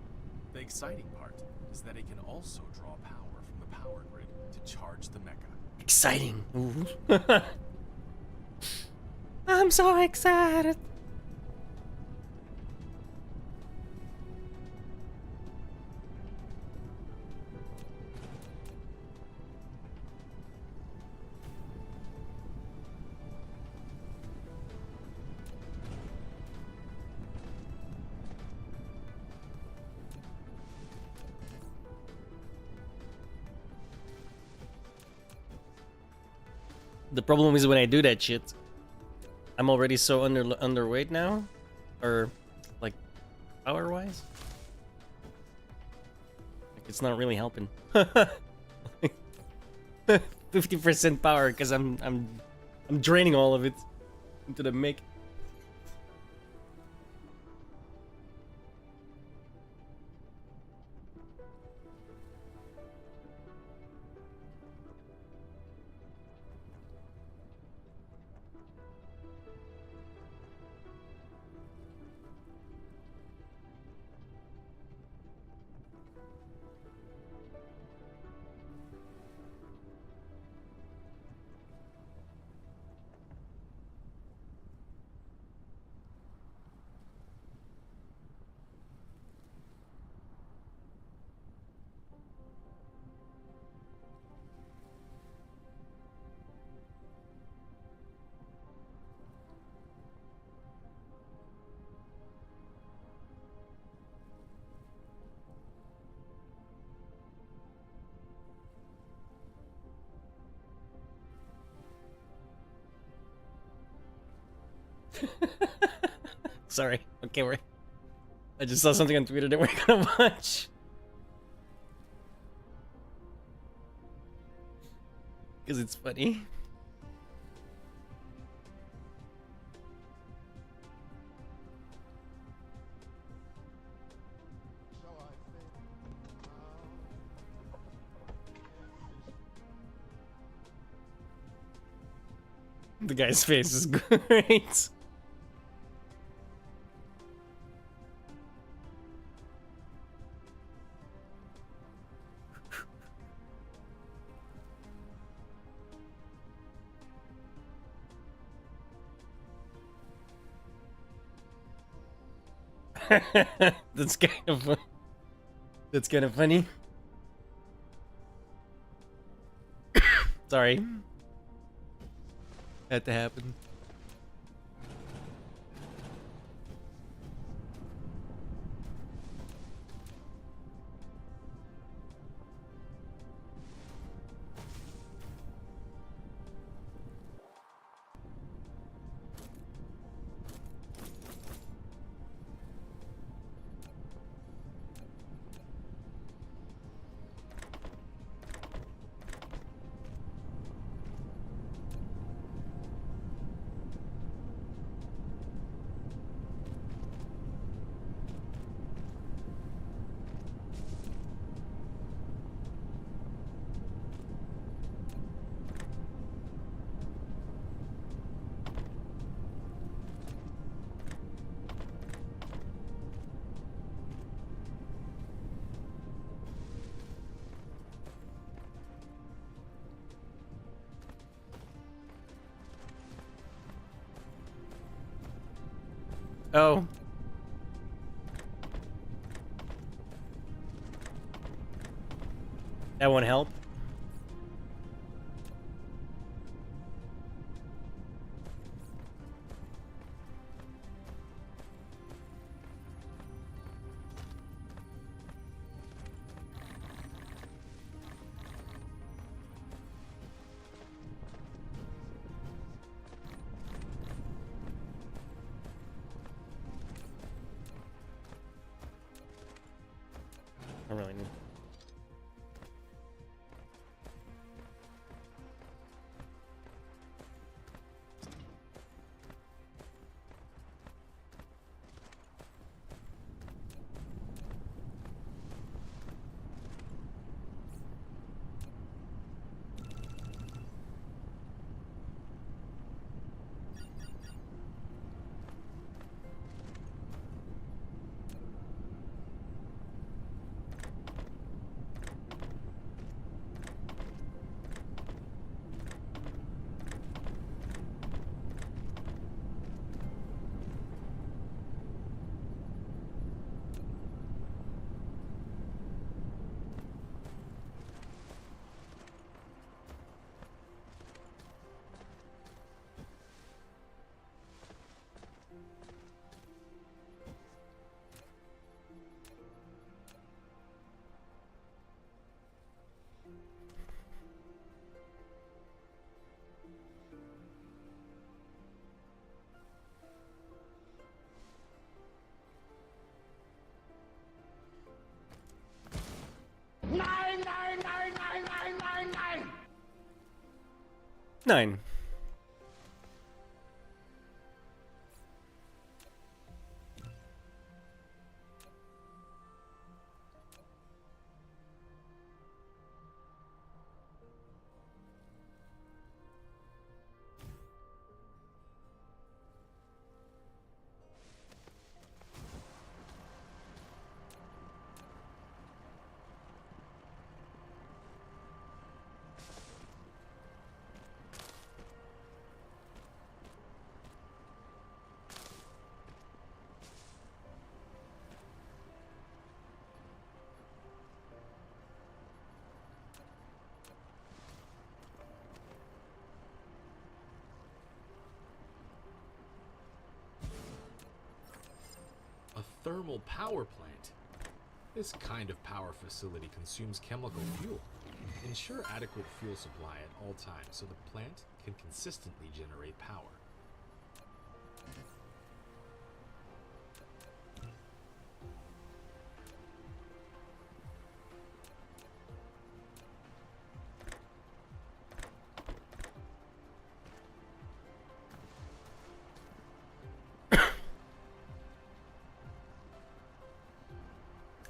The exciting part is that it can also draw power from the power grid to charge the mecha. Exciting. Ooh. I'm so excited. The problem is when I do that shit, I'm already so underweight now, or like power wise. Like it's not really helping. 50% power because I'm draining all of it into the mic. Sorry. Okay, I just saw something on Twitter that we're gonna watch. Because it's funny. The guy's face is great. That's kind of fun. That's kind of funny. Sorry. Had to happen. Oh. That won't help. don't really need. Nine. A thermal power plant. This kind of power facility consumes chemical fuel. Ensure adequate fuel supply at all times so the plant can consistently generate power.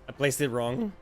I placed it wrong.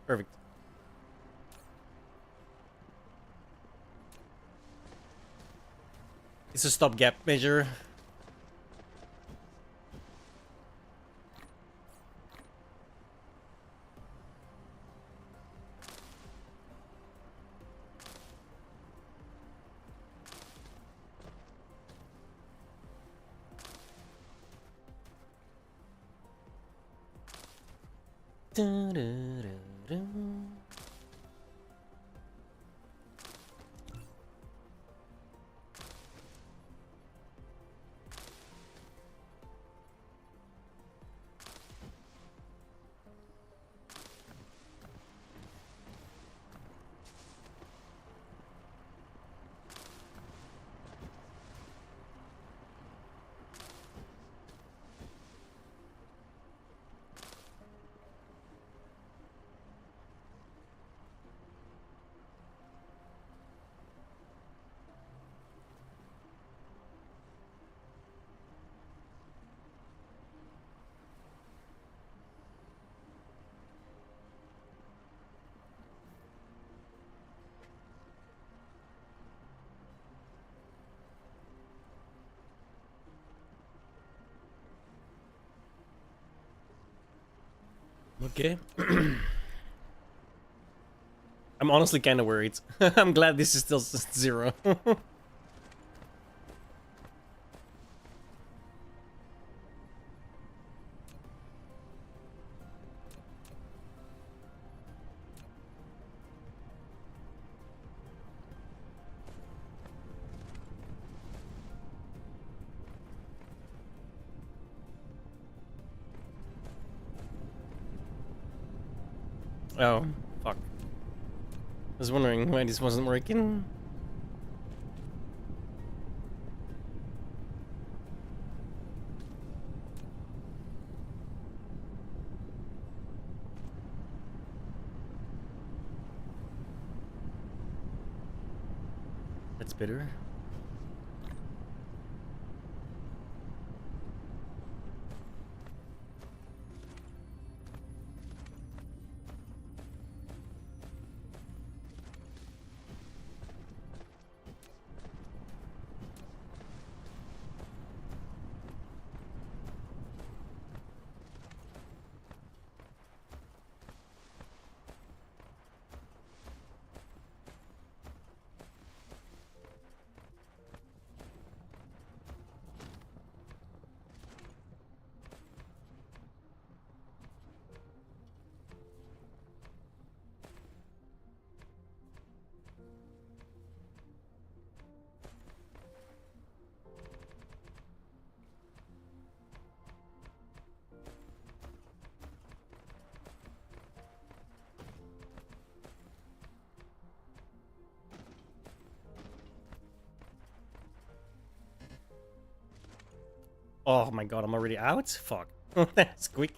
Perfect. It's a stopgap measure. Dun-dun-dun-dun. Okay. I'm honestly kind of worried. I'm glad this is still 0. Oh, fuck. I was wondering why this wasn't working. That's bitter. Oh my god, I'm already out? Fuck. That's quick.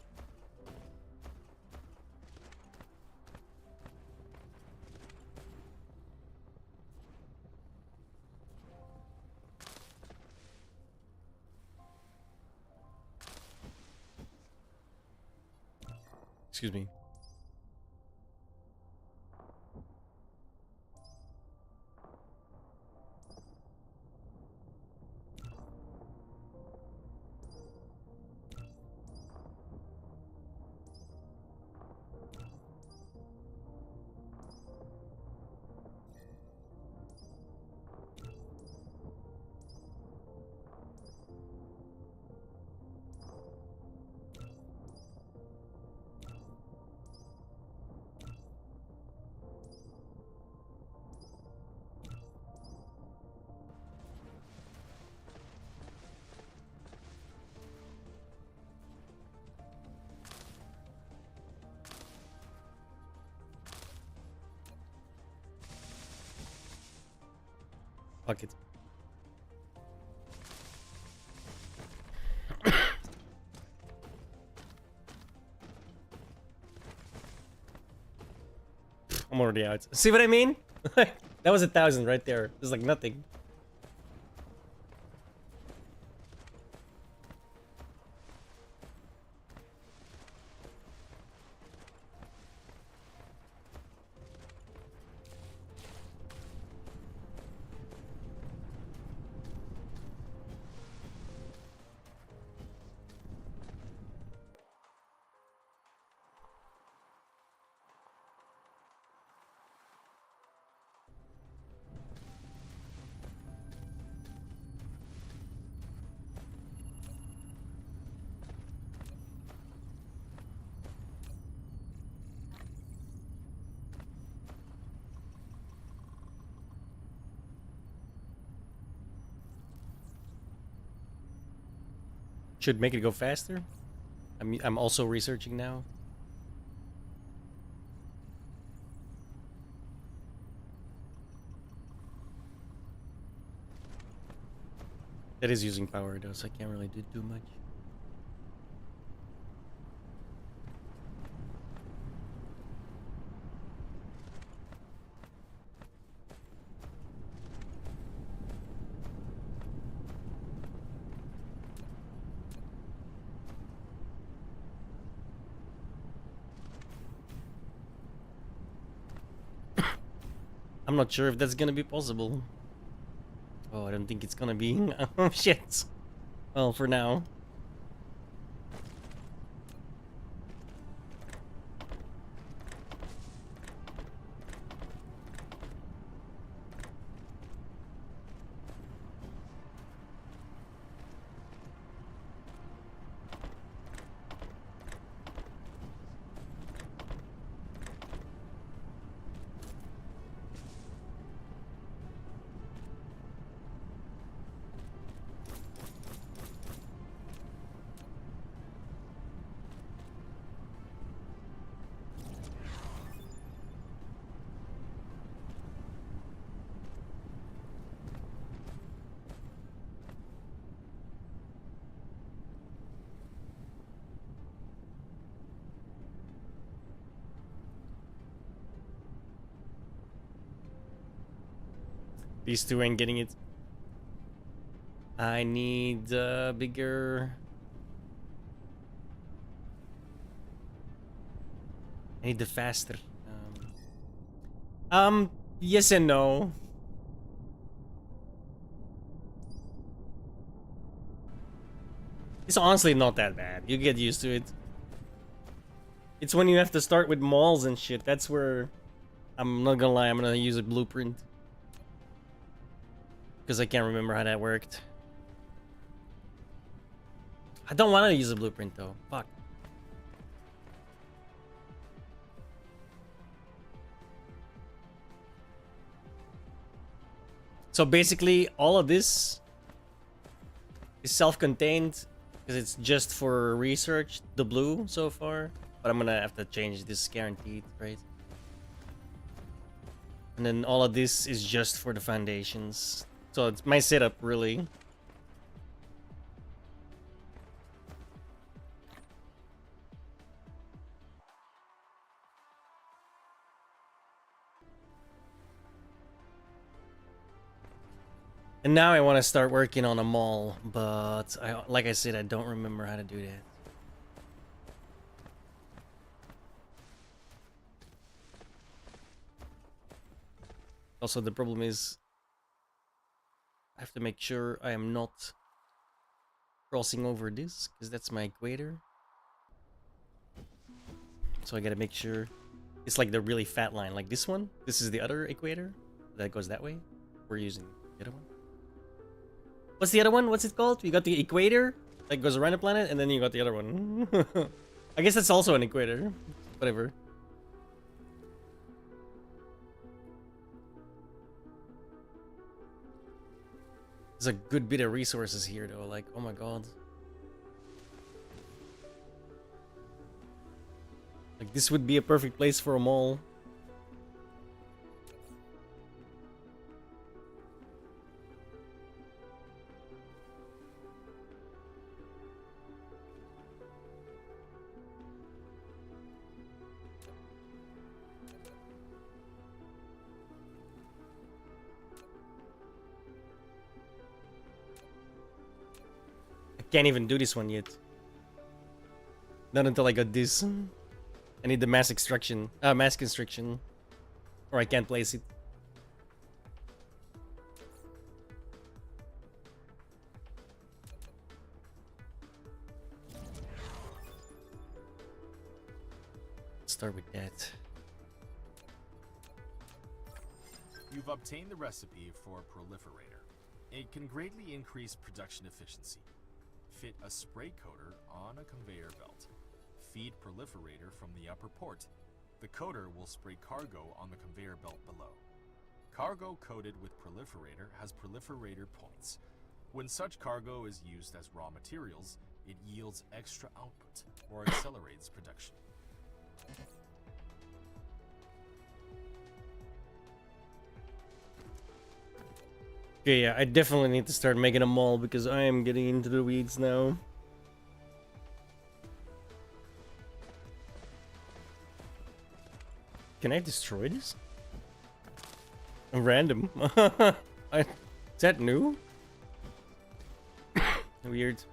Excuse me. Fuck it. I'm already out. See what I mean? That was 1,000 right there. There's like nothing. Should make it go faster. I'm also researching now. That is using power though, so I can't really do too much. I'm not sure if that's gonna be possible. Oh, I don't think it's gonna be. Oh shit. Well, for now. These two ain't getting it. I need bigger. I need the faster. Yes and no. It's honestly not that bad. You get used to it. It's when you have to start with malls and shit. That's where I'm not gonna lie. I'm gonna use a blueprint because I can't remember how that worked. I don't want to use a blueprint though. Fuck. So basically, all of this is self-contained because it's just for research, the blue so far. But I'm gonna have to change this guaranteed, right? And then all of this is just for the foundations. So it's my setup, really. And now I want to start working on a mall, but like I said, I don't remember how to do that. Also, the problem is I have to make sure I am not crossing over this, because that's my equator. So I gotta make sure it's like the really fat line, like this one. This is the other equator that goes that way. We're using the other one. What's the other one? What's it called? You got the equator that goes around the planet, and then you got the other one. I guess that's also an equator. Whatever. There's a good bit of resources here, though. Like, oh my god. Like, this would be a perfect place for a mall. Can't even do this one yet. Not until I got this. I need the mass extraction, mass constriction, or I can't place it. Let's start with that. You've obtained the recipe for a proliferator. It can greatly increase production efficiency. Fit a spray coater on a conveyor belt. Feed proliferator from the upper port. The coater will spray cargo on the conveyor belt below. Cargo coated with proliferator has proliferator points. When such cargo is used as raw materials, it yields extra output or accelerates production. Okay, yeah, I definitely need to start making a mall because I am getting into the weeds now. Can I destroy this? Random. Is that new? Weird.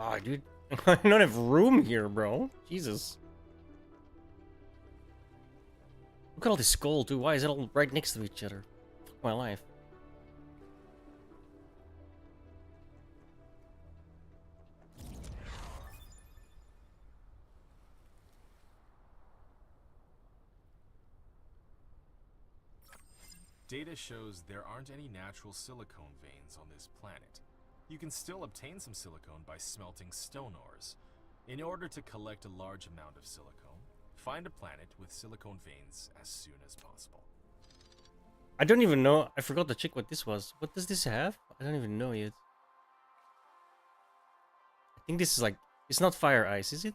Oh, dude. I don't have room here, bro. Jesus. Look at all this skull, too. Why is it all right next to each other? Fuck my life. Data shows there aren't any natural silicone veins on this planet. You can still obtain some silicone by smelting stone ores. In order to collect a large amount of silicone, find a planet with silicone veins as soon as possible. I don't even know. I forgot to check what this was. What does this have? I don't even know yet. I think this is like... It's not fire ice, is it?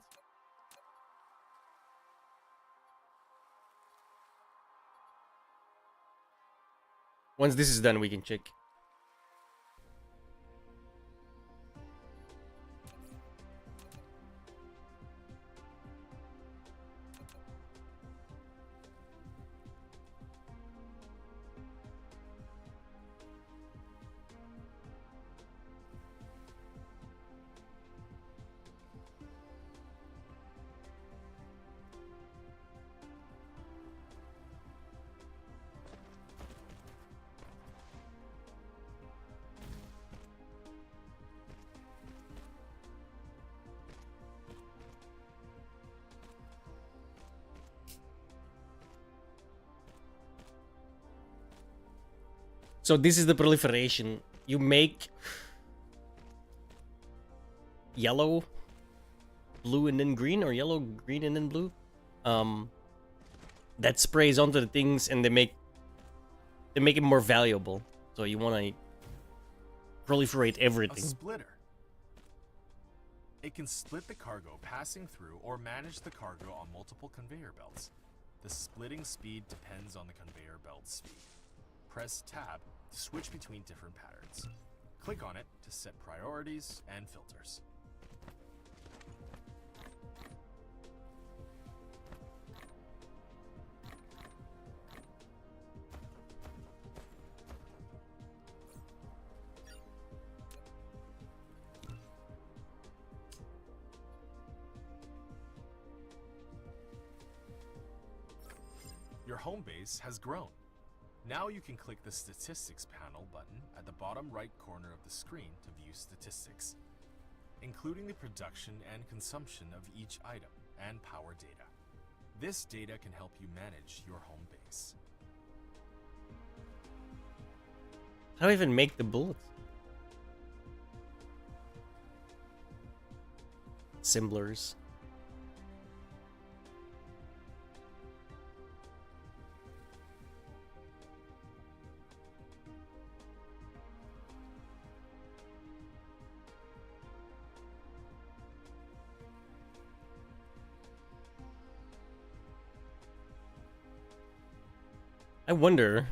Once this is done, we can check. So this is the proliferation. You make yellow, blue, and then green, or yellow, green, and then blue. That sprays onto the things, and they make it more valuable. So you want to proliferate A everything. splitter. It can split the cargo passing through or manage the cargo on multiple conveyor belts. The splitting speed depends on the conveyor belt's speed. Press Tab to switch between different patterns. Click on it to set priorities and filters. Your home base has grown. Now you can click the Statistics panel button at the bottom right corner of the screen to view statistics, including the production and consumption of each item and power data. This data can help you manage your home base. How do I even make the bullets? Assemblers. I wonder.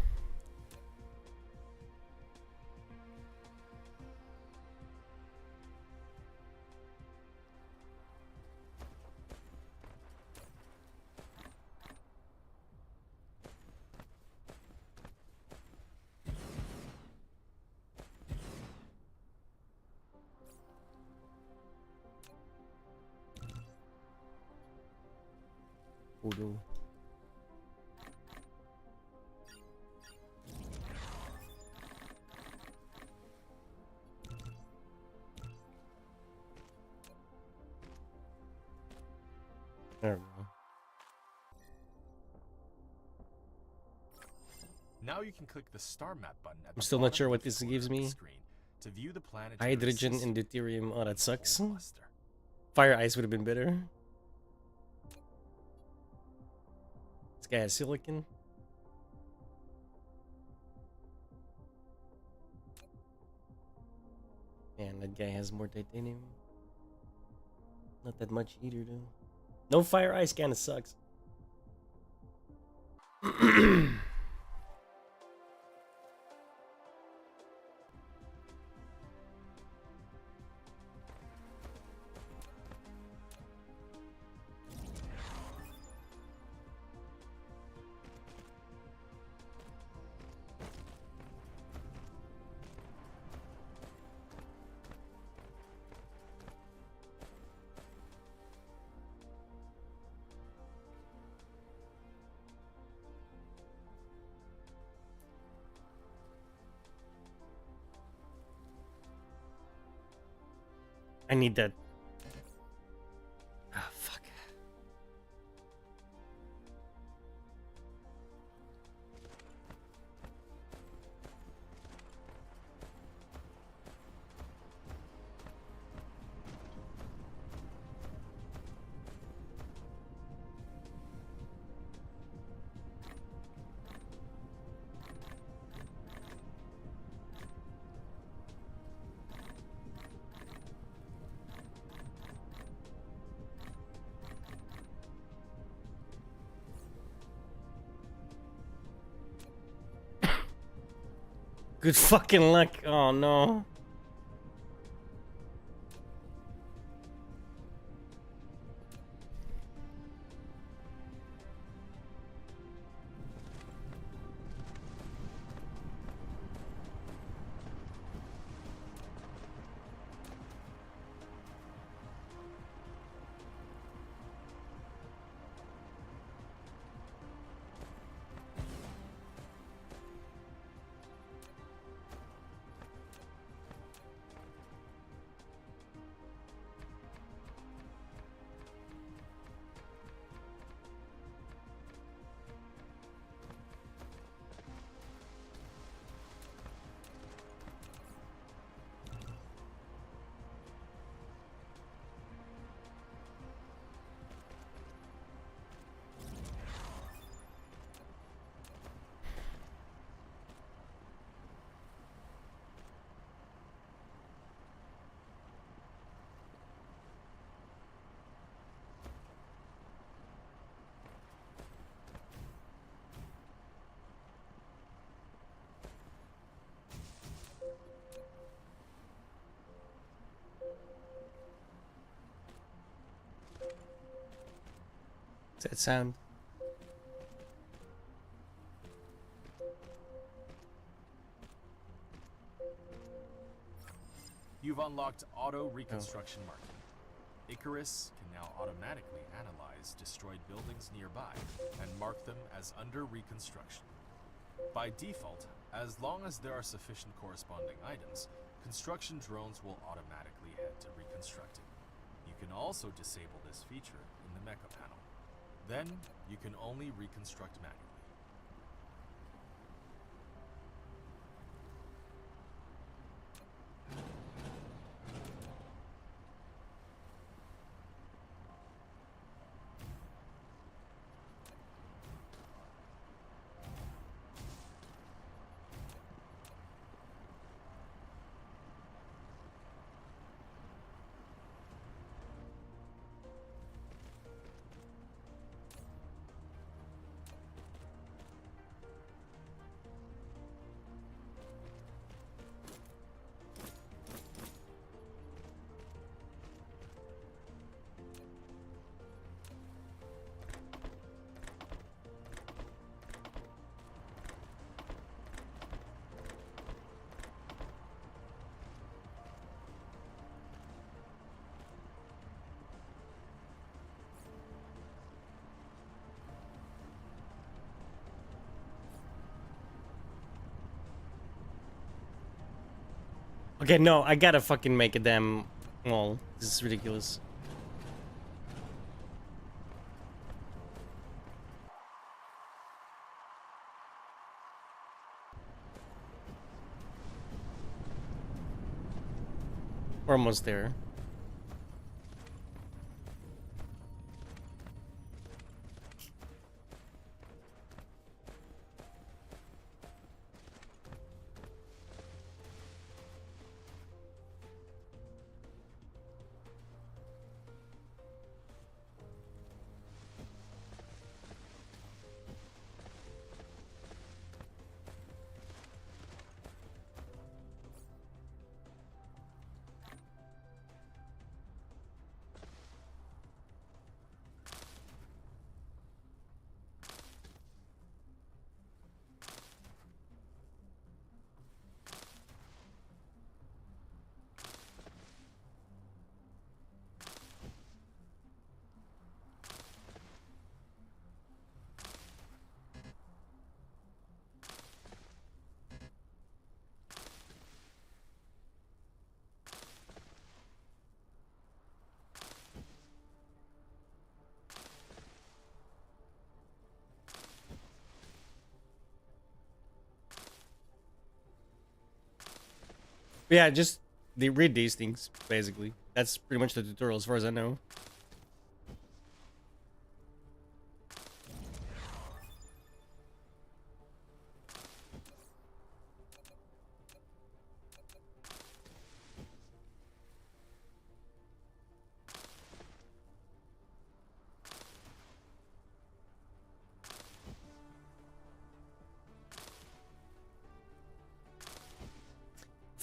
Voodoo. There we go. Now you can click the star map button at I'm the still not bottom sure what left this corner gives of the me. screen to view the planetary Hydrogen system and deuterium. Oh, that sucks. whole cluster. Fire ice would have been better. This guy has silicon. Man, that guy has more titanium. Not that much either, though. No fire ice kind of sucks. I need that. Ah, fuck. Good fucking luck. Oh no. What's that sound? You've unlocked auto reconstruction marking. Icarus can now automatically analyze destroyed buildings nearby and mark them as under reconstruction. By default, as long as there are sufficient corresponding items, construction drones will automatically head to reconstructing. You can also disable this feature in the mecha panel. Then, you can only reconstruct manually. Okay, no, I gotta fucking make a damn wall. This is ridiculous. We're almost there. Yeah, just read these things, basically. That's pretty much the tutorial as far as I know.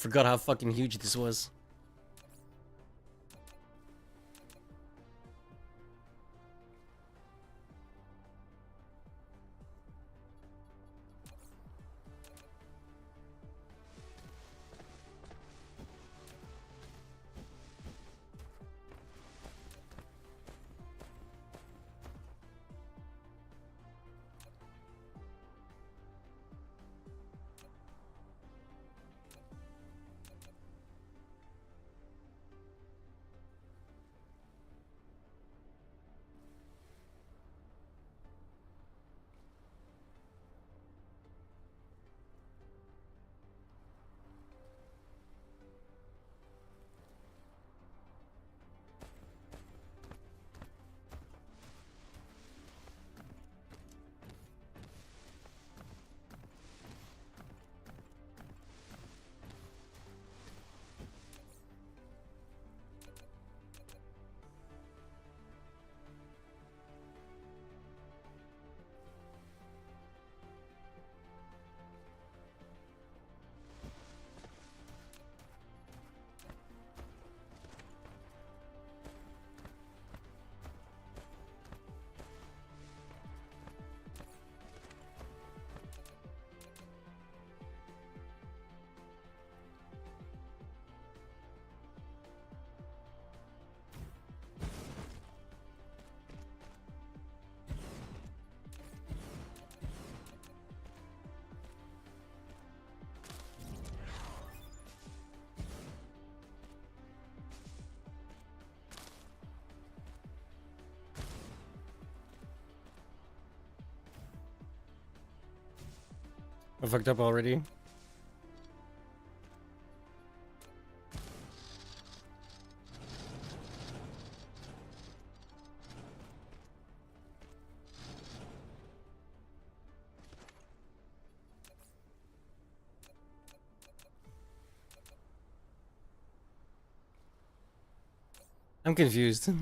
Forgot how fucking huge this was. I fucked up already. I'm confused.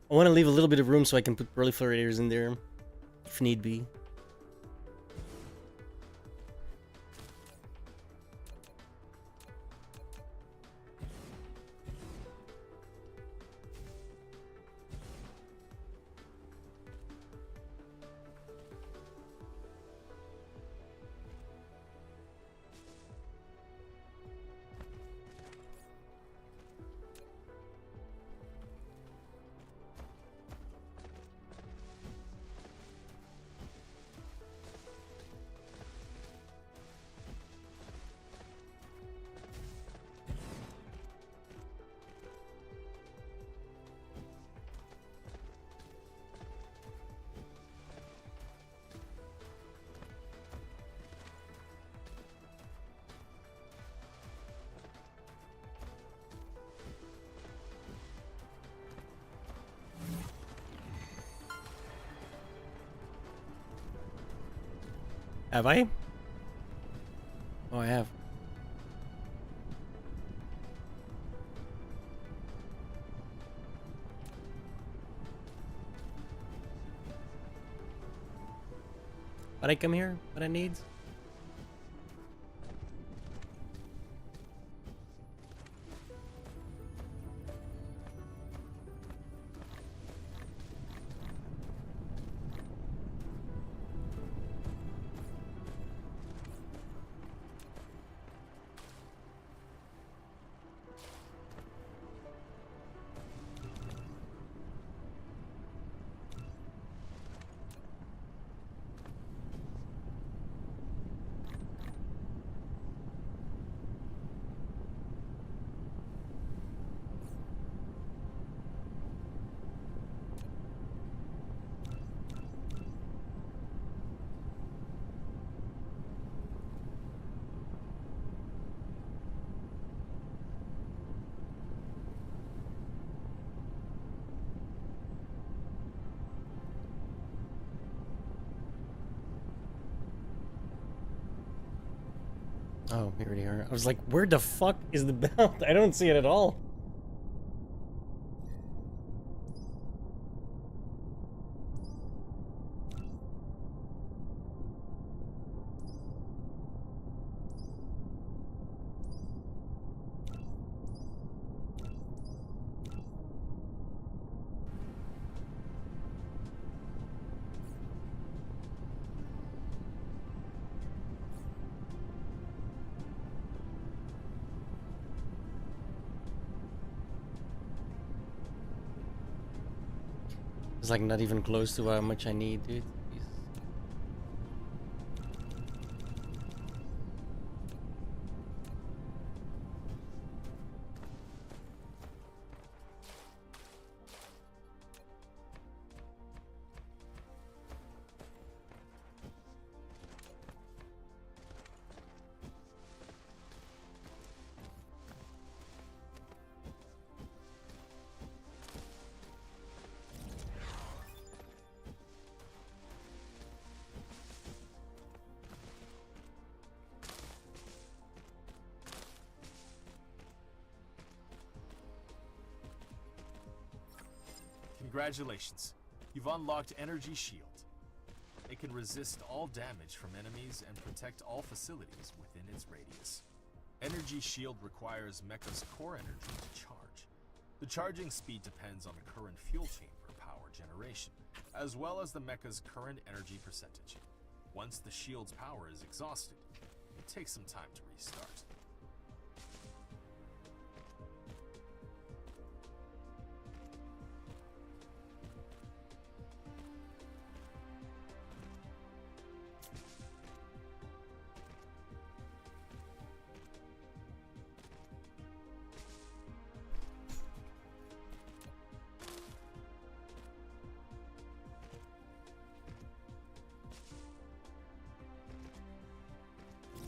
I want to leave a little bit of room so I can put proliferators in there, if need be. Have I? Oh, I have. What I come here? What I need? Oh, here they are. I was like, where the fuck is the belt? I don't see it at all. It's like not even close to how much I need, dude. Jesus. Congratulations. You've unlocked Energy Shield. It can resist all damage from enemies and protect all facilities within its radius. Energy Shield requires Mecha's core energy to charge. The charging speed depends on the current fuel chamber power generation, as well as the Mecha's current energy percentage. Once the shield's power is exhausted, it takes some time to restart.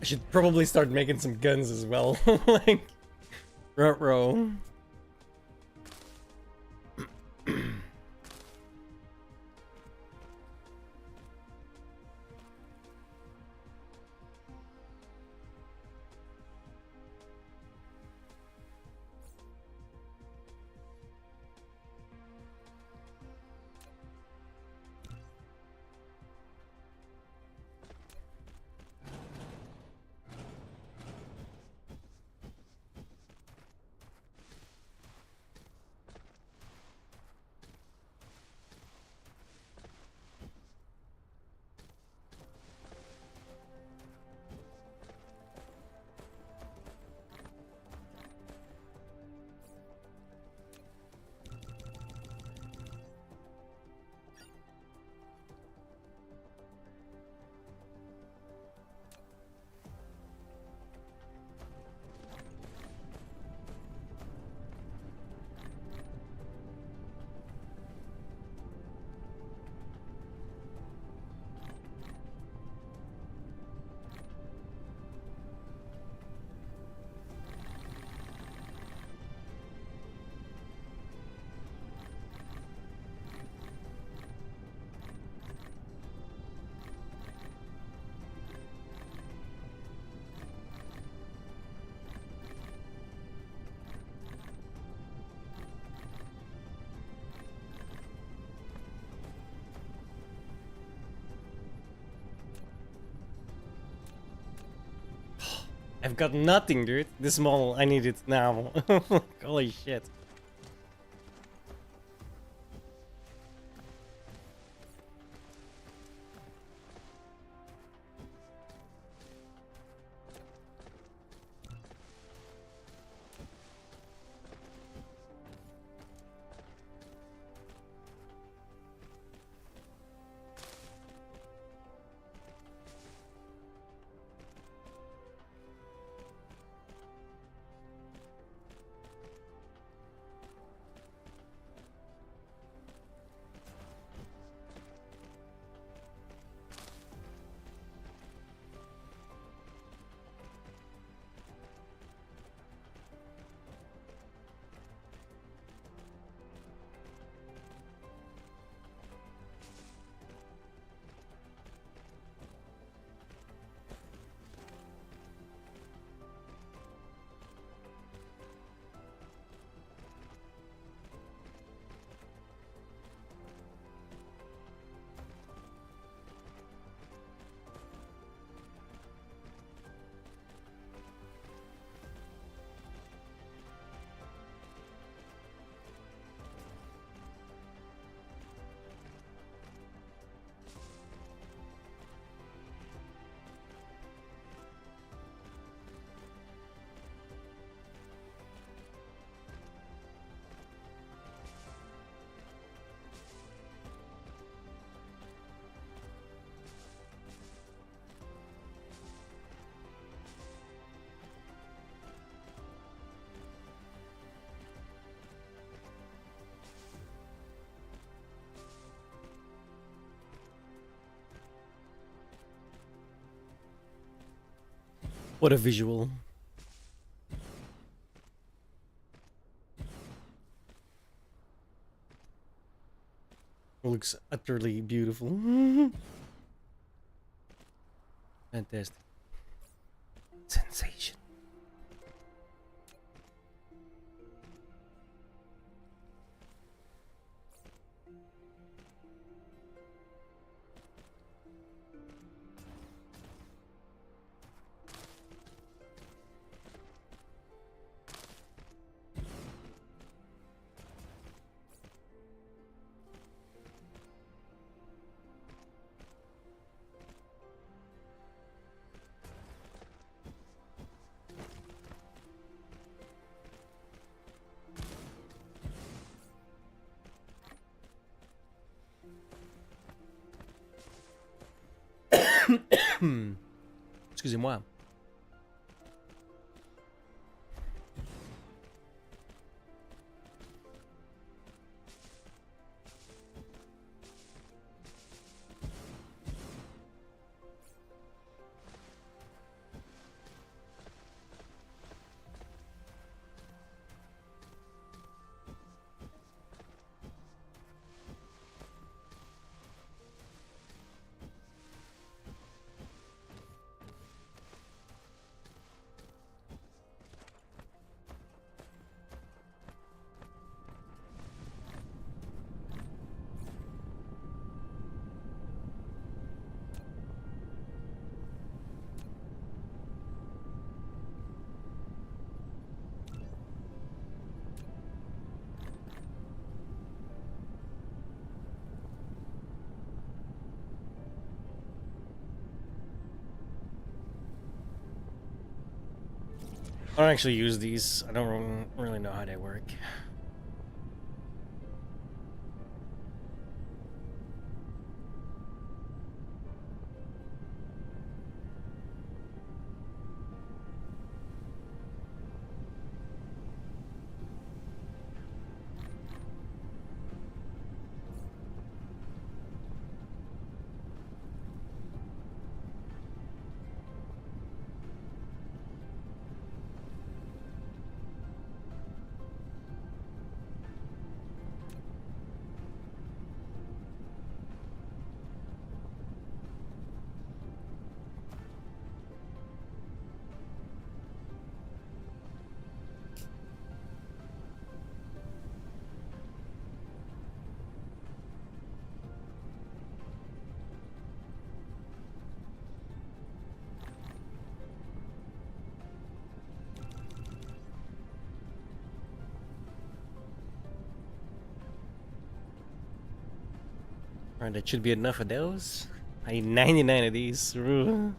I should probably start making some guns as well. Like, ruh-roh. I've got nothing, dude. This model, I need it now. Holy shit. What a visual. Looks utterly beautiful. Fantastic. Sensation. Excusez-moi. I don't actually use these. I don't really know how they work. Alright, that should be enough of those. I need 99 of these. Ugh.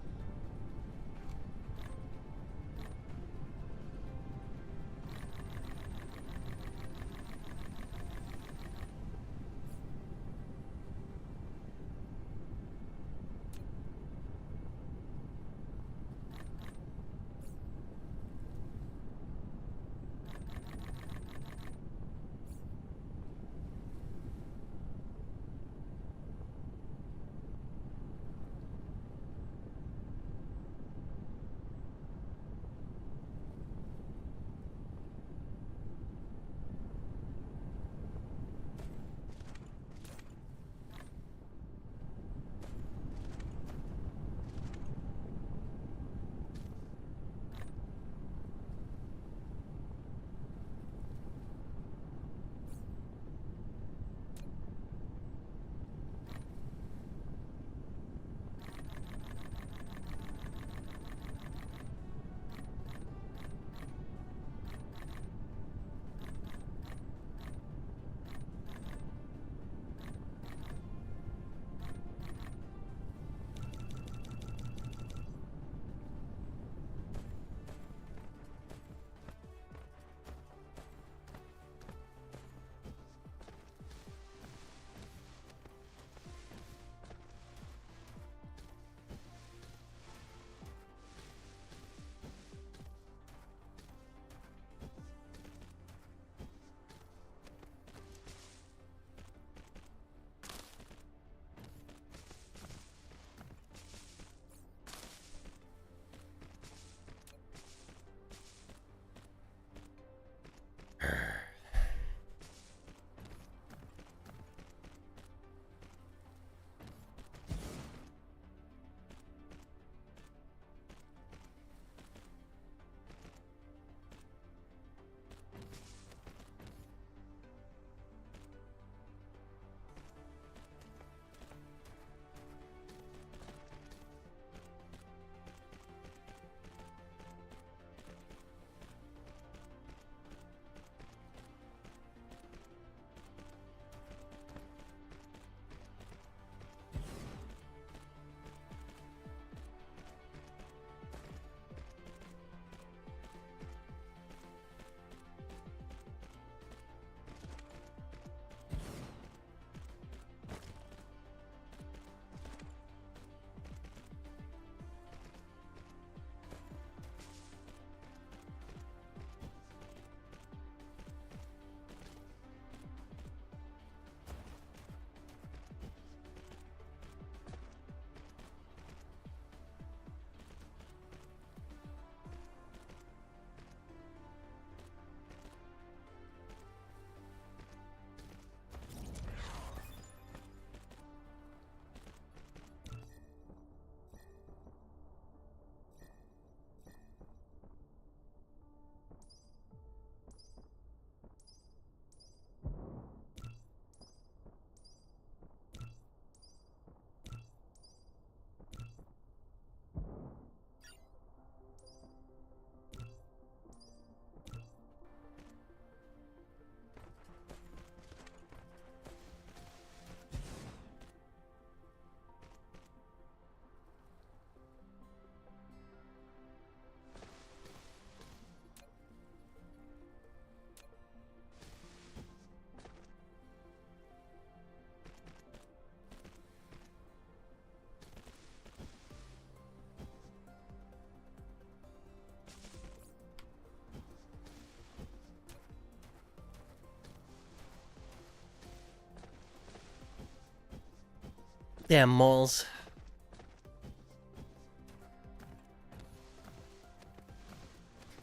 Damn malls.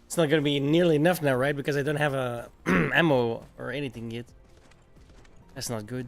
It's not gonna be nearly enough now, right? Because I don't have a ammo or anything yet. That's not good.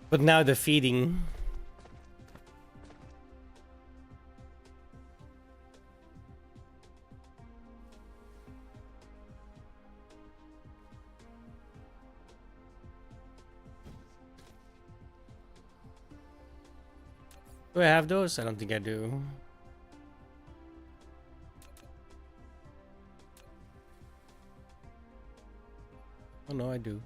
But now the feeding. Do I have those? I don't think I do. Oh no, I do.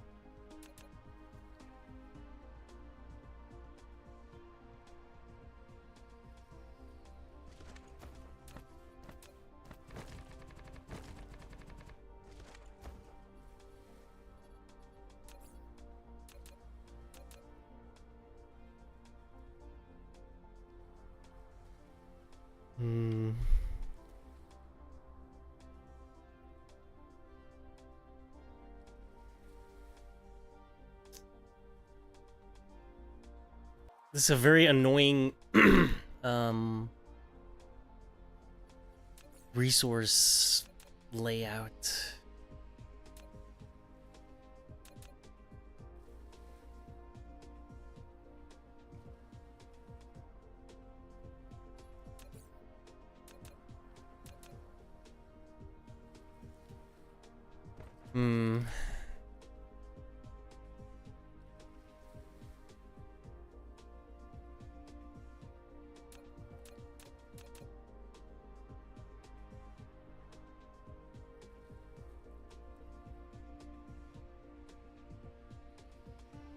Hmm. This is a very annoying resource layout. Hmm.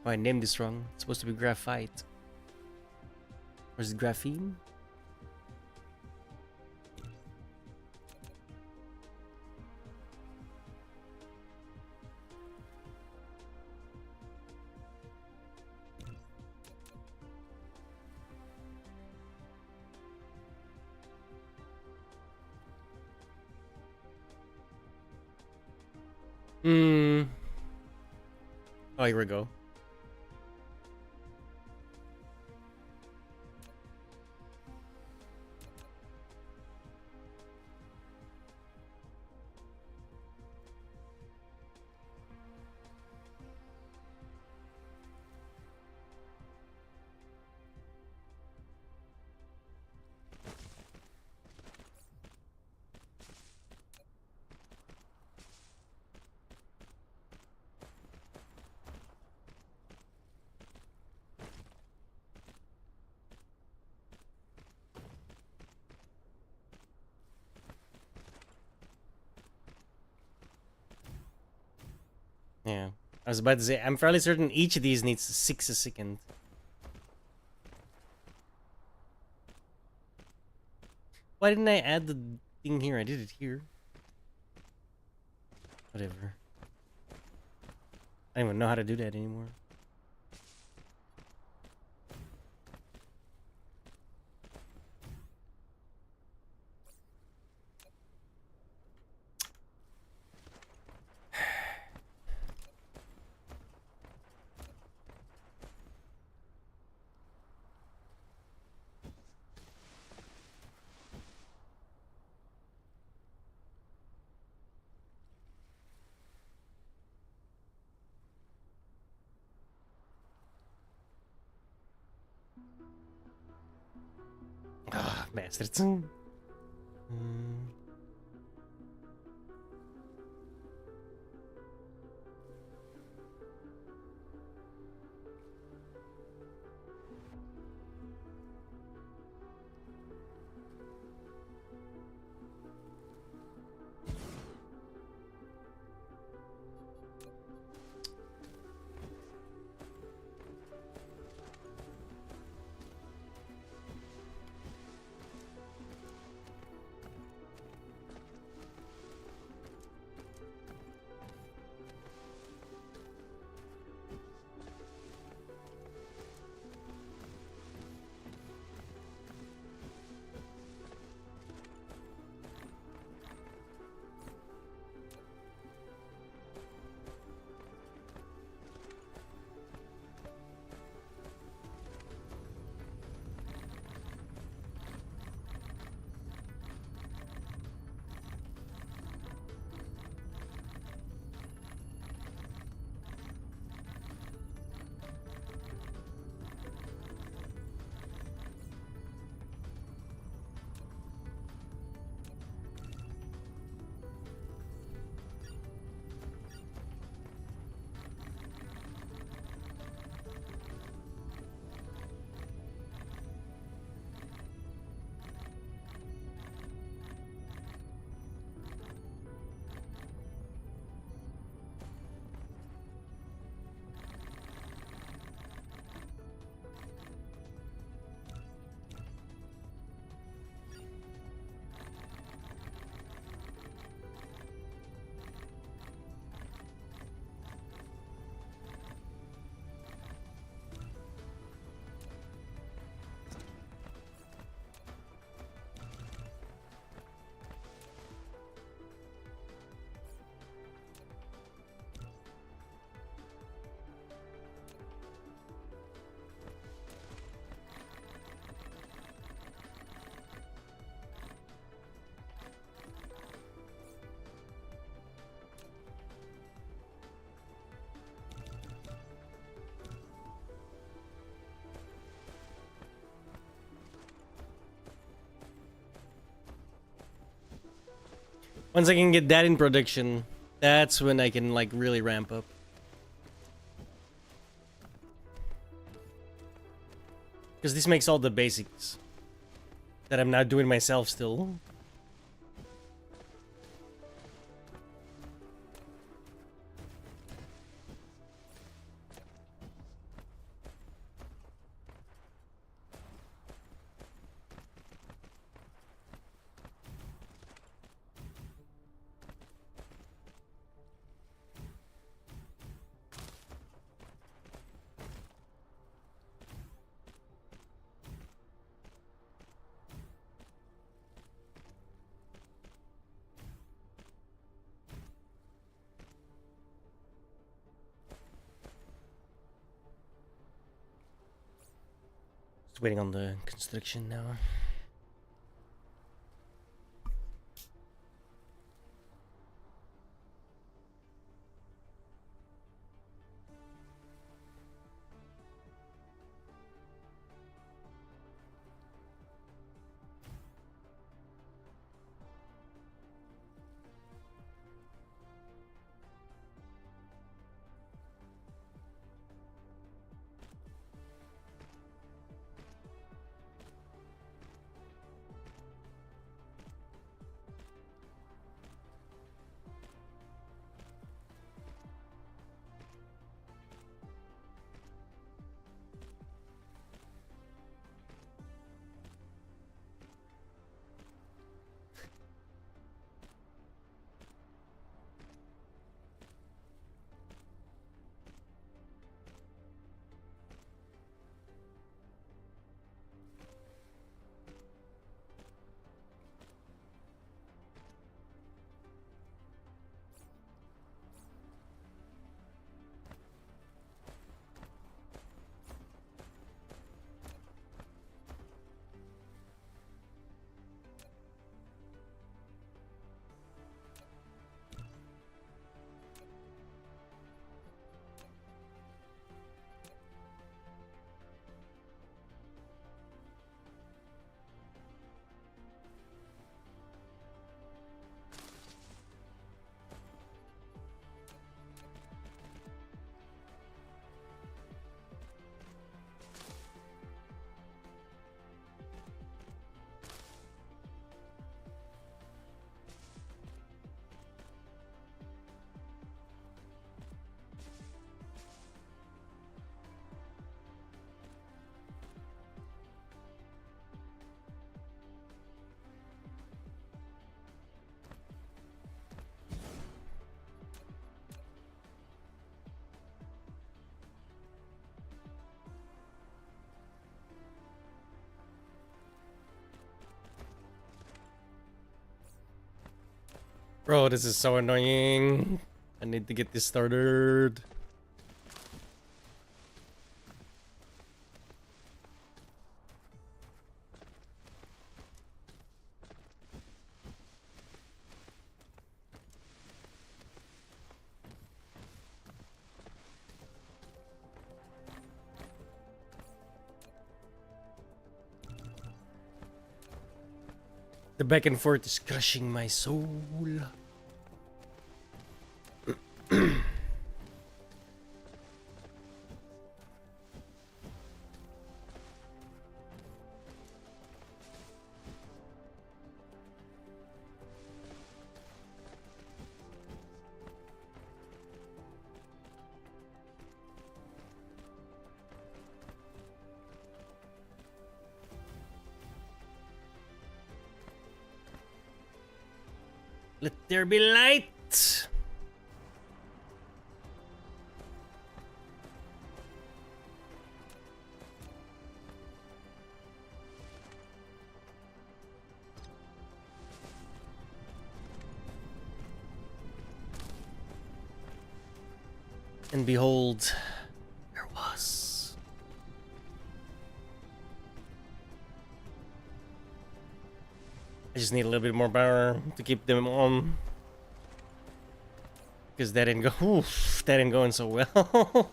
Oh, I named this wrong. It's supposed to be graphite. Or is it graphene? Hmm. Oh, here we go. Yeah. I was about to say, I'm fairly certain each of these needs 6 a second. Why didn't I add the thing here? I did it here. Whatever. I don't even know how to do that anymore. Ah, bastards. Once I can get that in production, that's when I can like really ramp up. Because this makes all the basics that I'm not doing myself still. waiting on the construction now. Bro, this is so annoying. I need to get this started. The back and forth is crushing my soul. Let there be light. And behold, there was. I just need a little bit more power to keep them on. Because that didn't go. Oof, that didn't going so well.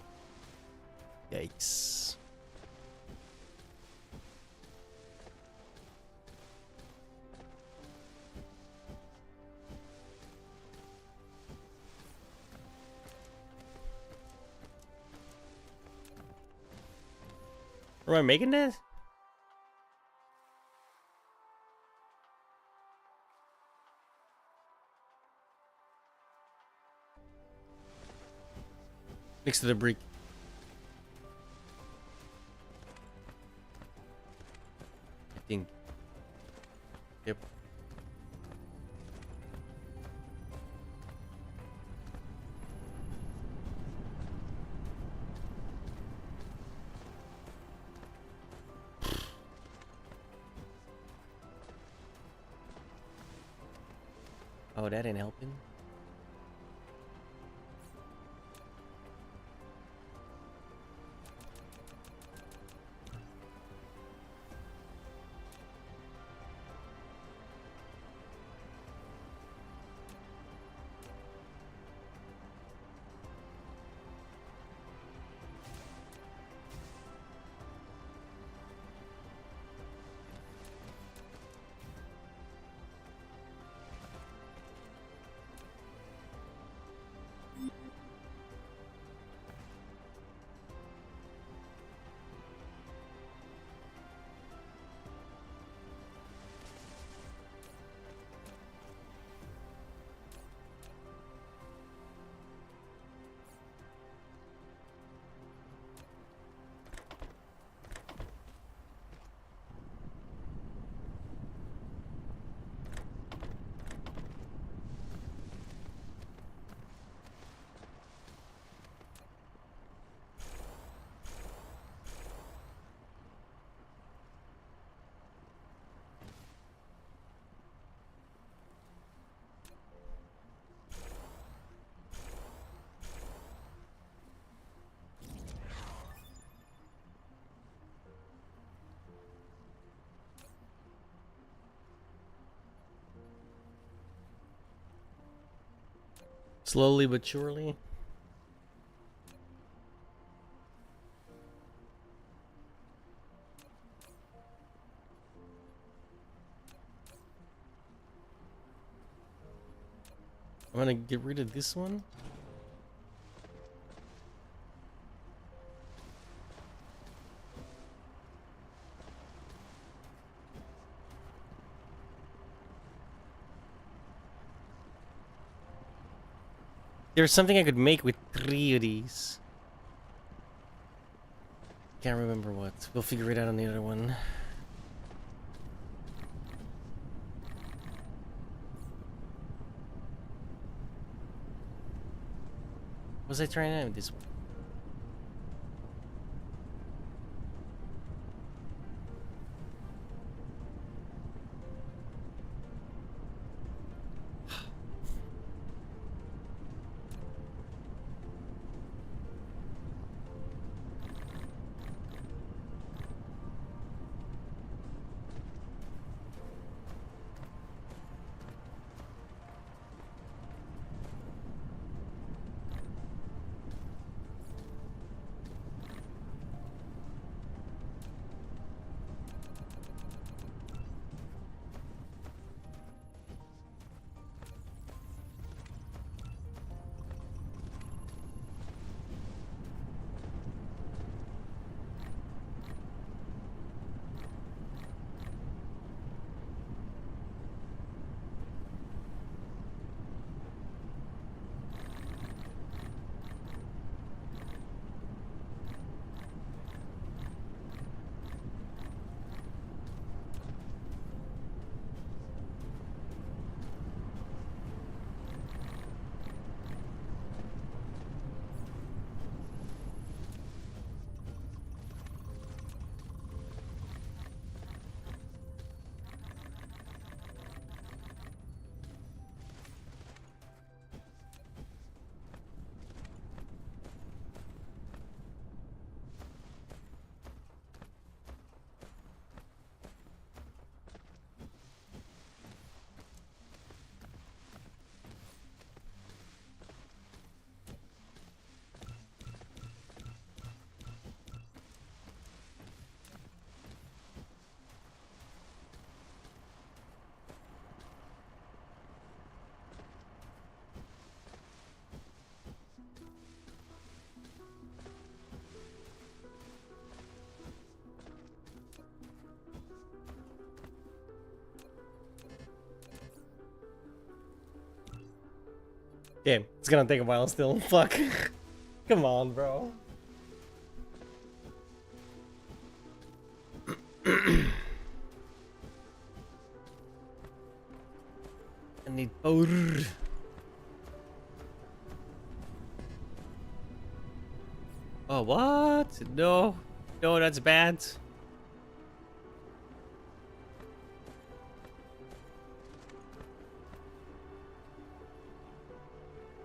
Yikes. Am I making that? Next to the brick. I think. Yep. Oh, that ain't helping. Slowly but surely. I'm gonna get rid of this one. There's something I could make with 3 of these. Can't remember what. We'll figure it out on the other one. What was I trying out with this one? Damn, it's gonna take a while still. Fuck. Come on, bro. I need power. Oh, what? No. No, that's bad.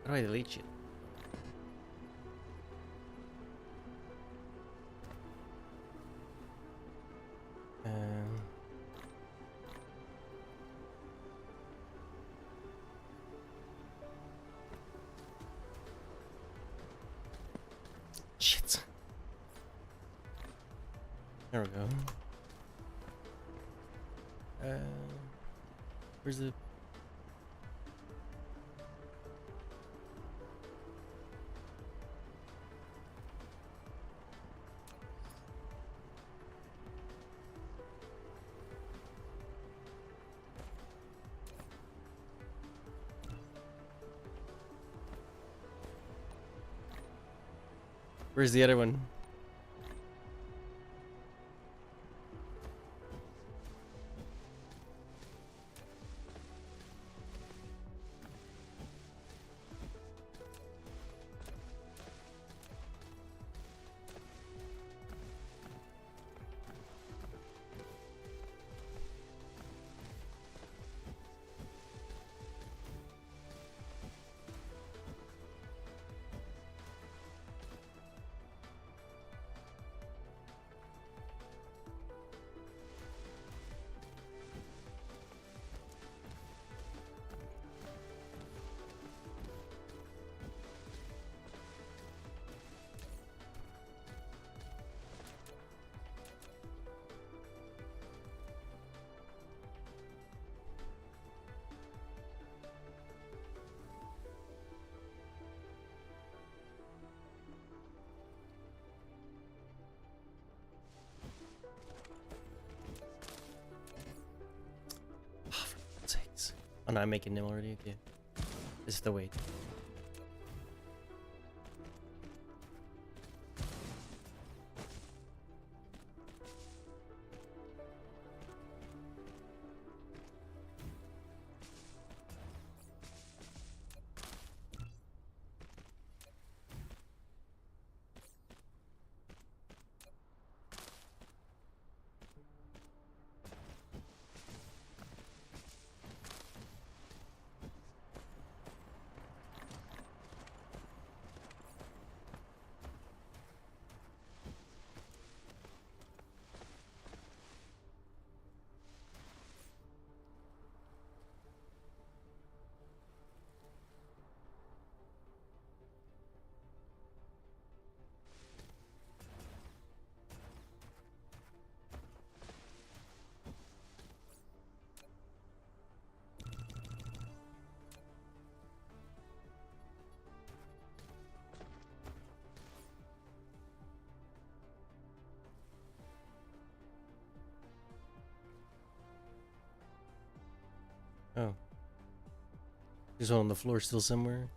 How do I delete it? Shit. There we go. Where's the... Where's the other one? Oh no, I'm making them already. Okay. Just the wait. Oh. There's one on the floor still somewhere.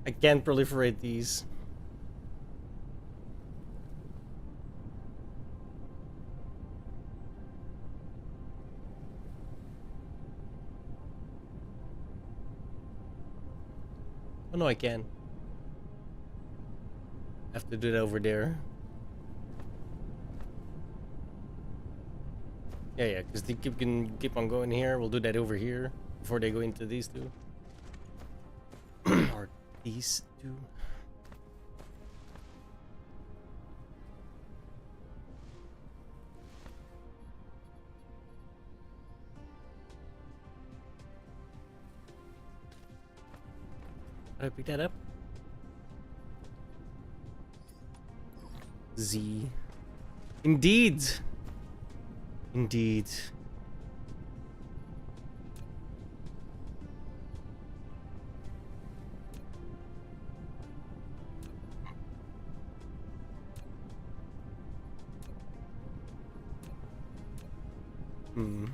I can't proliferate these. Oh no, I can. I have to do that over there. Yeah, because they can keep on going here. We'll do that over here before they go into these two. Or these two. Did I pick that up? Z. Indeed. Indeed. Hmm.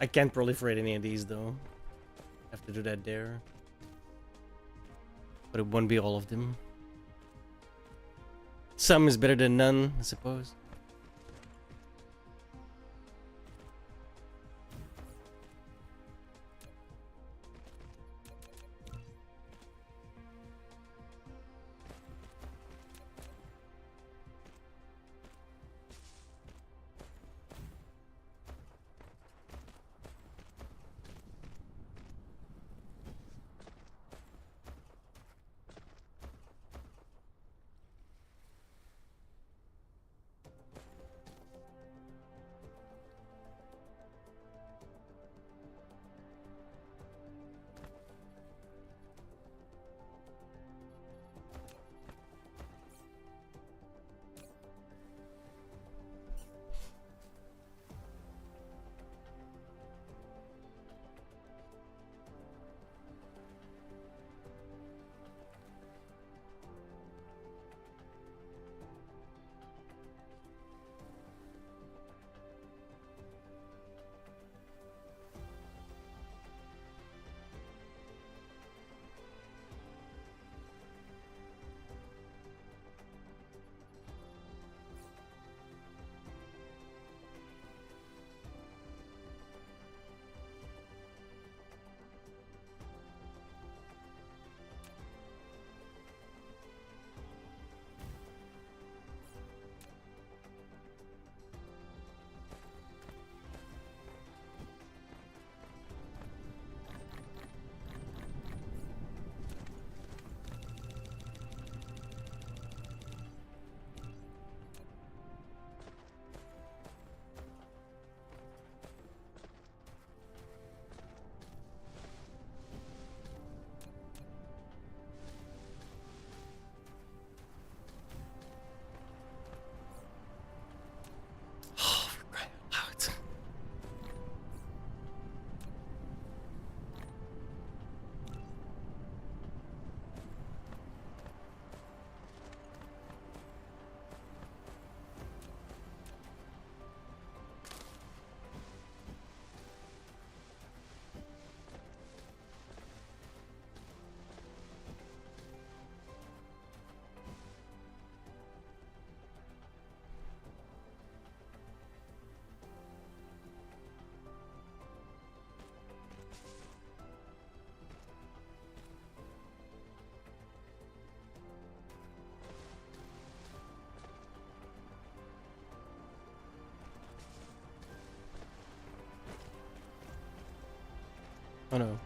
I can't proliferate any of these though. Have to do that there. But it won't be all of them. Some is better than none, I suppose. Oh no.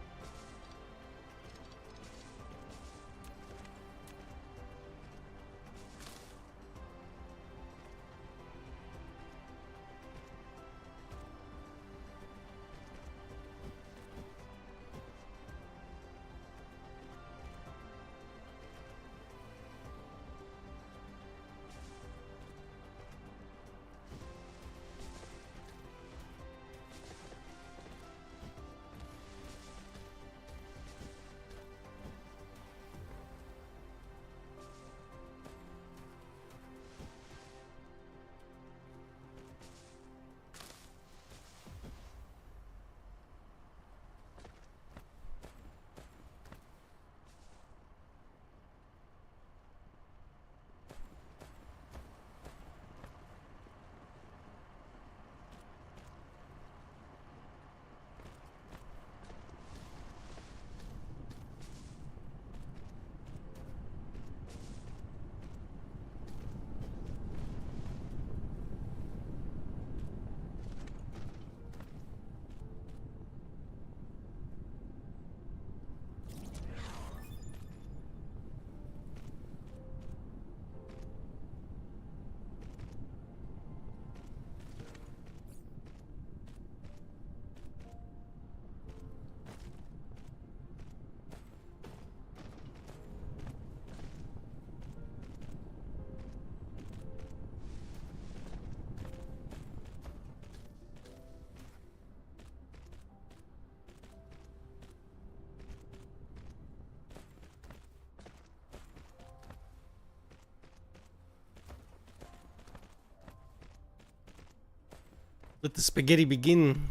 Let the spaghetti begin.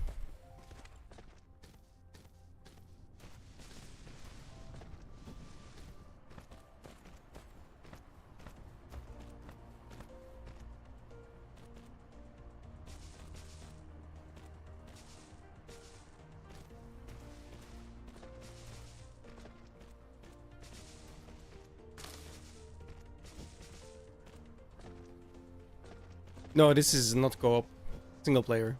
No, this is not co-op. Single player.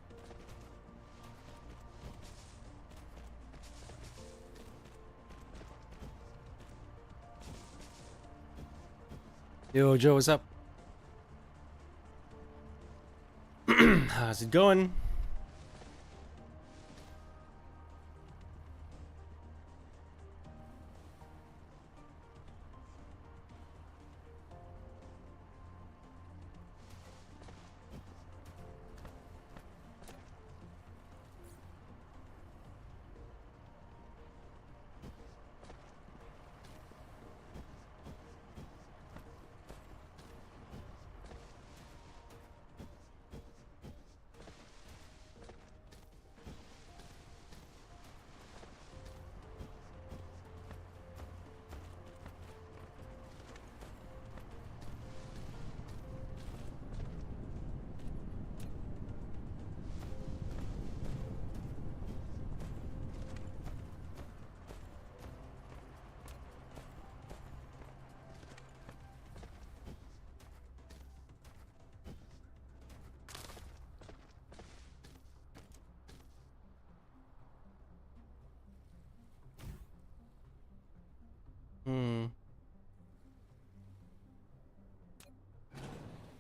Yo, Joe, what's up? How's it going?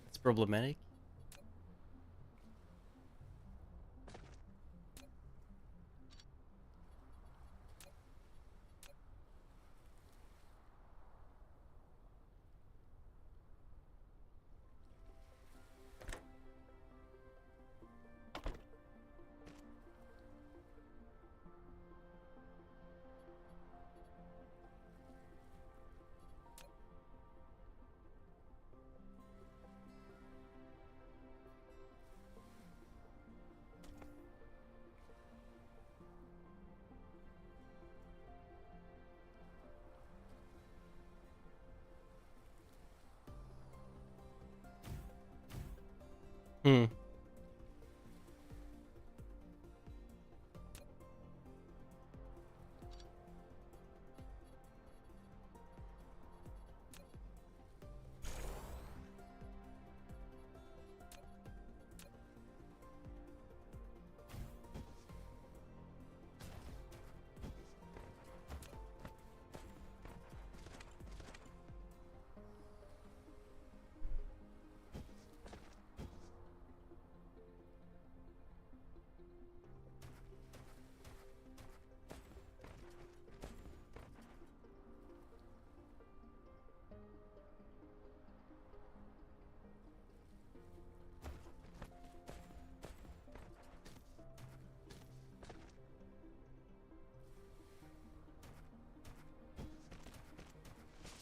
It's problematic. Hmm.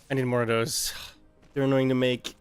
I need more of those. They're annoying to make.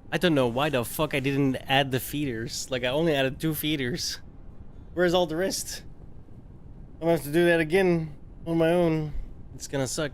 I don't know why the fuck I didn't add the feeders. Like, I only added 2 feeders. Where's all the rest? I'm gonna have to do that again on my own. It's gonna suck.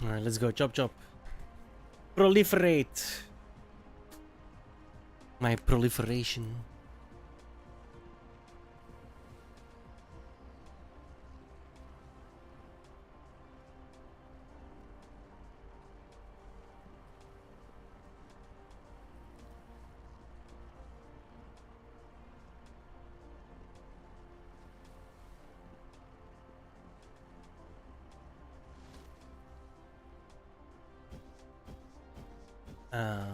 Alright, let's go. Chop chop. Proliferate. My proliferation. Um.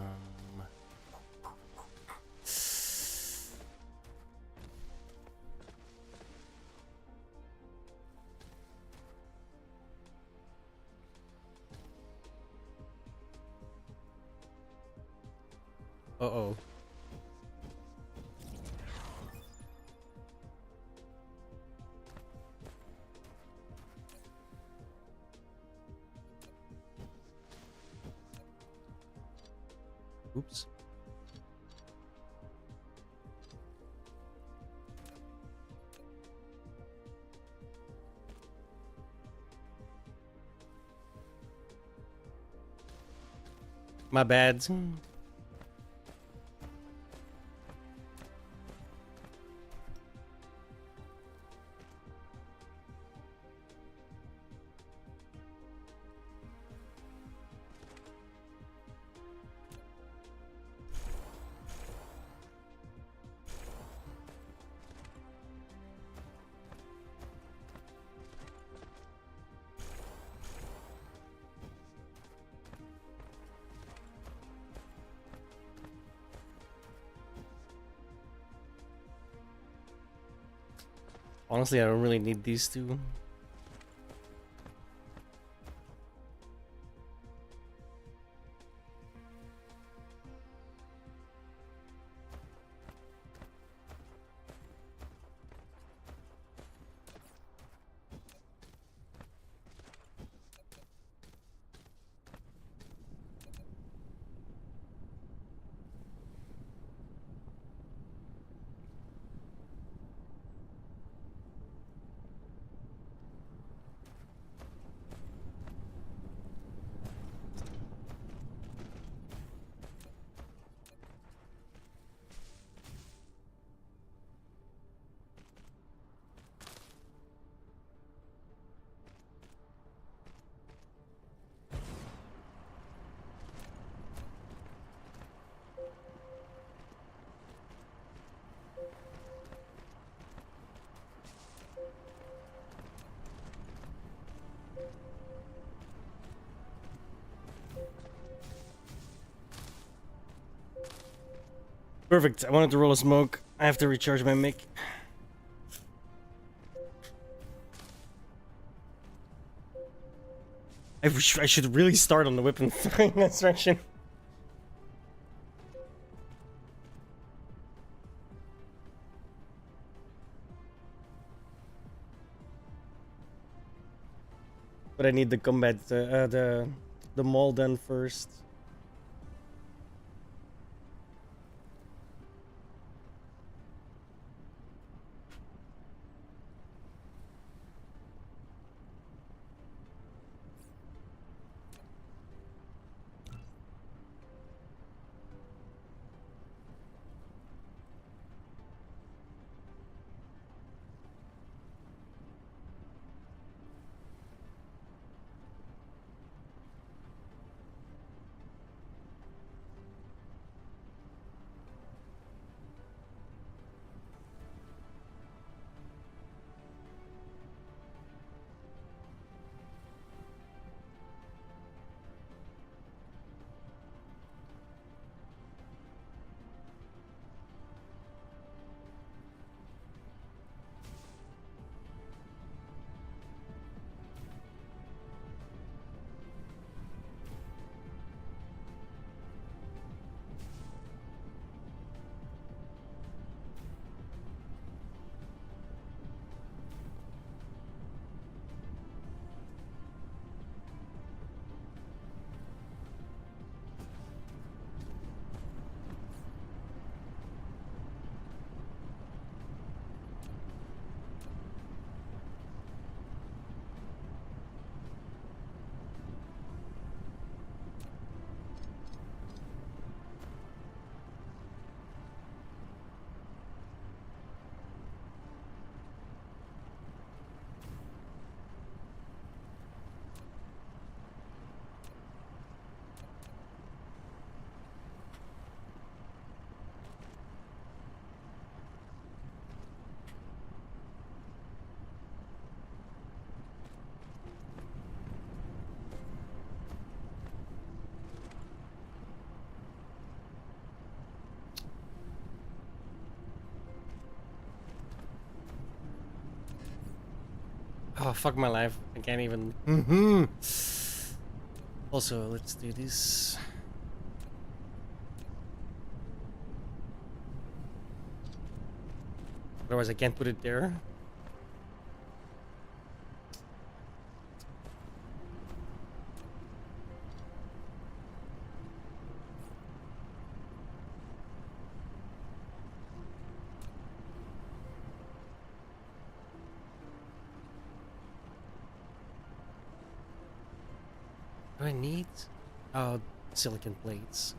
Uh-oh. Oops. My bad. Honestly, I don't really need these two. Perfect. I wanted to roll a smoke. I have to recharge my mic. I should really start on the weapon throwing instruction. But I need the combat, the mall done first. Oh, fuck my life. I can't even. Mm-hmm. Also, let's do this. Otherwise, I can't put it there. Do I need? Oh, silicon plates.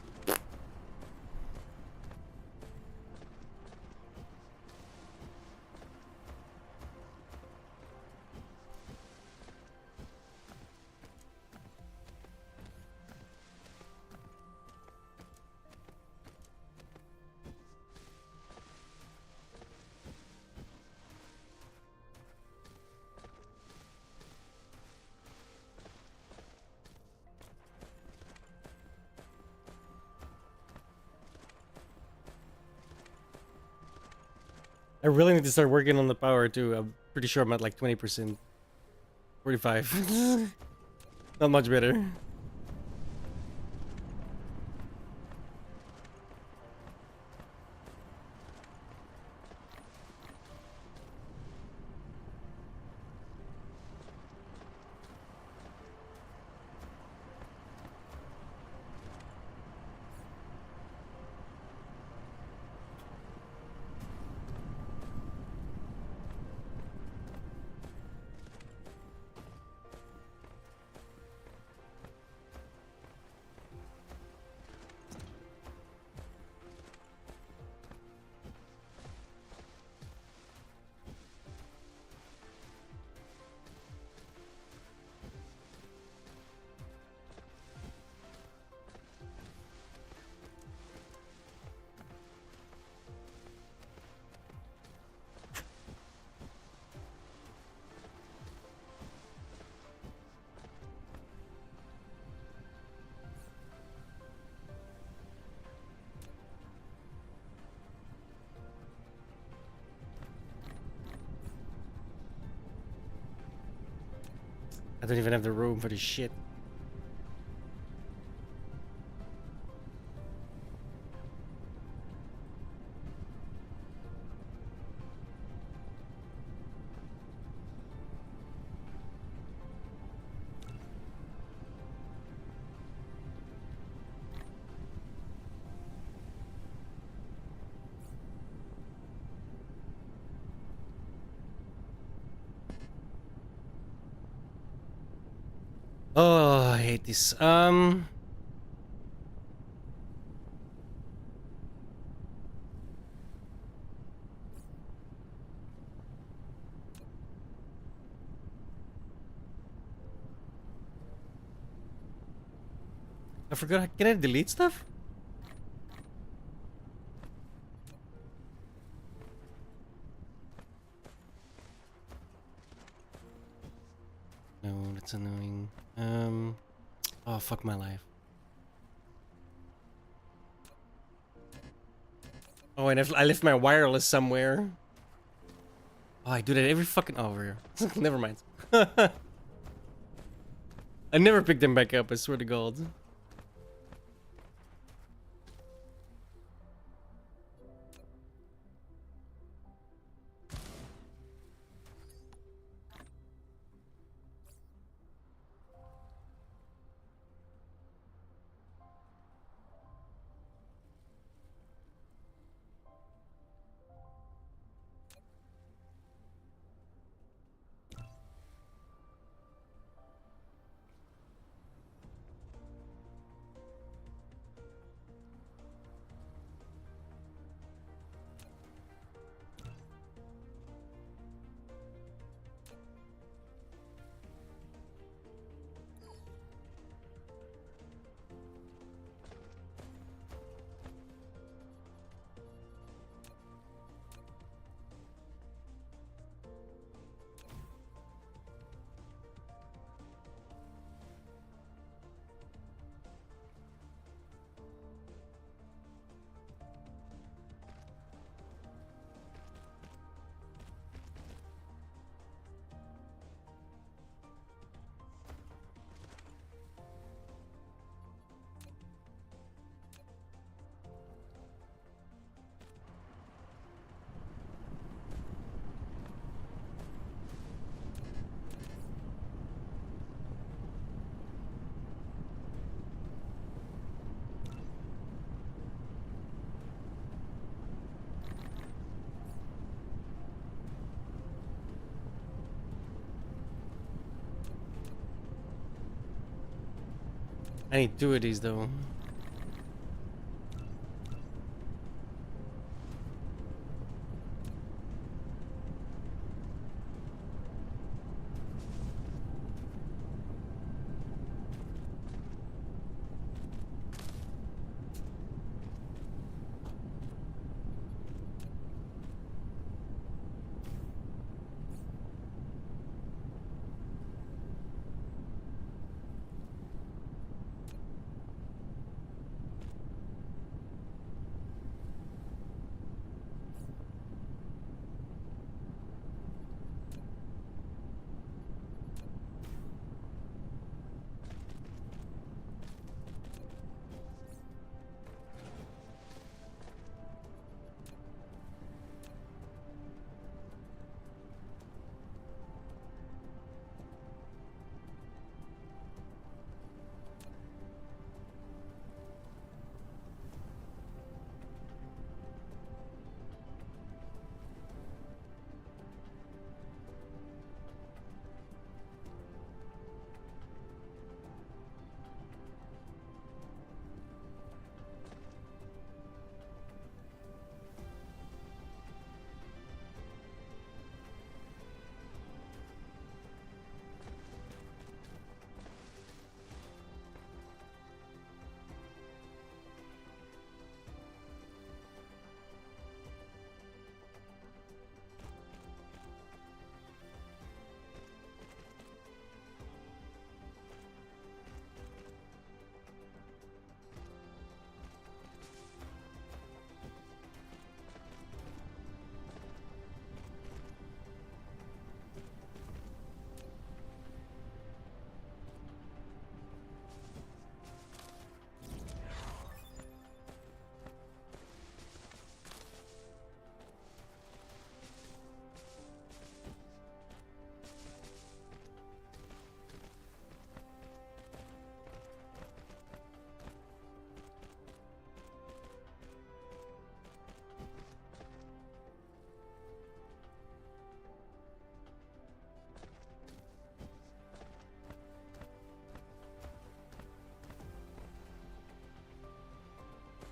I really need to start working on the power too. I'm pretty sure I'm at like 20%. 45. Not much better. I don't even have the room for this shit. Oh, I hate this. I forgot. Can I delete stuff? No, that's annoying. Oh, fuck my life. Oh, and I left my wireless somewhere. Oh, I do that every fucking over here. Never mind. I never pick them back up, I swear to God. I need two of these though.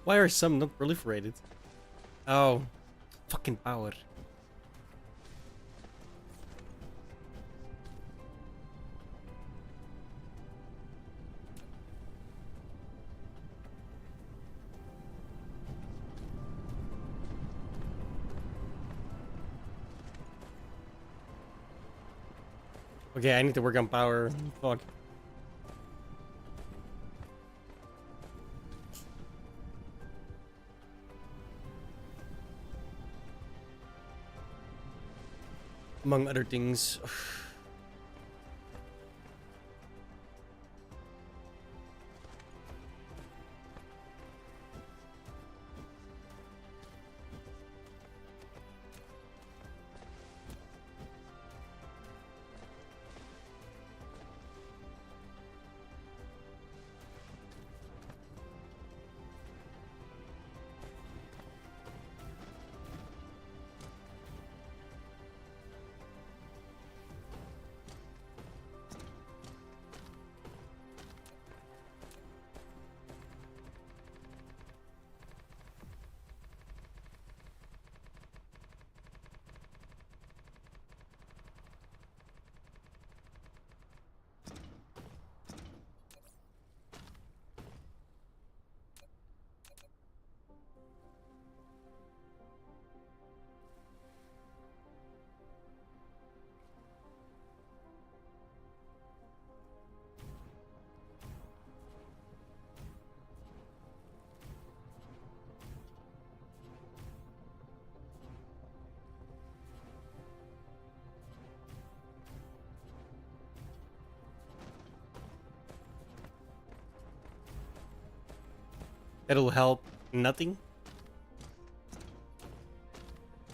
Why are some not proliferated? Oh, fucking power. Okay, I need to work on power. Fuck. Among other things. That'll help nothing.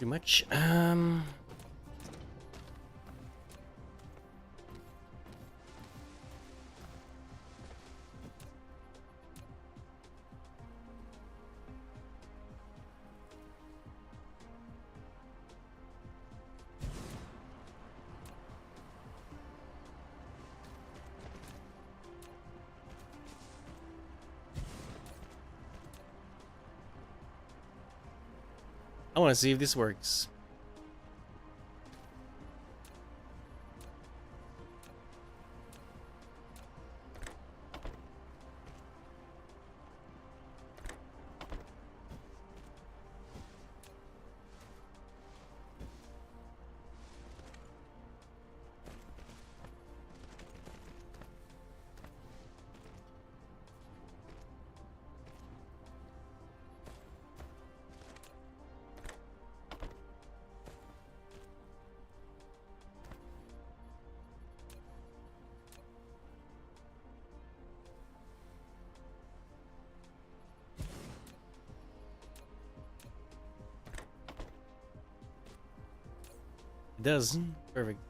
Too much. I want to see if this works. It does. Perfect.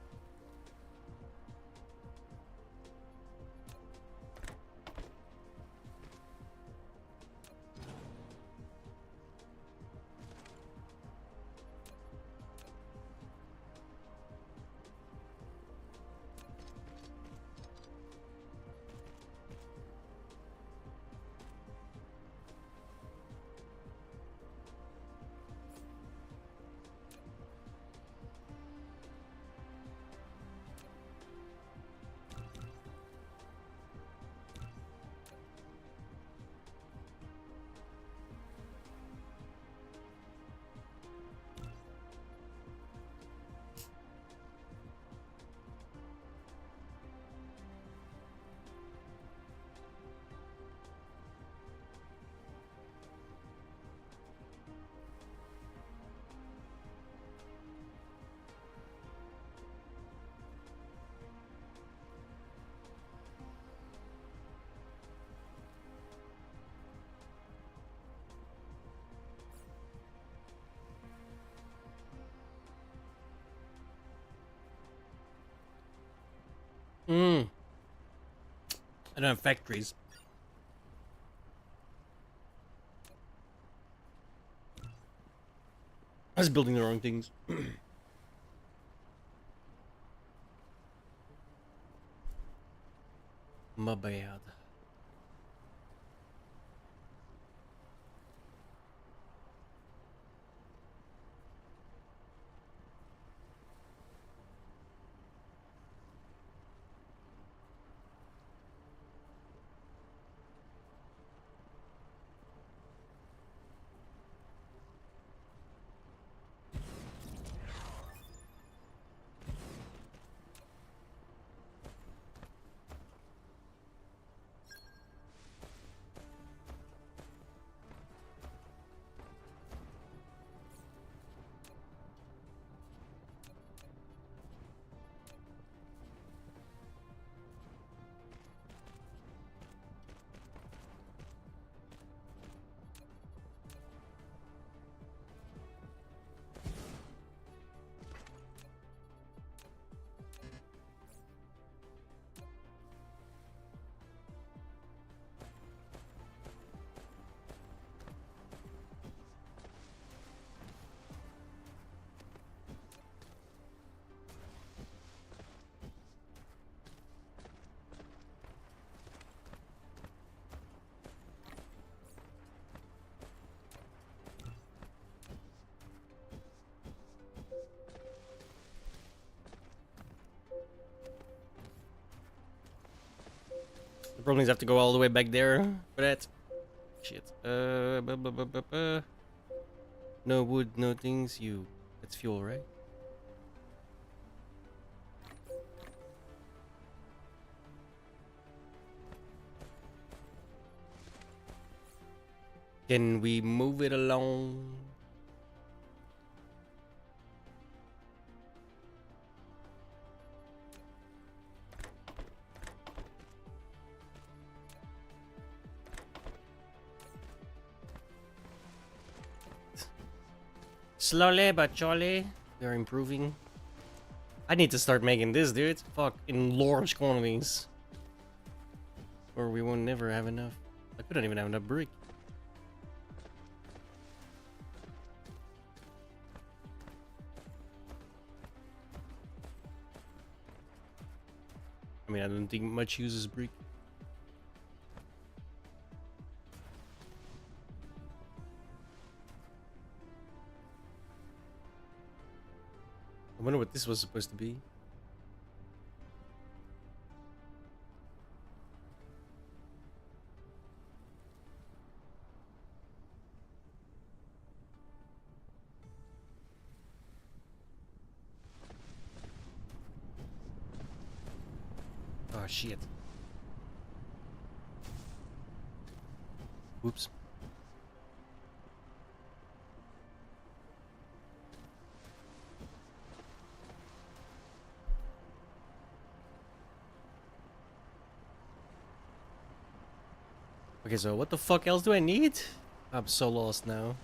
I don't have factories. I was building the wrong things. My bad. The problem is I have to go all the way back there for that. Shit. No wood, no things. You. That's fuel, right? Can we move it along? Slowly but surely, we are improving. I need to start making this, dude. Fuck, in large quantities. Or we won't never have enough. Like, we don't even have enough brick. I mean, I don't think much uses brick. this was supposed to be. Oh shit. Oops. Okay, so what the fuck else do I need? I'm so lost now.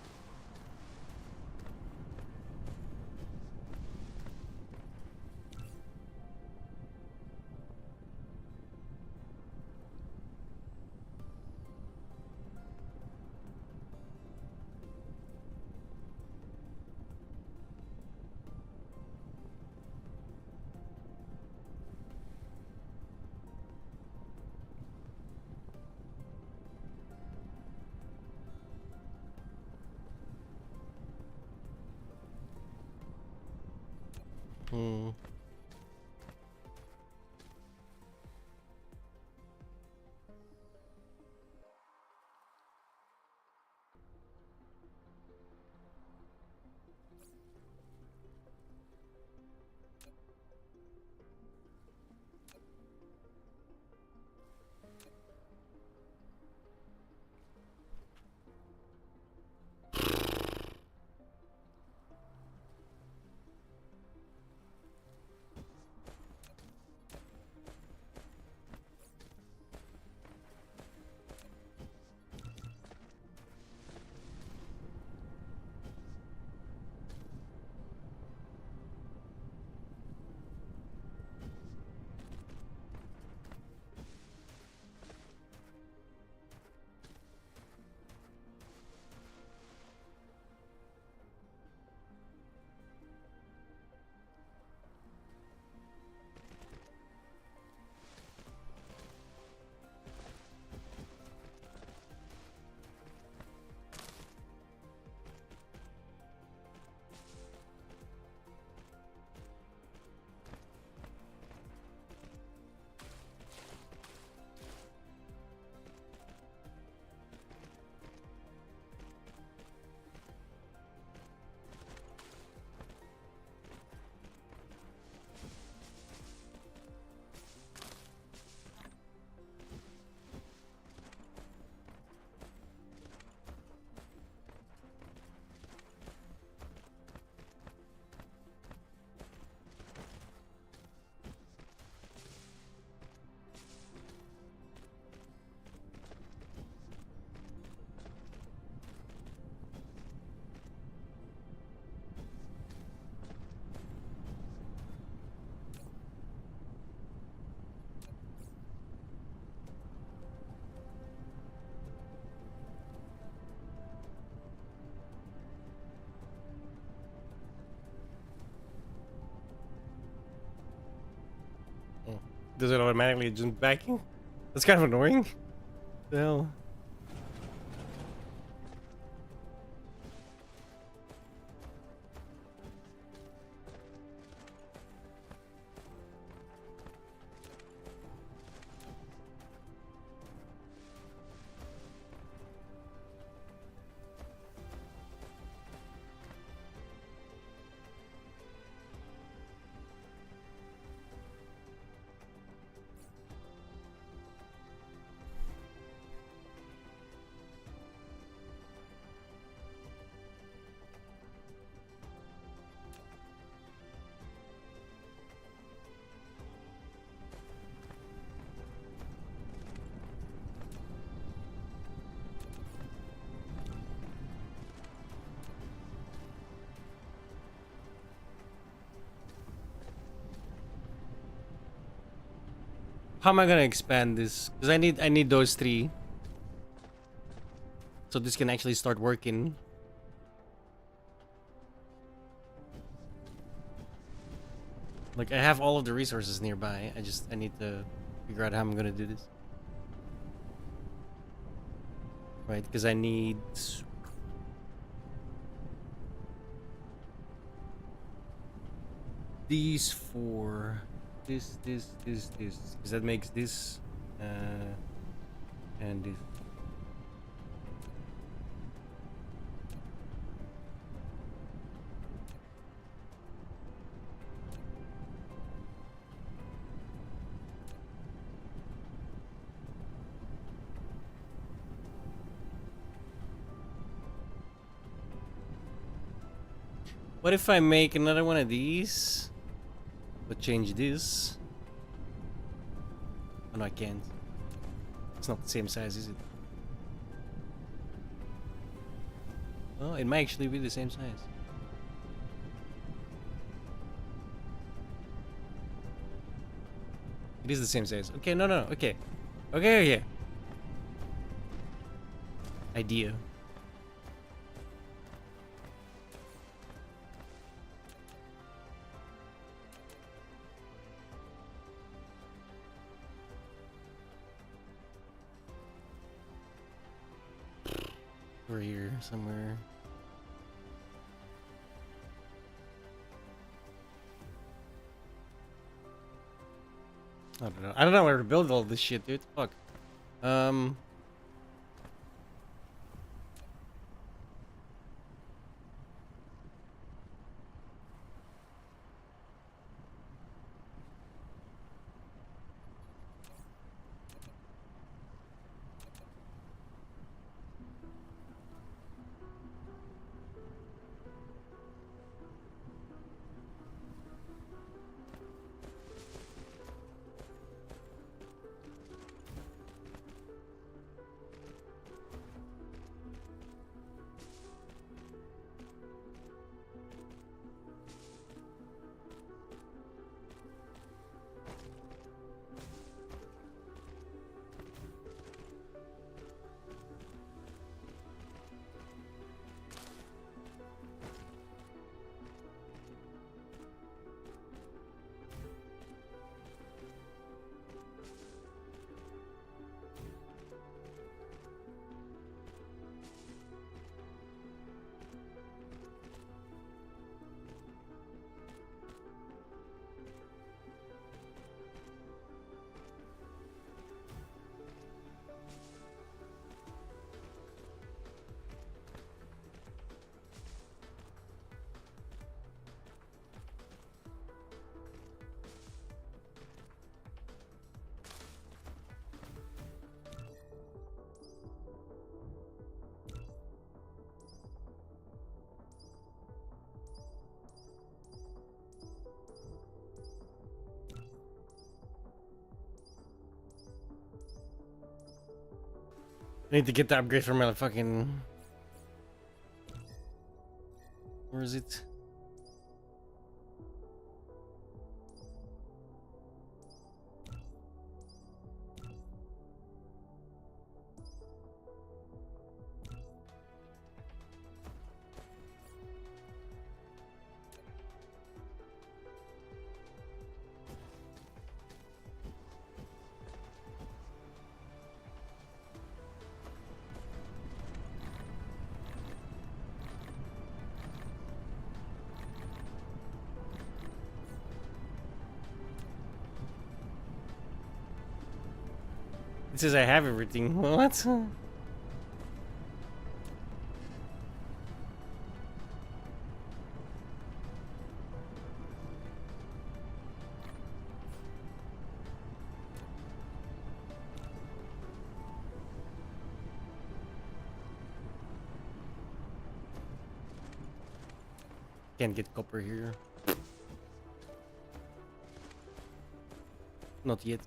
Hmm. Does it automatically jump backing? That's kind of annoying. The hell? How am I gonna expand this? Because I need those three. So this can actually start working. Like I have all of the resources nearby. I need to figure out how I'm gonna do this. Right, because I need these for this. Because that makes this and this. What if I make another one of these, but change this? Oh no, I can't. It's not the same size, is it? Oh, it might actually be the same size. It is the same size. Okay, no, okay. Okay. Idea. Over here somewhere. I don't know. I don't know where to build all this shit, dude. Fuck. I need to get the upgrade for my fucking... Where is it? It says I have everything. What? Can't get copper here. Not yet.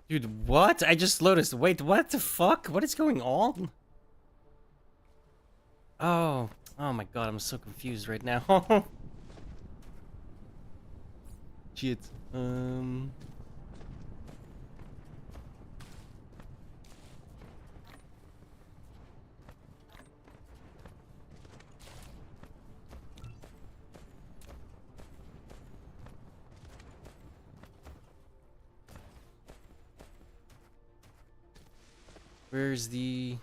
Dude, what? I just noticed. Wait, what the fuck? What is going on? Oh my god, I'm so confused right now. Shit. Where's the...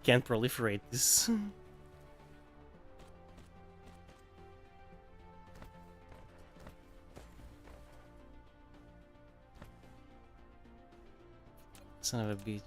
Can't proliferate this. Son of a bitch.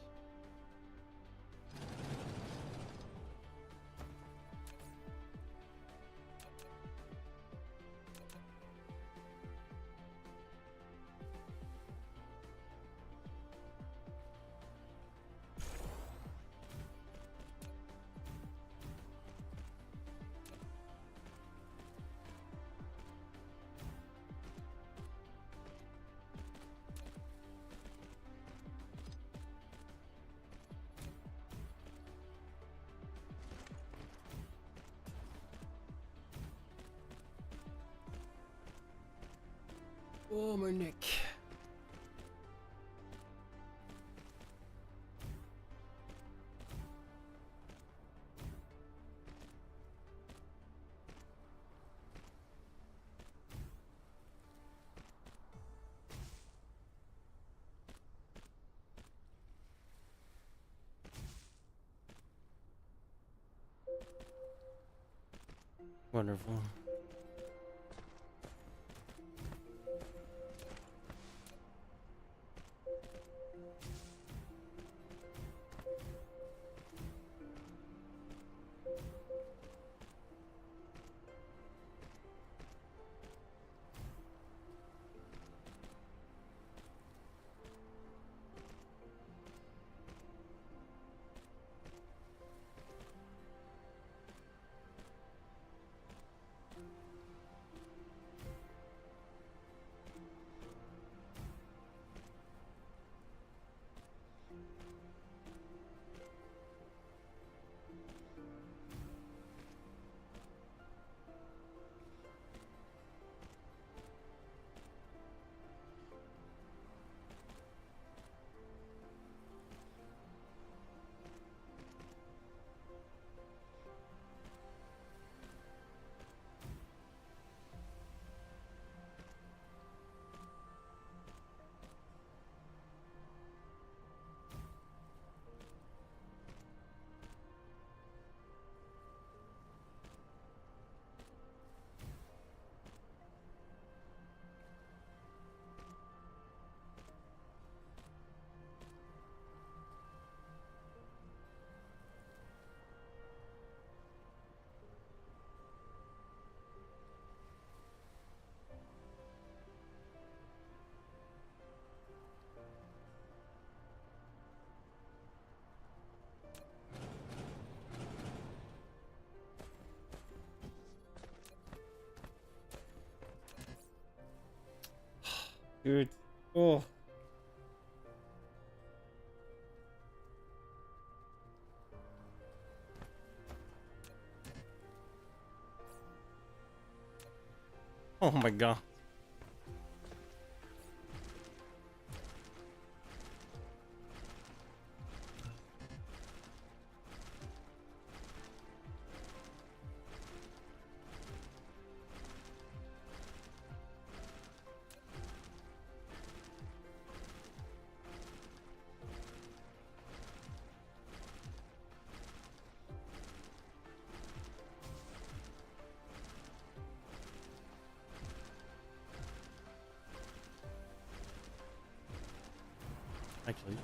Oh, my neck. Wonderful. Dude. Oh. Oh my god. actually.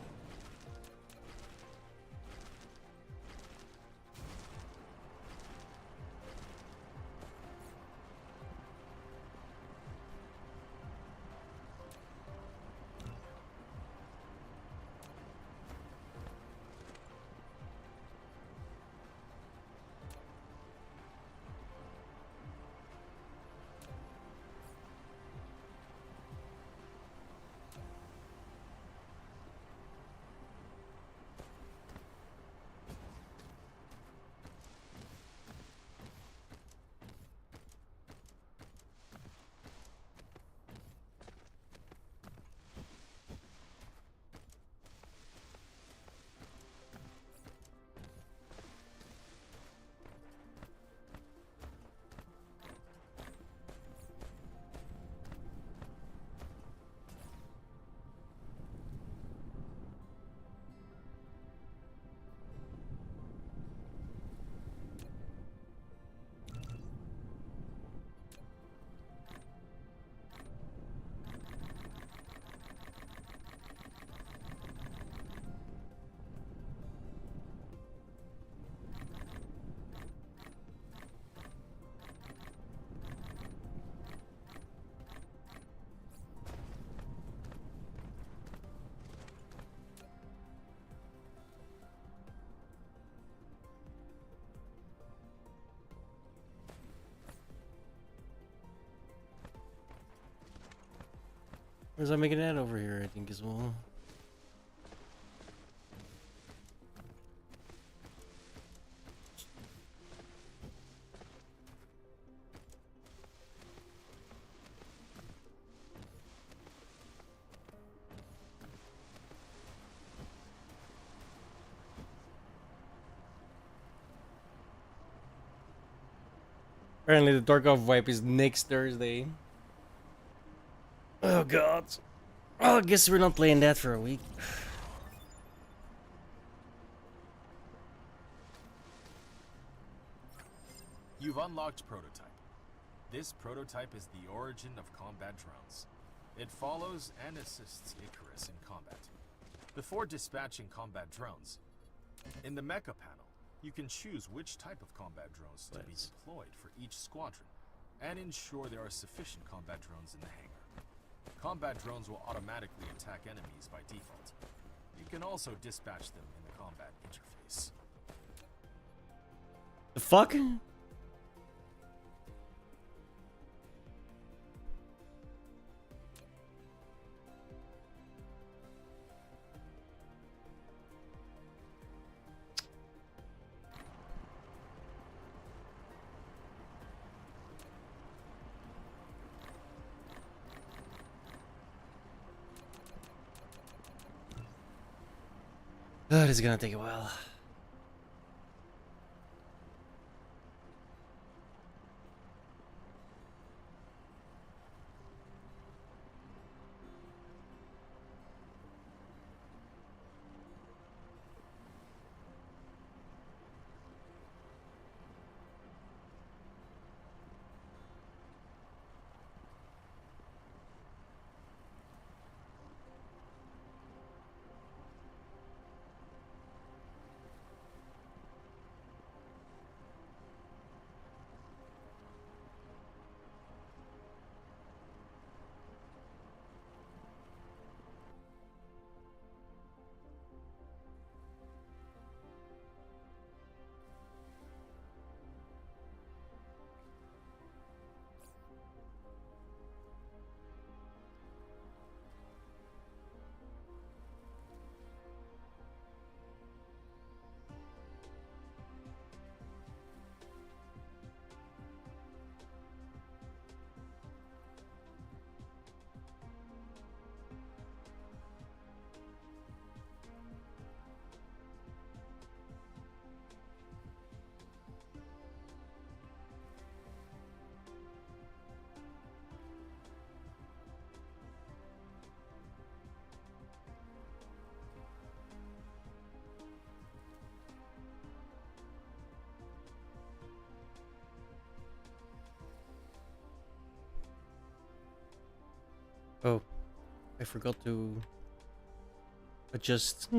Where's I making that over here, I think, as well. Apparently the Tarkov wipe is next Thursday. Oh god. Oh, I guess we're not playing that for a week. You've unlocked Prototype. This prototype is the origin of combat drones. It follows and assists Icarus in combat. Before dispatching combat drones, in the mecha panel, you can choose which type of combat drones to be deployed for each squadron, and ensure there are sufficient combat drones in the hangar. Combat drones will automatically attack enemies by default. You can also dispatch them in the combat interface. The fuck? That is gonna take a while. Oh, I forgot to But just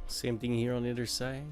same thing here on the other side.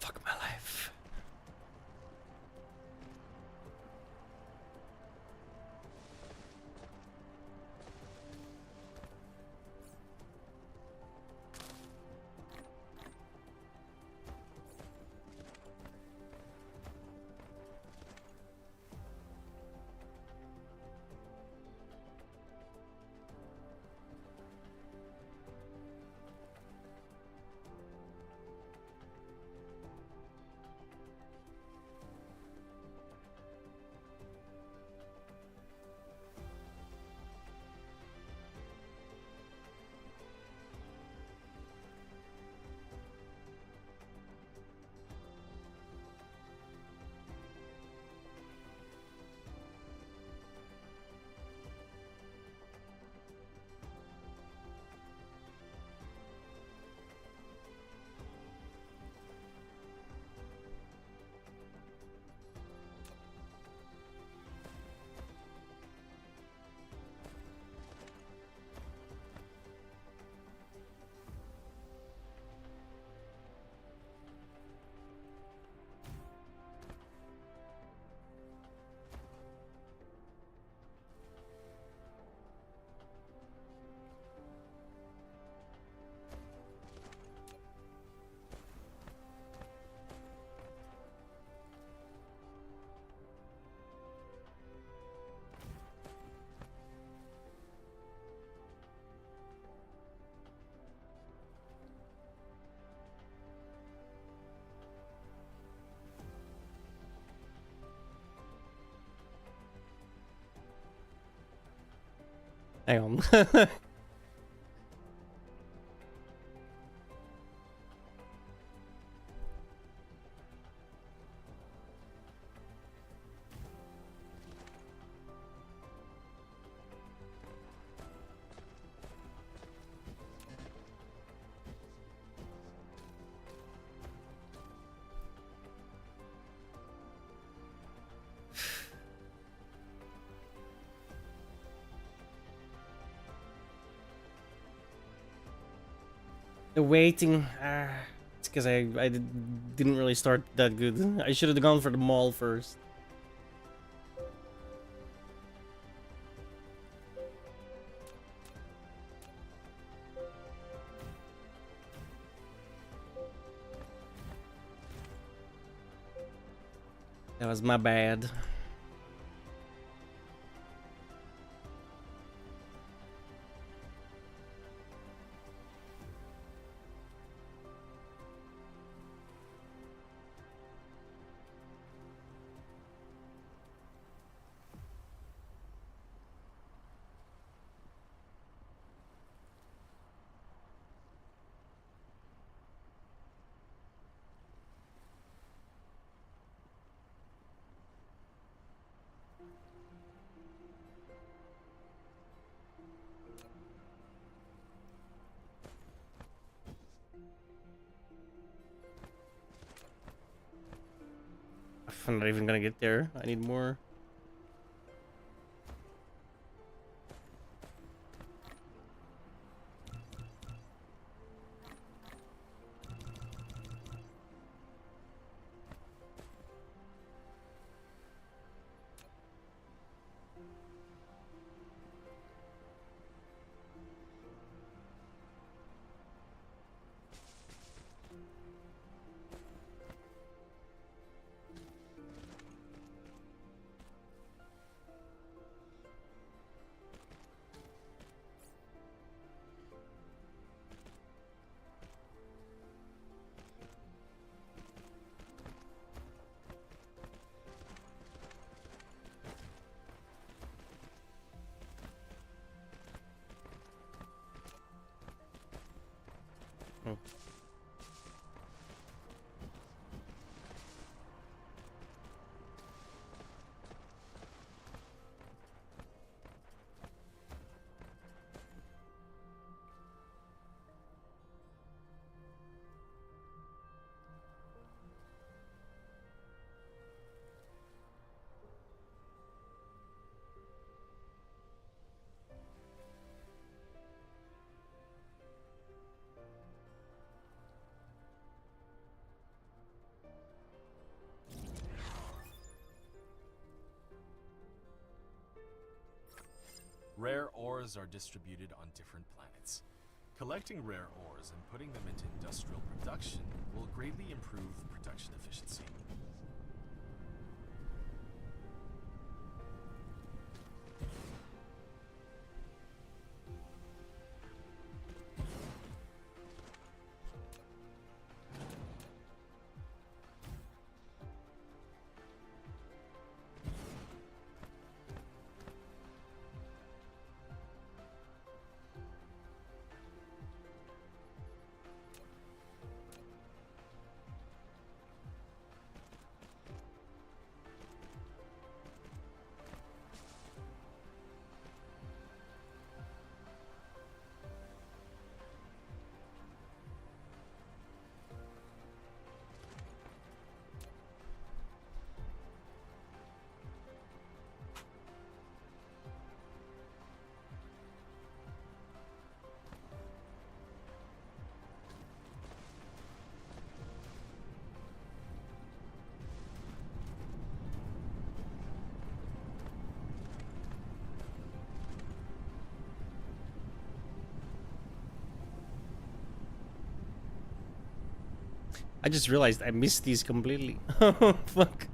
Fuck my life. Hang on. The waiting, it's because didn't really start that good. I should have gone for the mall first. That was my bad. I'm not even gonna get there. I need more. Oh. Rare ores are distributed on different planets. Collecting rare ores and putting them into industrial production will greatly improve production efficiency. I just realized I missed these completely. Oh, fuck.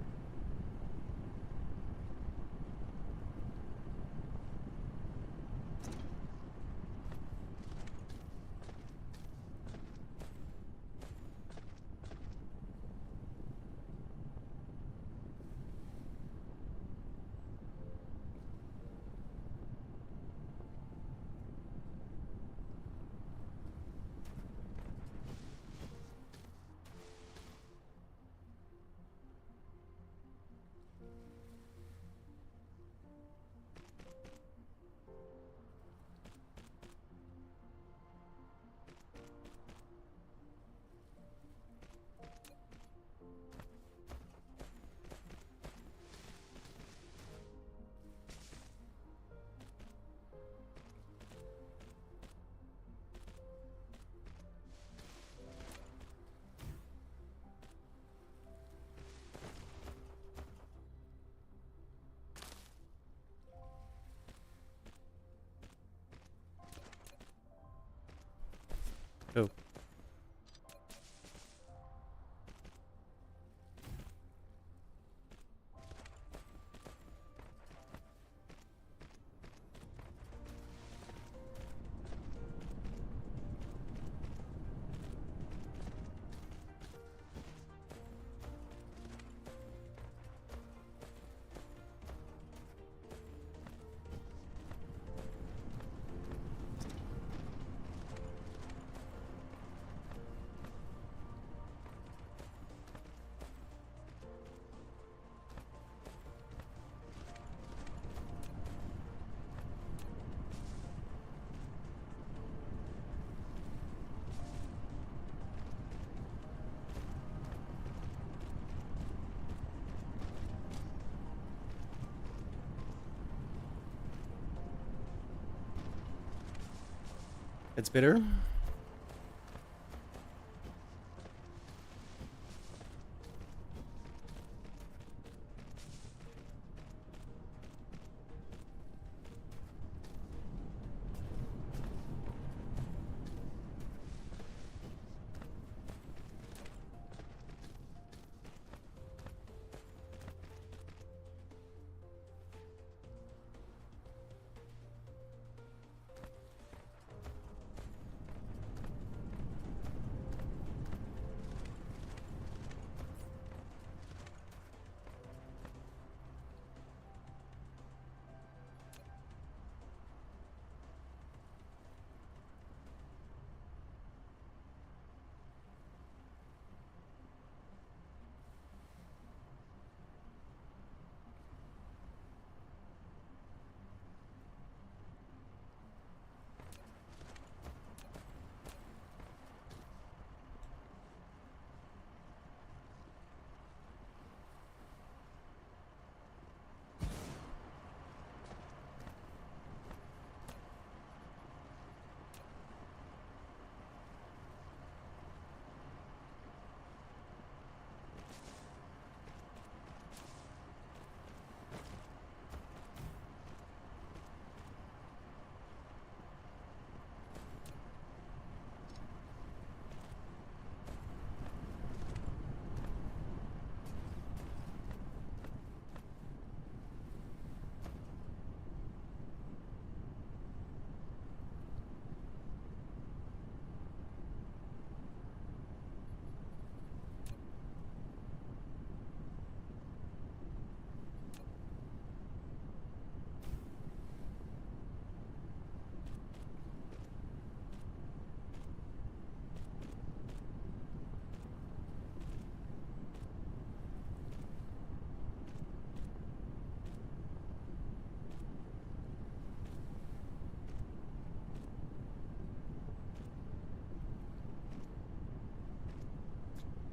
It's better.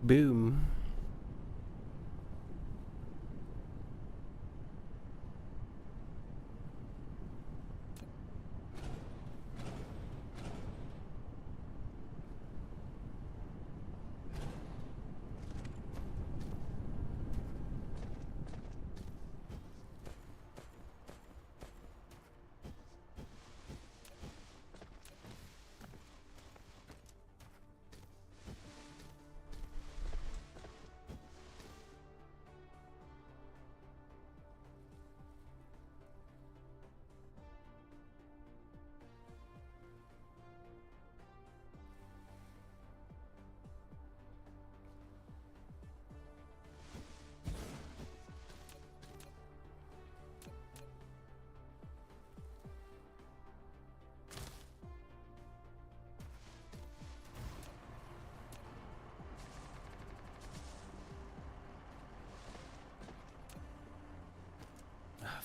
Boom.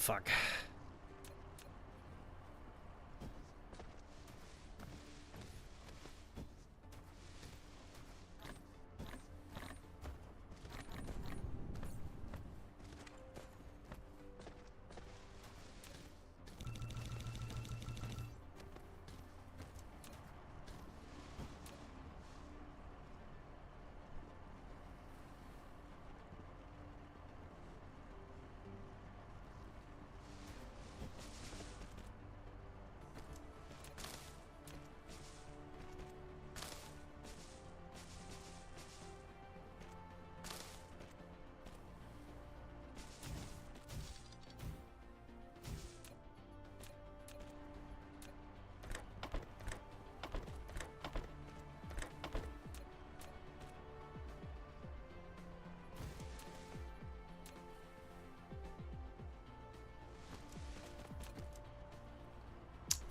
Fuck.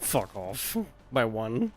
Fuck off. By one.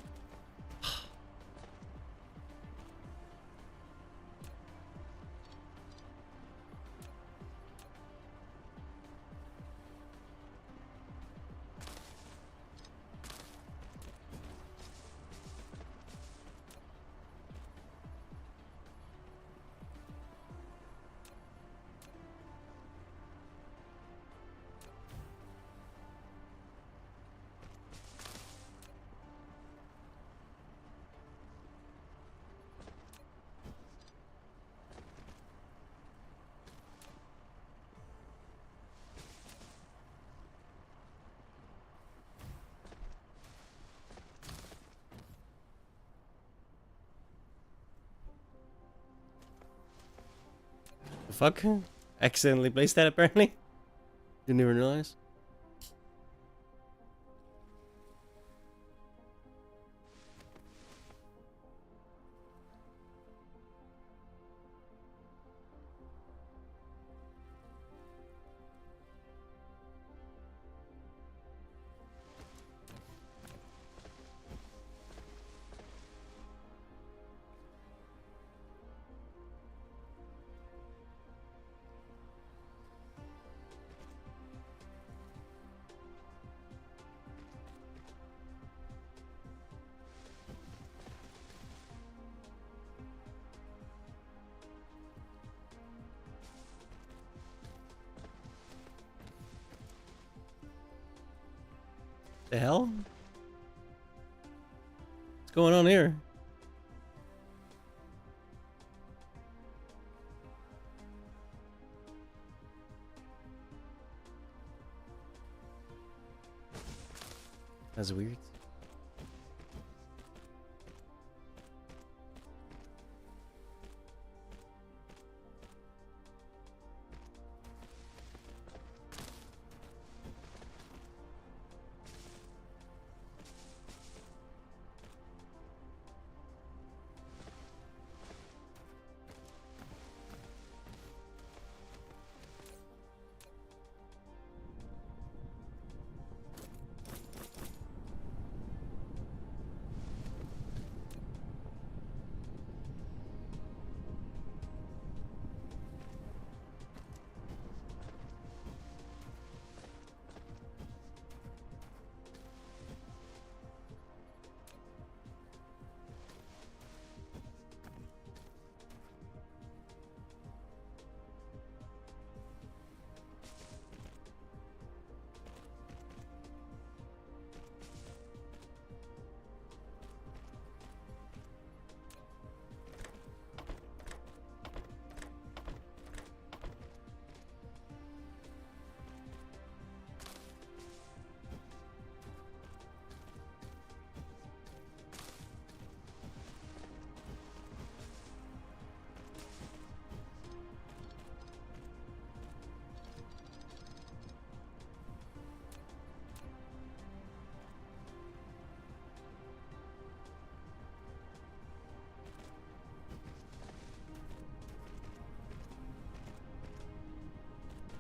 The fuck? Accidentally placed that apparently. Didn't even realize. The hell? What's going on here? That's weird.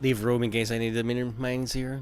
Leave room in case I need the miner mines here.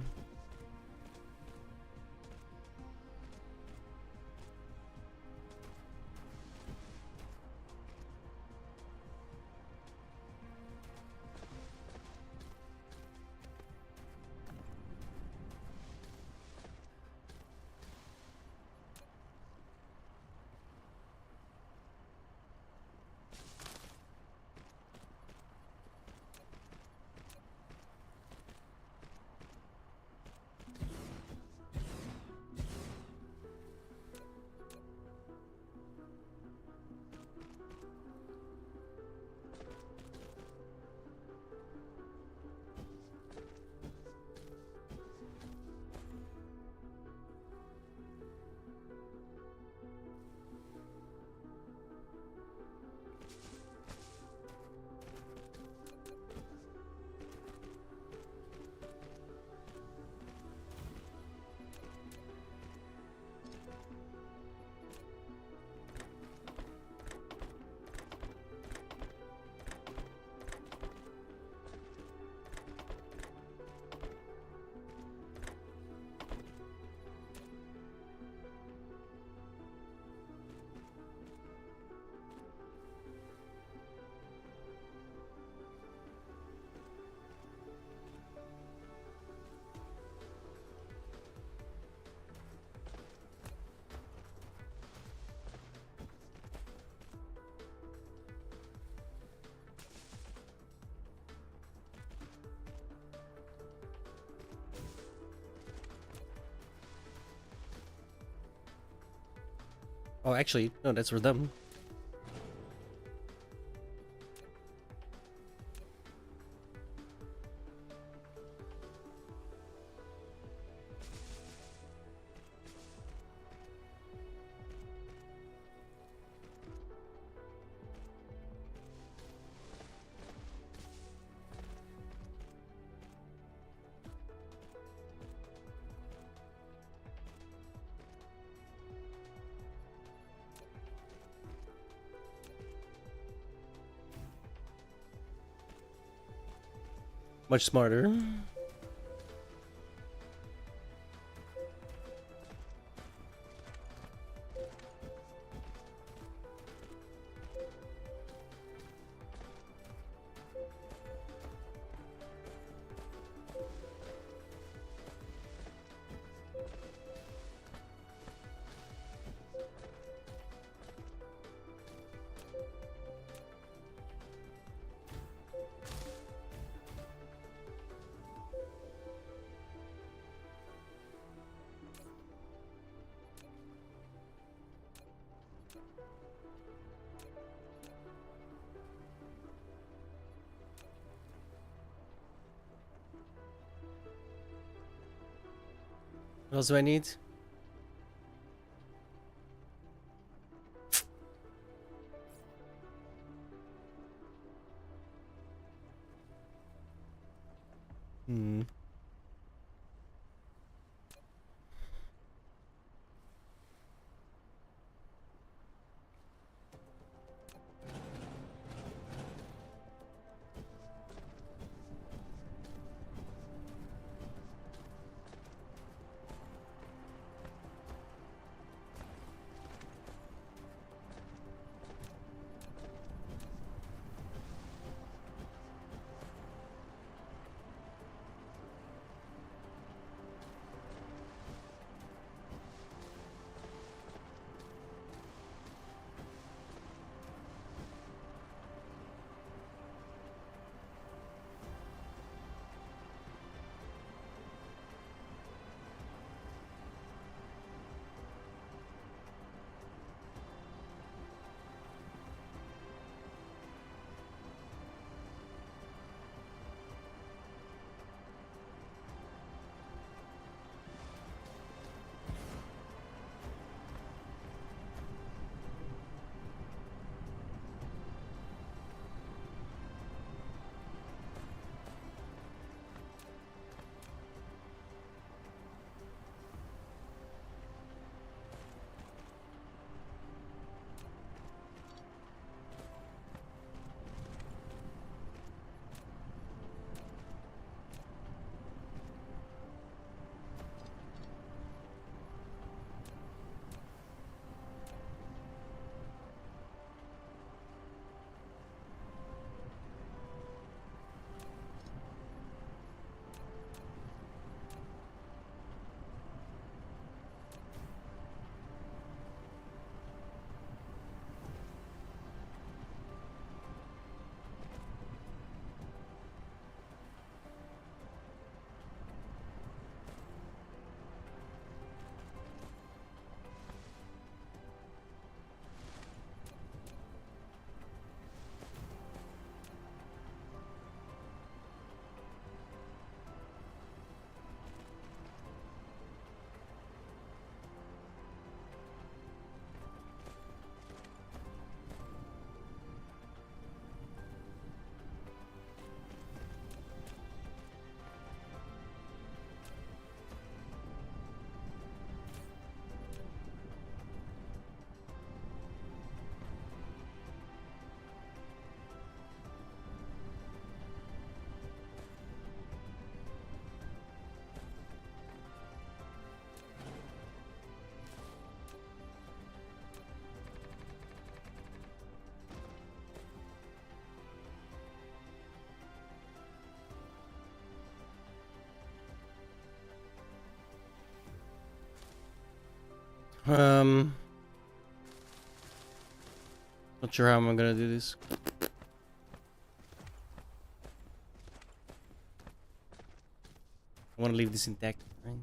Oh, actually, no, that's for them. Much smarter. What else do I need? Hmm. Not sure how I'm gonna do this. I want to leave this intact, right?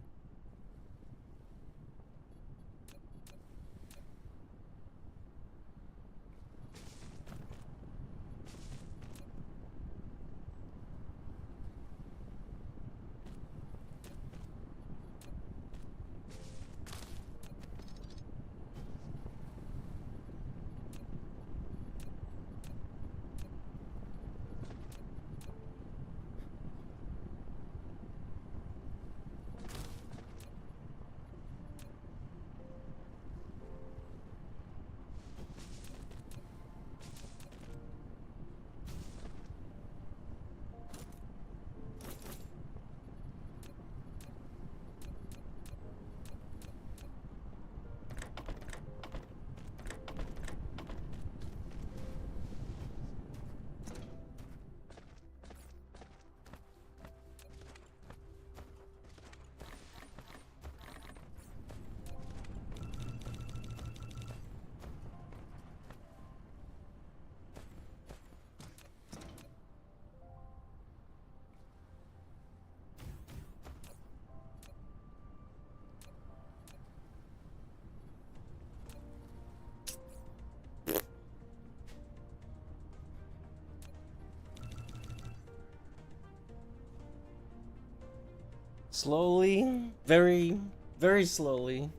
Slowly, very, very slowly,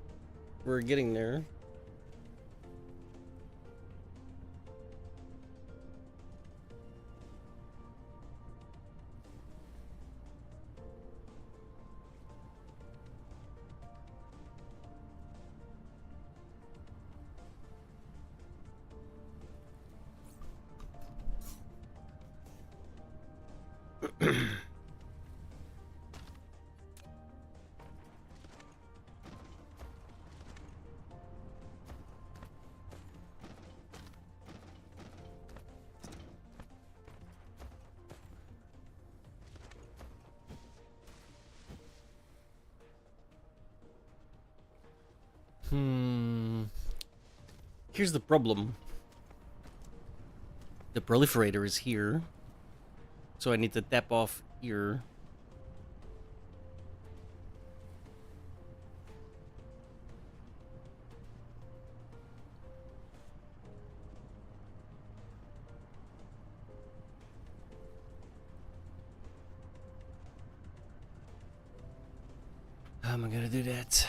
we're getting there. Here's the problem. The proliferator is here. So I need to tap off here. How am I gonna do that?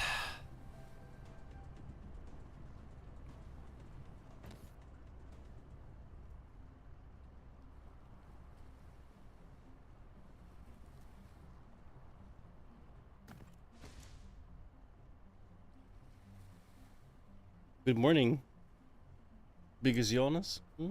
Good morning, Biggest Jonas. Yeah,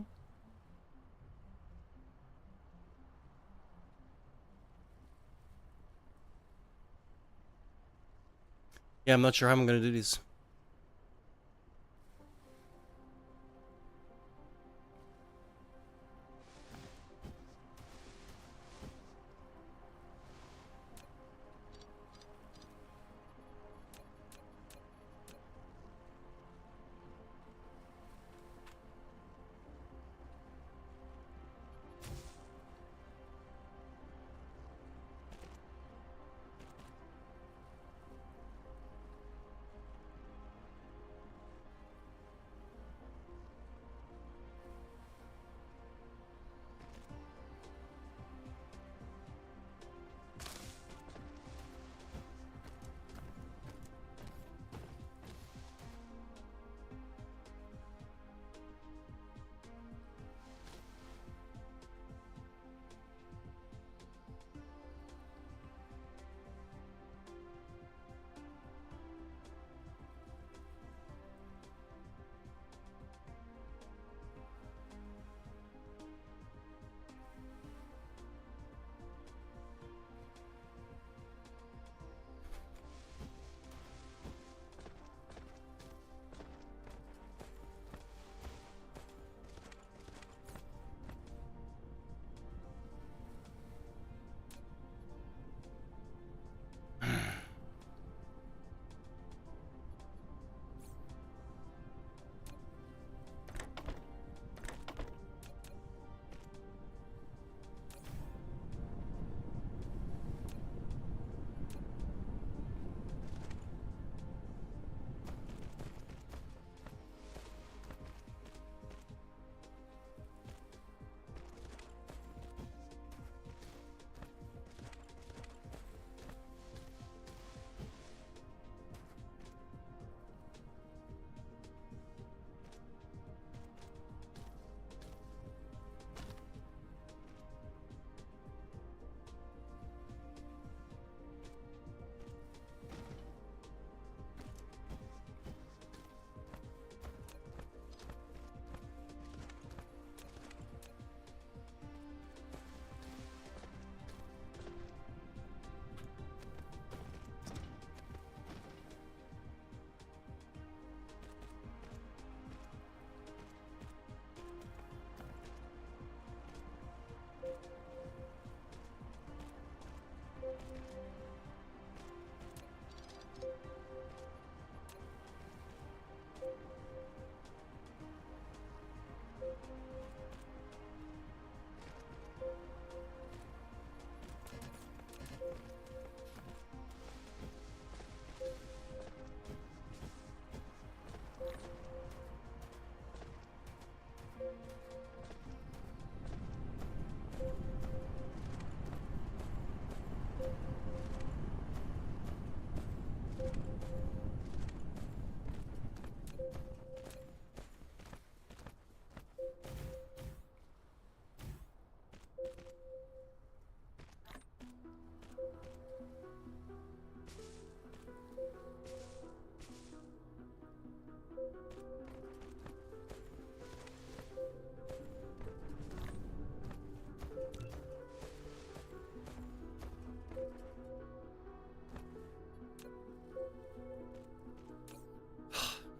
I'm not sure how I'm gonna do this.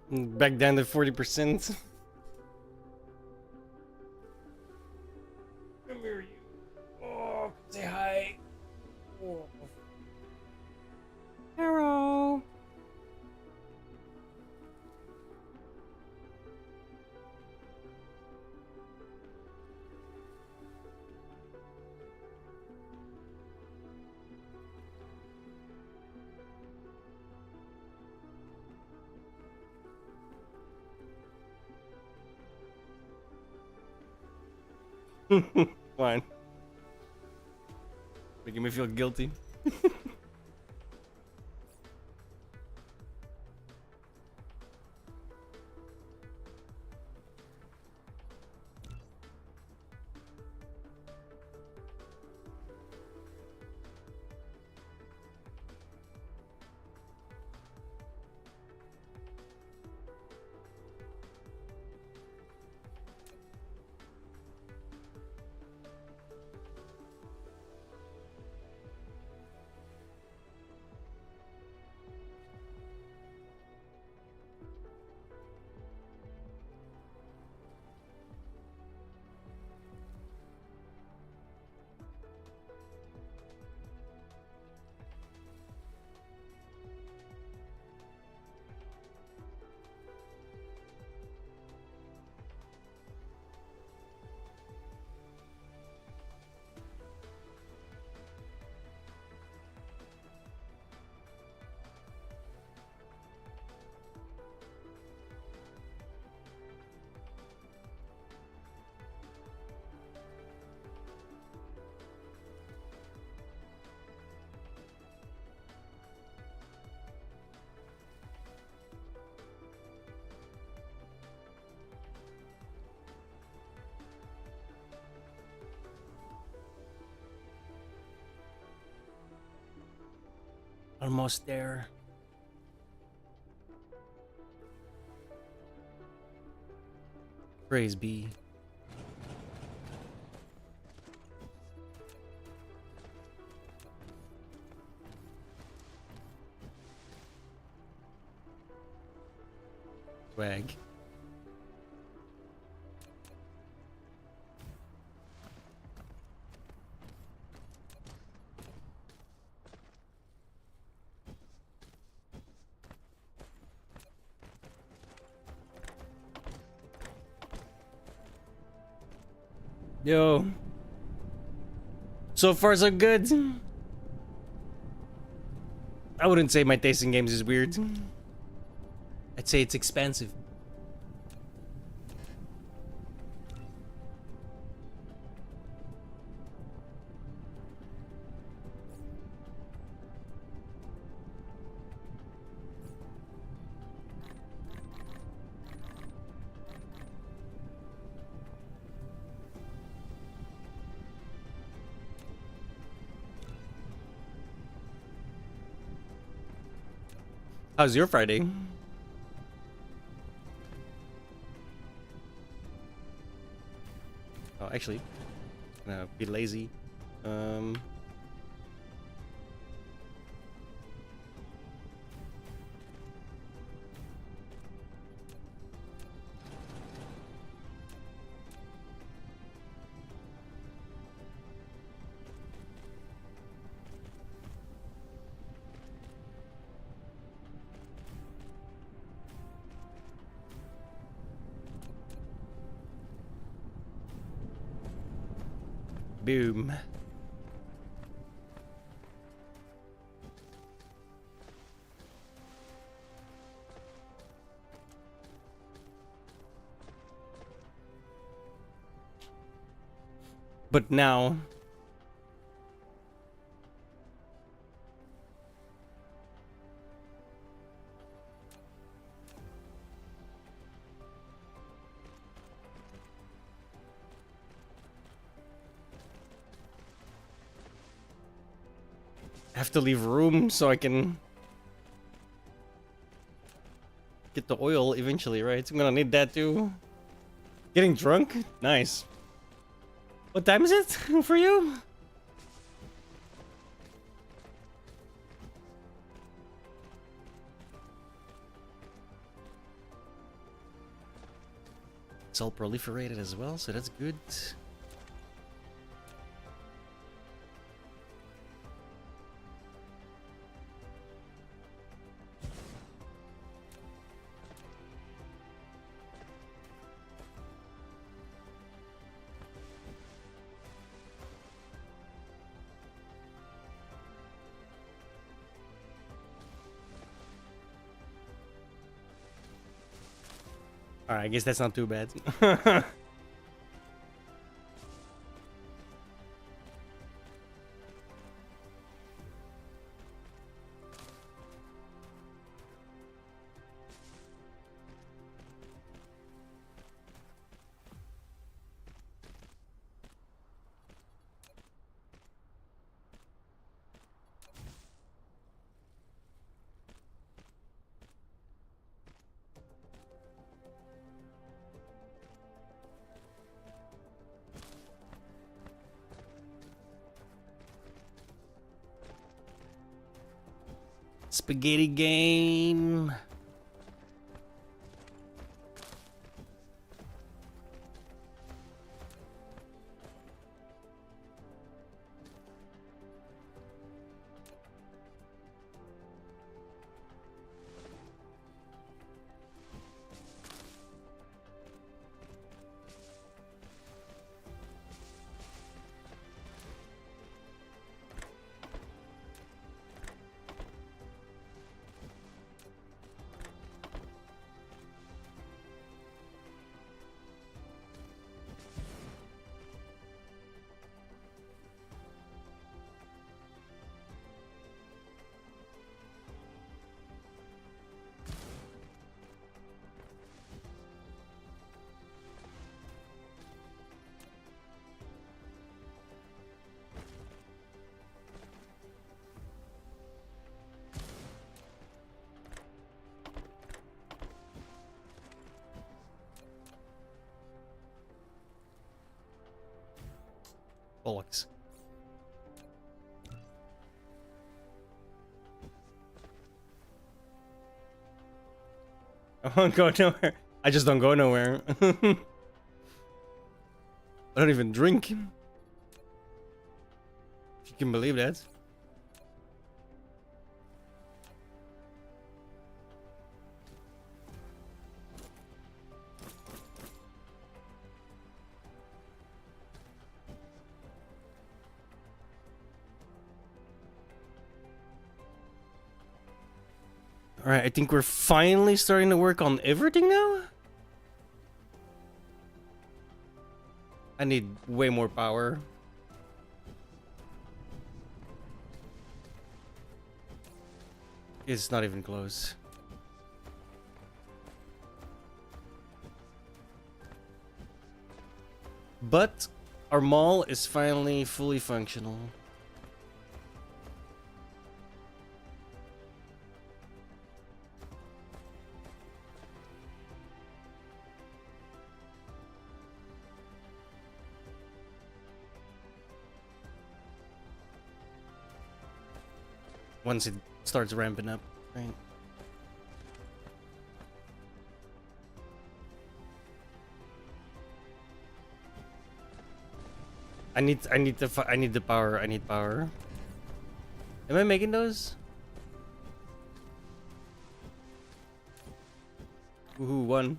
Back down to 40%. Come here, you. Oh, say hi. Oh. Hello. Fine. Making me feel guilty. Almost there. Praise be. Swag. Yo. So far so good. I wouldn't say my taste in games is weird. I'd say it's expansive. How's your Friday? Oh, actually, no, be lazy. Boom. But now I have to leave room so I can get the oil eventually, right? I'm gonna need that too. Getting drunk? Nice. What time is it for you? It's all proliferated as well, so that's good. Alright, I guess that's not too bad. Spaghetti game. Bollocks. I won't go nowhere. I just don't go nowhere. I don't even drink. If you can believe that. Alright, I think we're finally starting to work on everything now. I need way more power. It's not even close. But our mall is finally fully functional. Once it starts ramping up, right? I need the power. I need power. Am I making those? Woohoo, one.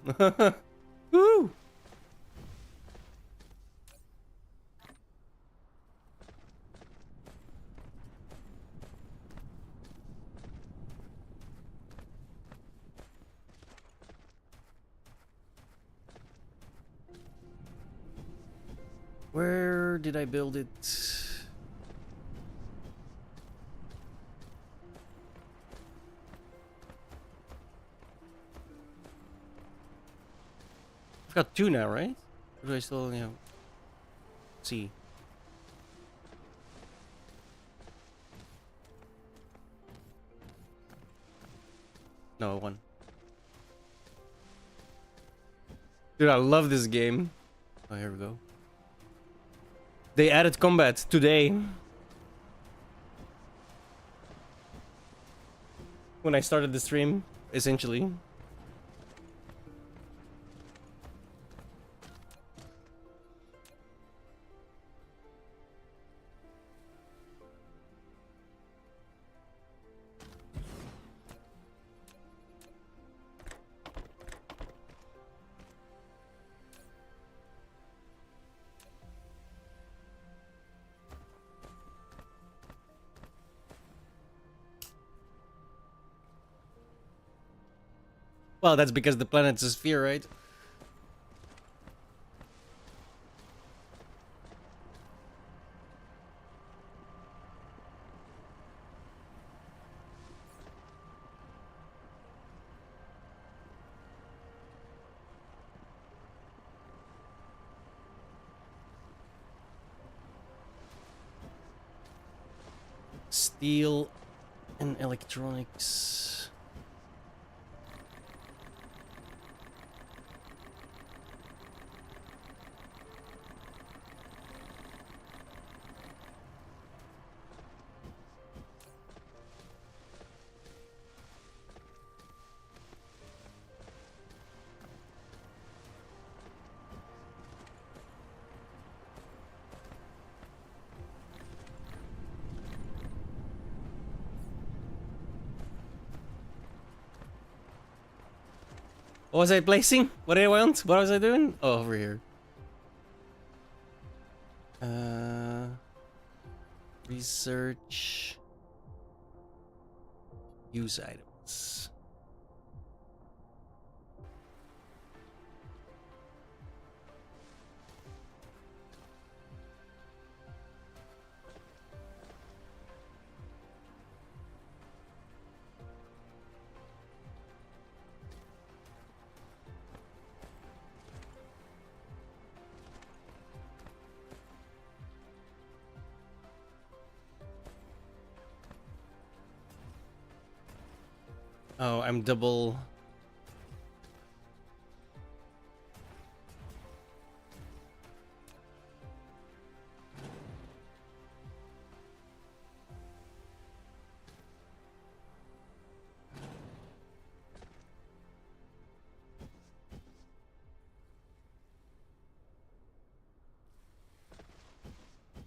Woo! Where did I build it? I've got two now, right? Or do I still, see? No, one. Dude, I love this game. Oh, here we go. They added combat today. When I started the stream, essentially. Well, that's because the planet's a sphere, right? Steel and electronics. What was I placing? What did I want? What was I doing? Oh, over here. Research. Use items. Oh, I'm double.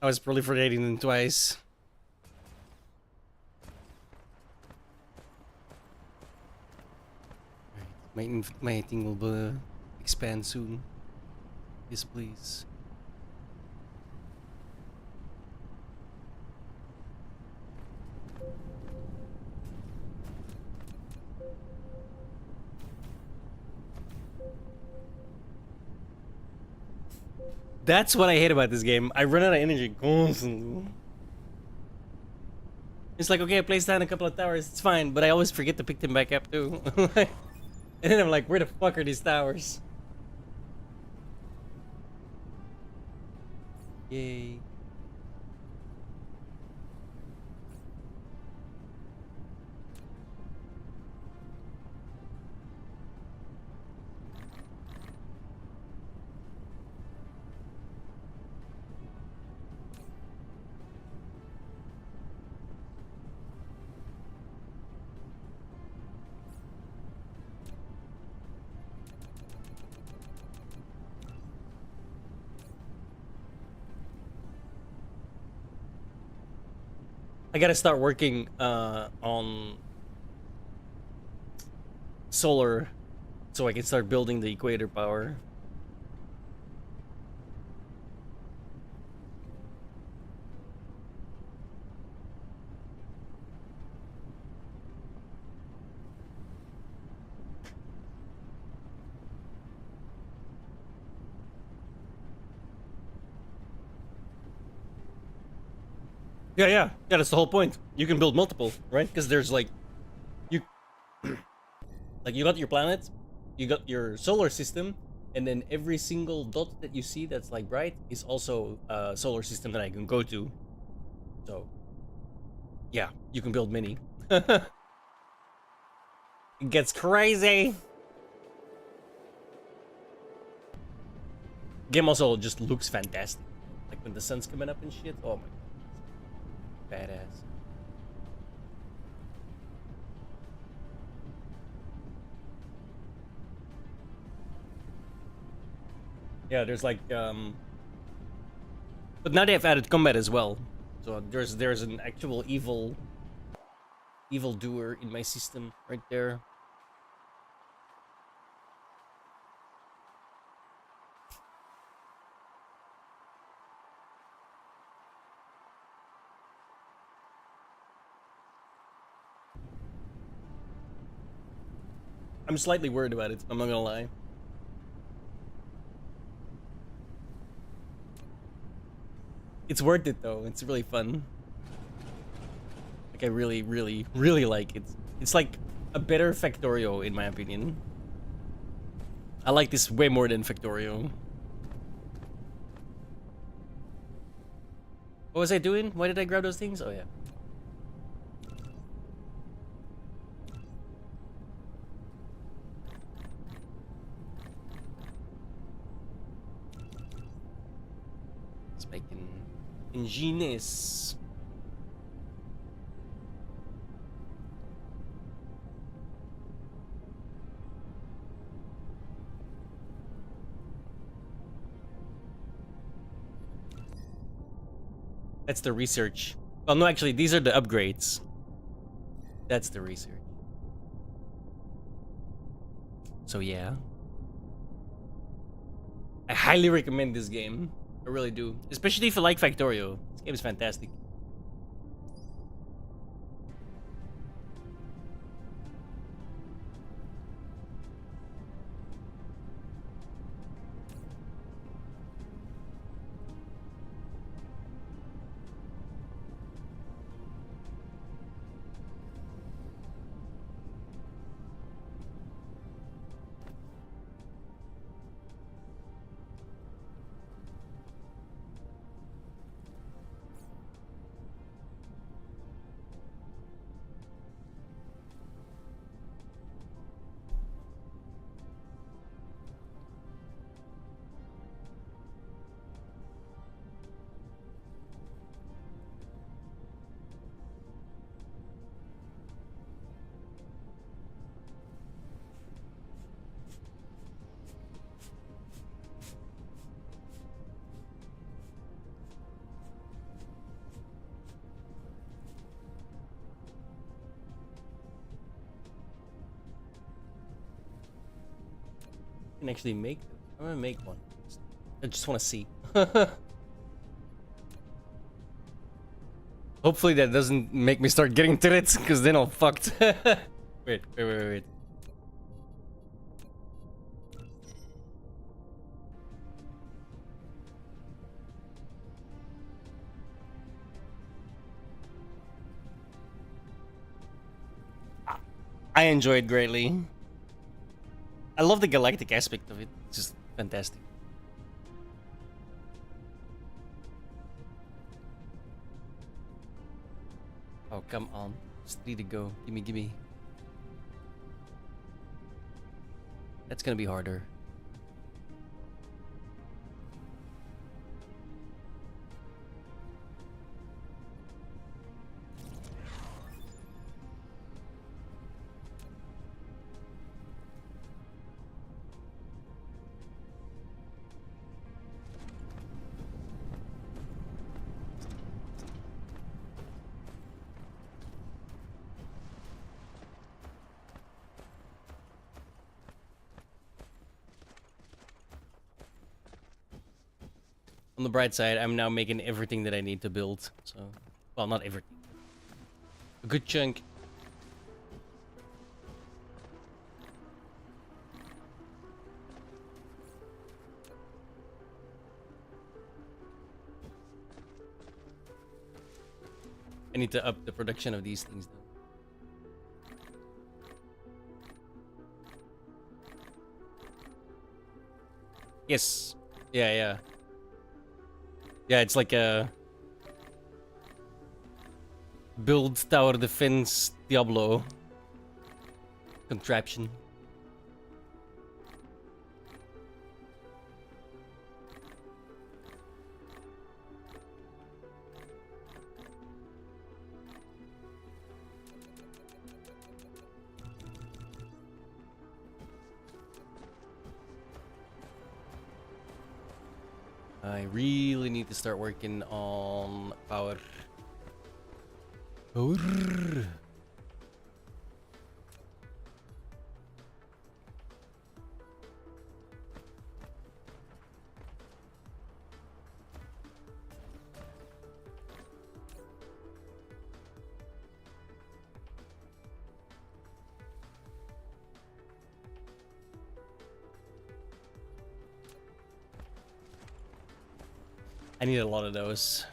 I was proliferating them twice. My thing will expand soon. Yes, please. That's what I hate about this game. I run out of energy constantly. It's like, okay, I place down a couple of towers, it's fine, but I always forget to pick them back up too. And then I'm like, where the fuck are these towers? Yay. I gotta start working on solar so I can start building the equator power. Yeah, that's the whole point. You can build multiple, right? Because there's like, you, like you got your planet, you got your solar system, and then every single dot that you see that's like bright is also a solar system that I can go to. So, yeah, you can build many. It gets crazy. Game also just looks fantastic. Like when the sun's coming up and shit. Oh my god. Badass. Yeah, there's like but now they have added combat as well. So there's an actual evil doer in my system right there. I'm slightly worried about it. I'm not gonna lie. It's worth it though. It's really fun. Like I really, really, really like it. It's like a better Factorio in my opinion. I like this way more than Factorio. What was I doing? Why did I grab those things? Oh yeah. Let's make an ingenious. That's the research. Well, no, actually, these are the upgrades. That's the research. So yeah. I highly recommend this game. I really do. Especially if you like Factorio. This game is fantastic. Can actually make them. I'm gonna make one. I just want to see. Hopefully that doesn't make me start getting turrets, because then I'm fucked. Wait. I enjoyed greatly. I love the galactic aspect of it. It's just fantastic. Oh, come on. Just 3 to go. Gimme. That's gonna be harder. On the bright side, I'm now making everything that I need to build. So, well, not everything. A good chunk. I need to up the production of these things though. Yes. Yeah. Yeah, it's like a build tower defense Diablo contraption. I really need to start working on power. Power. I need a lot of those.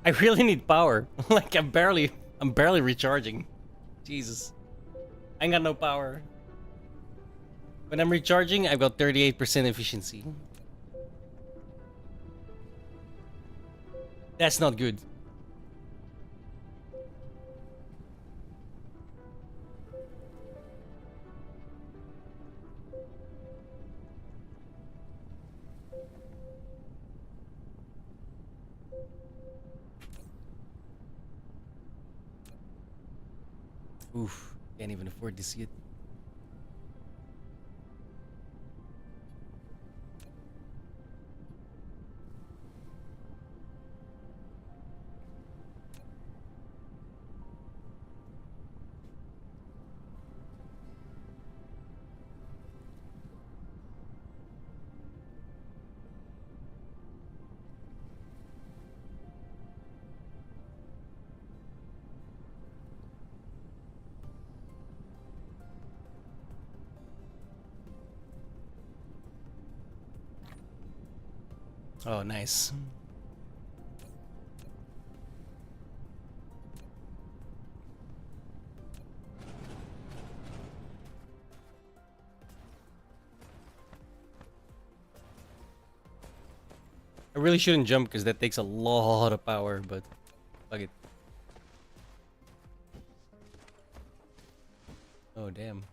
I really need power. Like I'm barely recharging. Jesus. I ain't got no power. When I'm recharging, I've got 38% efficiency. That's not good. Oof, can't even afford to see it. Oh, nice. I really shouldn't jump because that takes a lot of power, but fuck it. Oh, damn.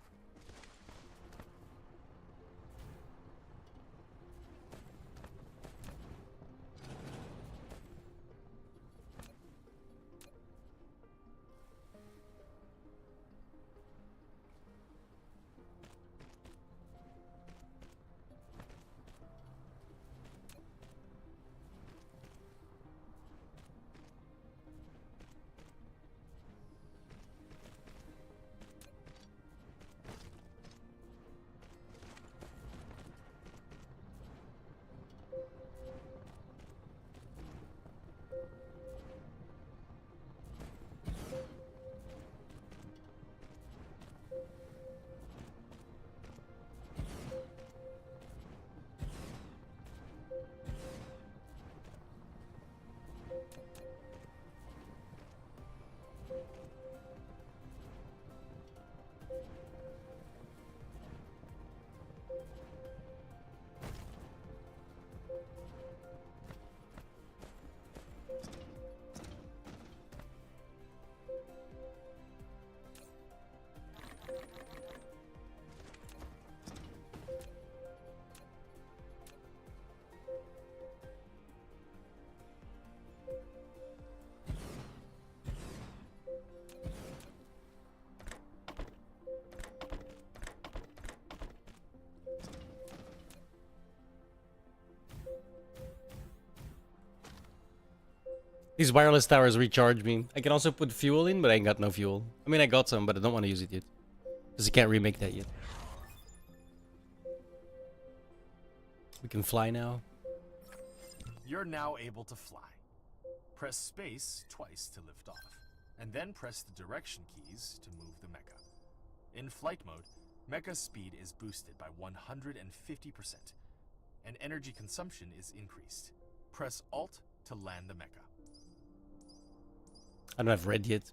These wireless towers recharge me. I can also put fuel in, but I ain't got no fuel. I mean, I got some, but I don't want to use it yet. Because I can't remake that yet. We can fly now. You're now able to fly. Press space twice to lift off, and then press the direction keys to move the mecha. In flight mode, mecha speed is boosted by 150%, and energy consumption is increased. Press Alt to land the mecha. I don't have red yet.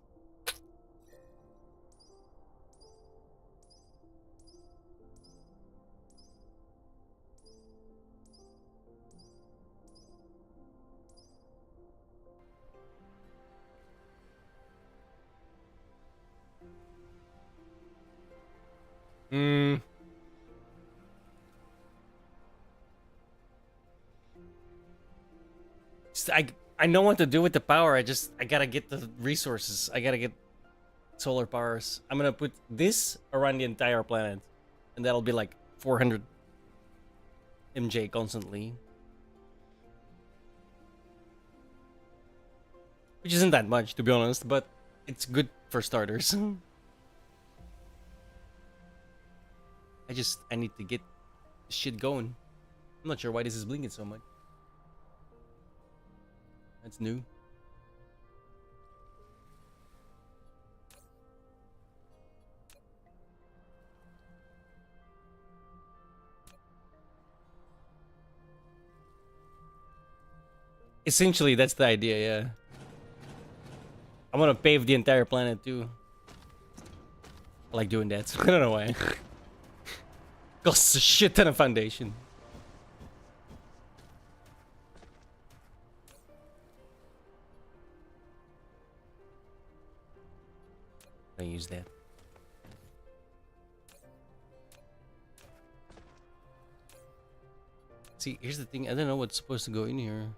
Hmm. I know what to do with the power. I gotta get the resources. I gotta get solar powers. I'm gonna put this around the entire planet, and that'll be like 400 MJ constantly, which isn't that much to be honest, but it's good for starters. I need to get shit going. I'm not sure why this is blinking so much. That's new. Essentially, that's the idea, yeah. I want to pave the entire planet too. I like doing that. I don't know why. Costs a shit ton of foundation. I use that. See, here's the thing. I don't know what's supposed to go in here.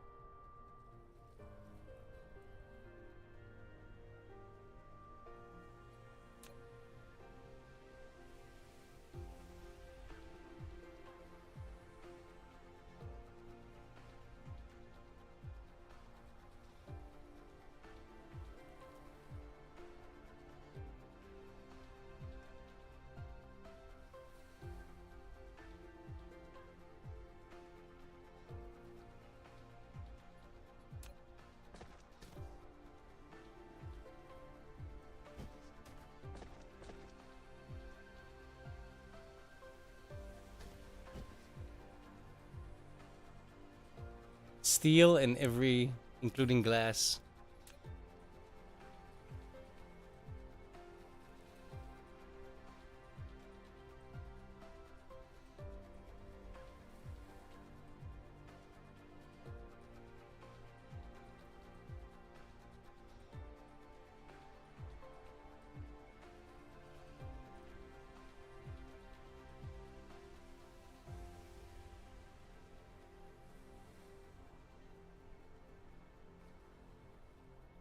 Steel and every, including glass.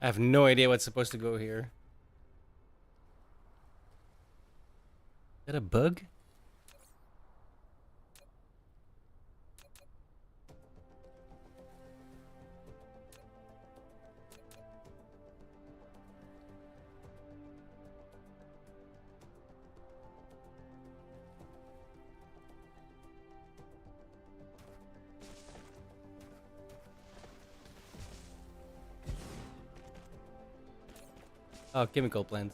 I have no idea what's supposed to go here. Is that a bug? Oh, chemical plant.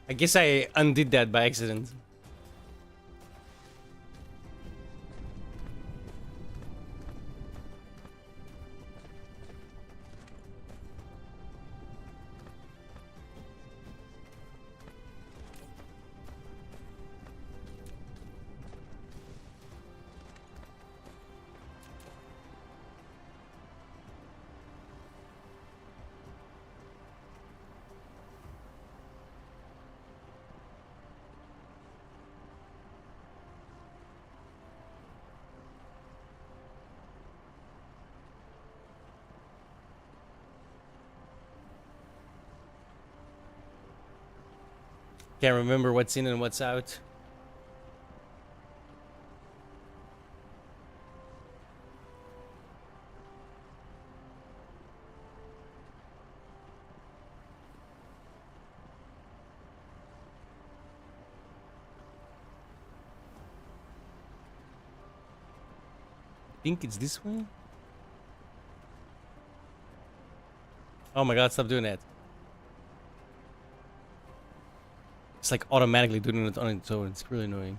I guess I undid that by accident. Can't remember what's in and what's out. I think it's this way. Oh my god, stop doing that. It's like automatically doing it on its own. It's really annoying.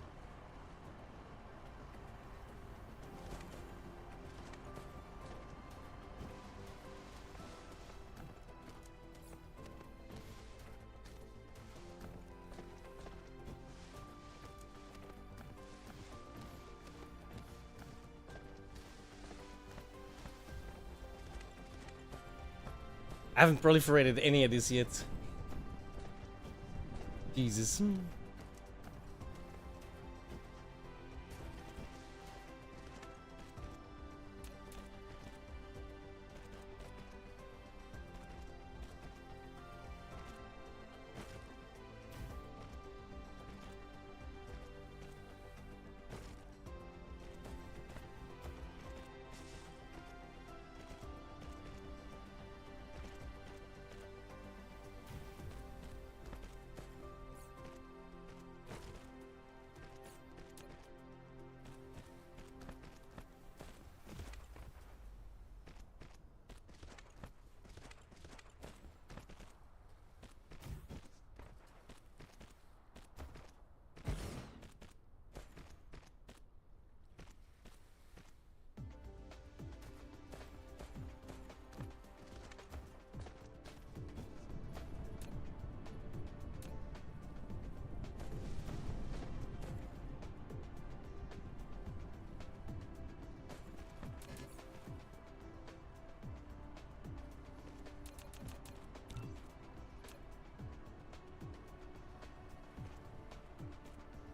I haven't proliferated any of this yet. Jesus.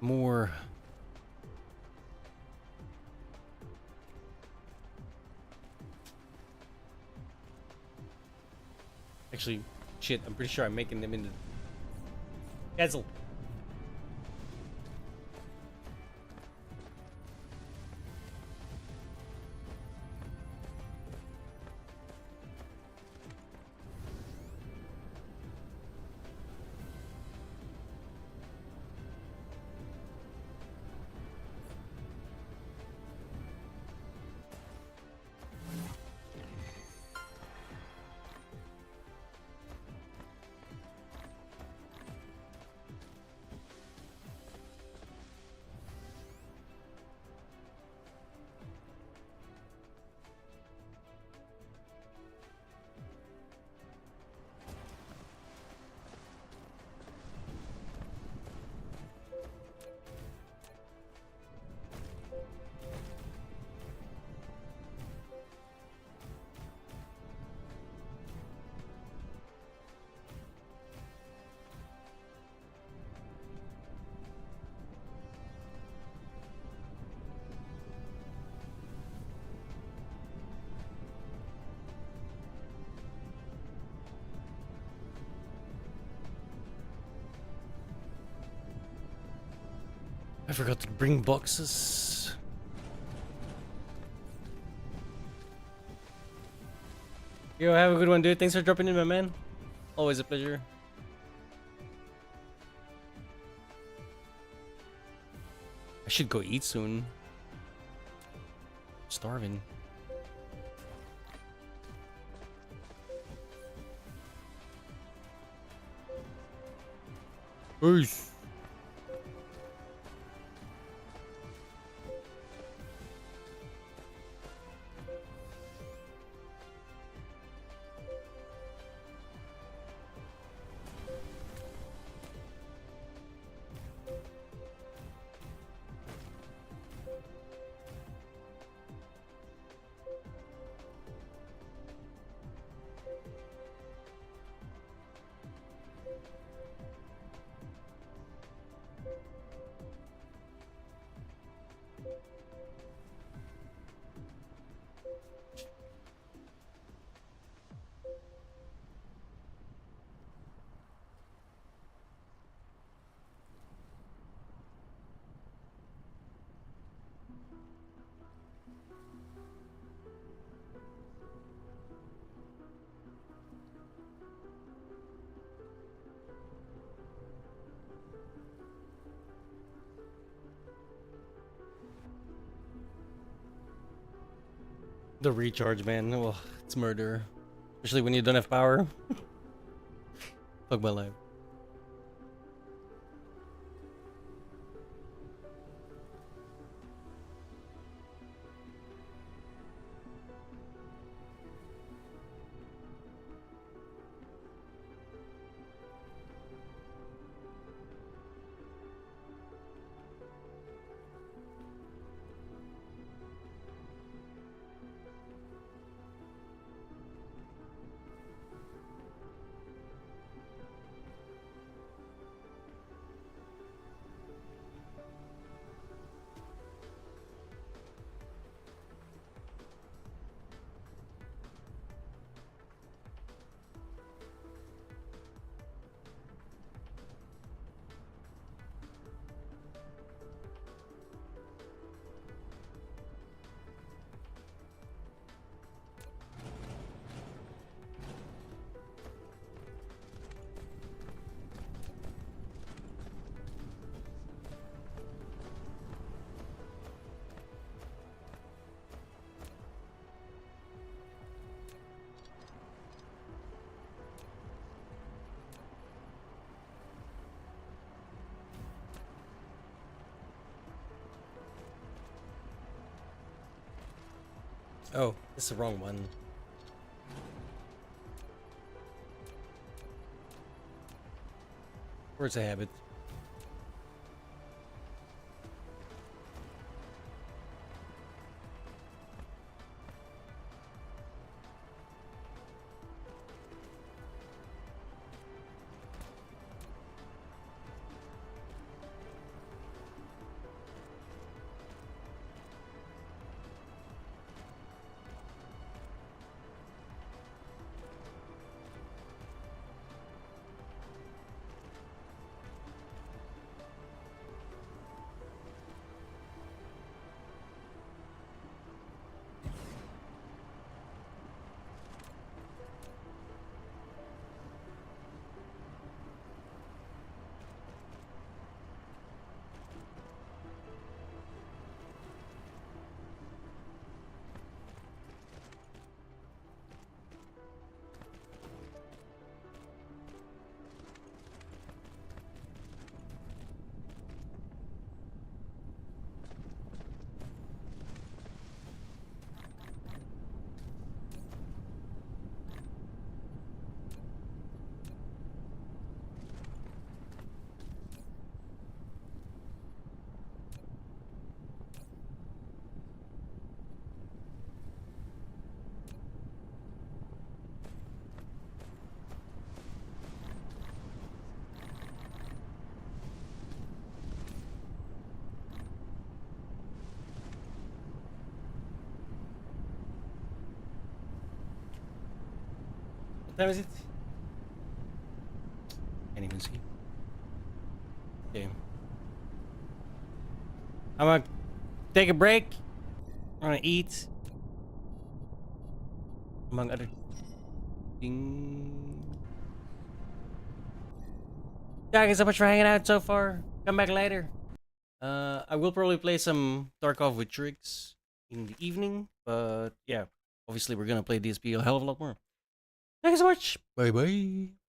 More. Actually, shit, I'm pretty sure I'm making them into... Cancel. I forgot to bring boxes. Yo, have a good one, dude. Thanks for dropping in, my man. Always a pleasure. I should go eat soon. I'm starving. Peace. The recharge, man. Oh, it's murder. Especially when you don't have power. Fuck my life. Oh, this is the wrong one. Where's a habit? What time is it? Can't even see. Okay. I'm gonna take a break. I'm gonna eat. Among other things. Thank you so much for hanging out so far. Come back later. I will probably play some Tarkov with Triggs in the evening, but yeah, obviously we're gonna play DSP a hell of a lot more. Thank you so much. Bye bye.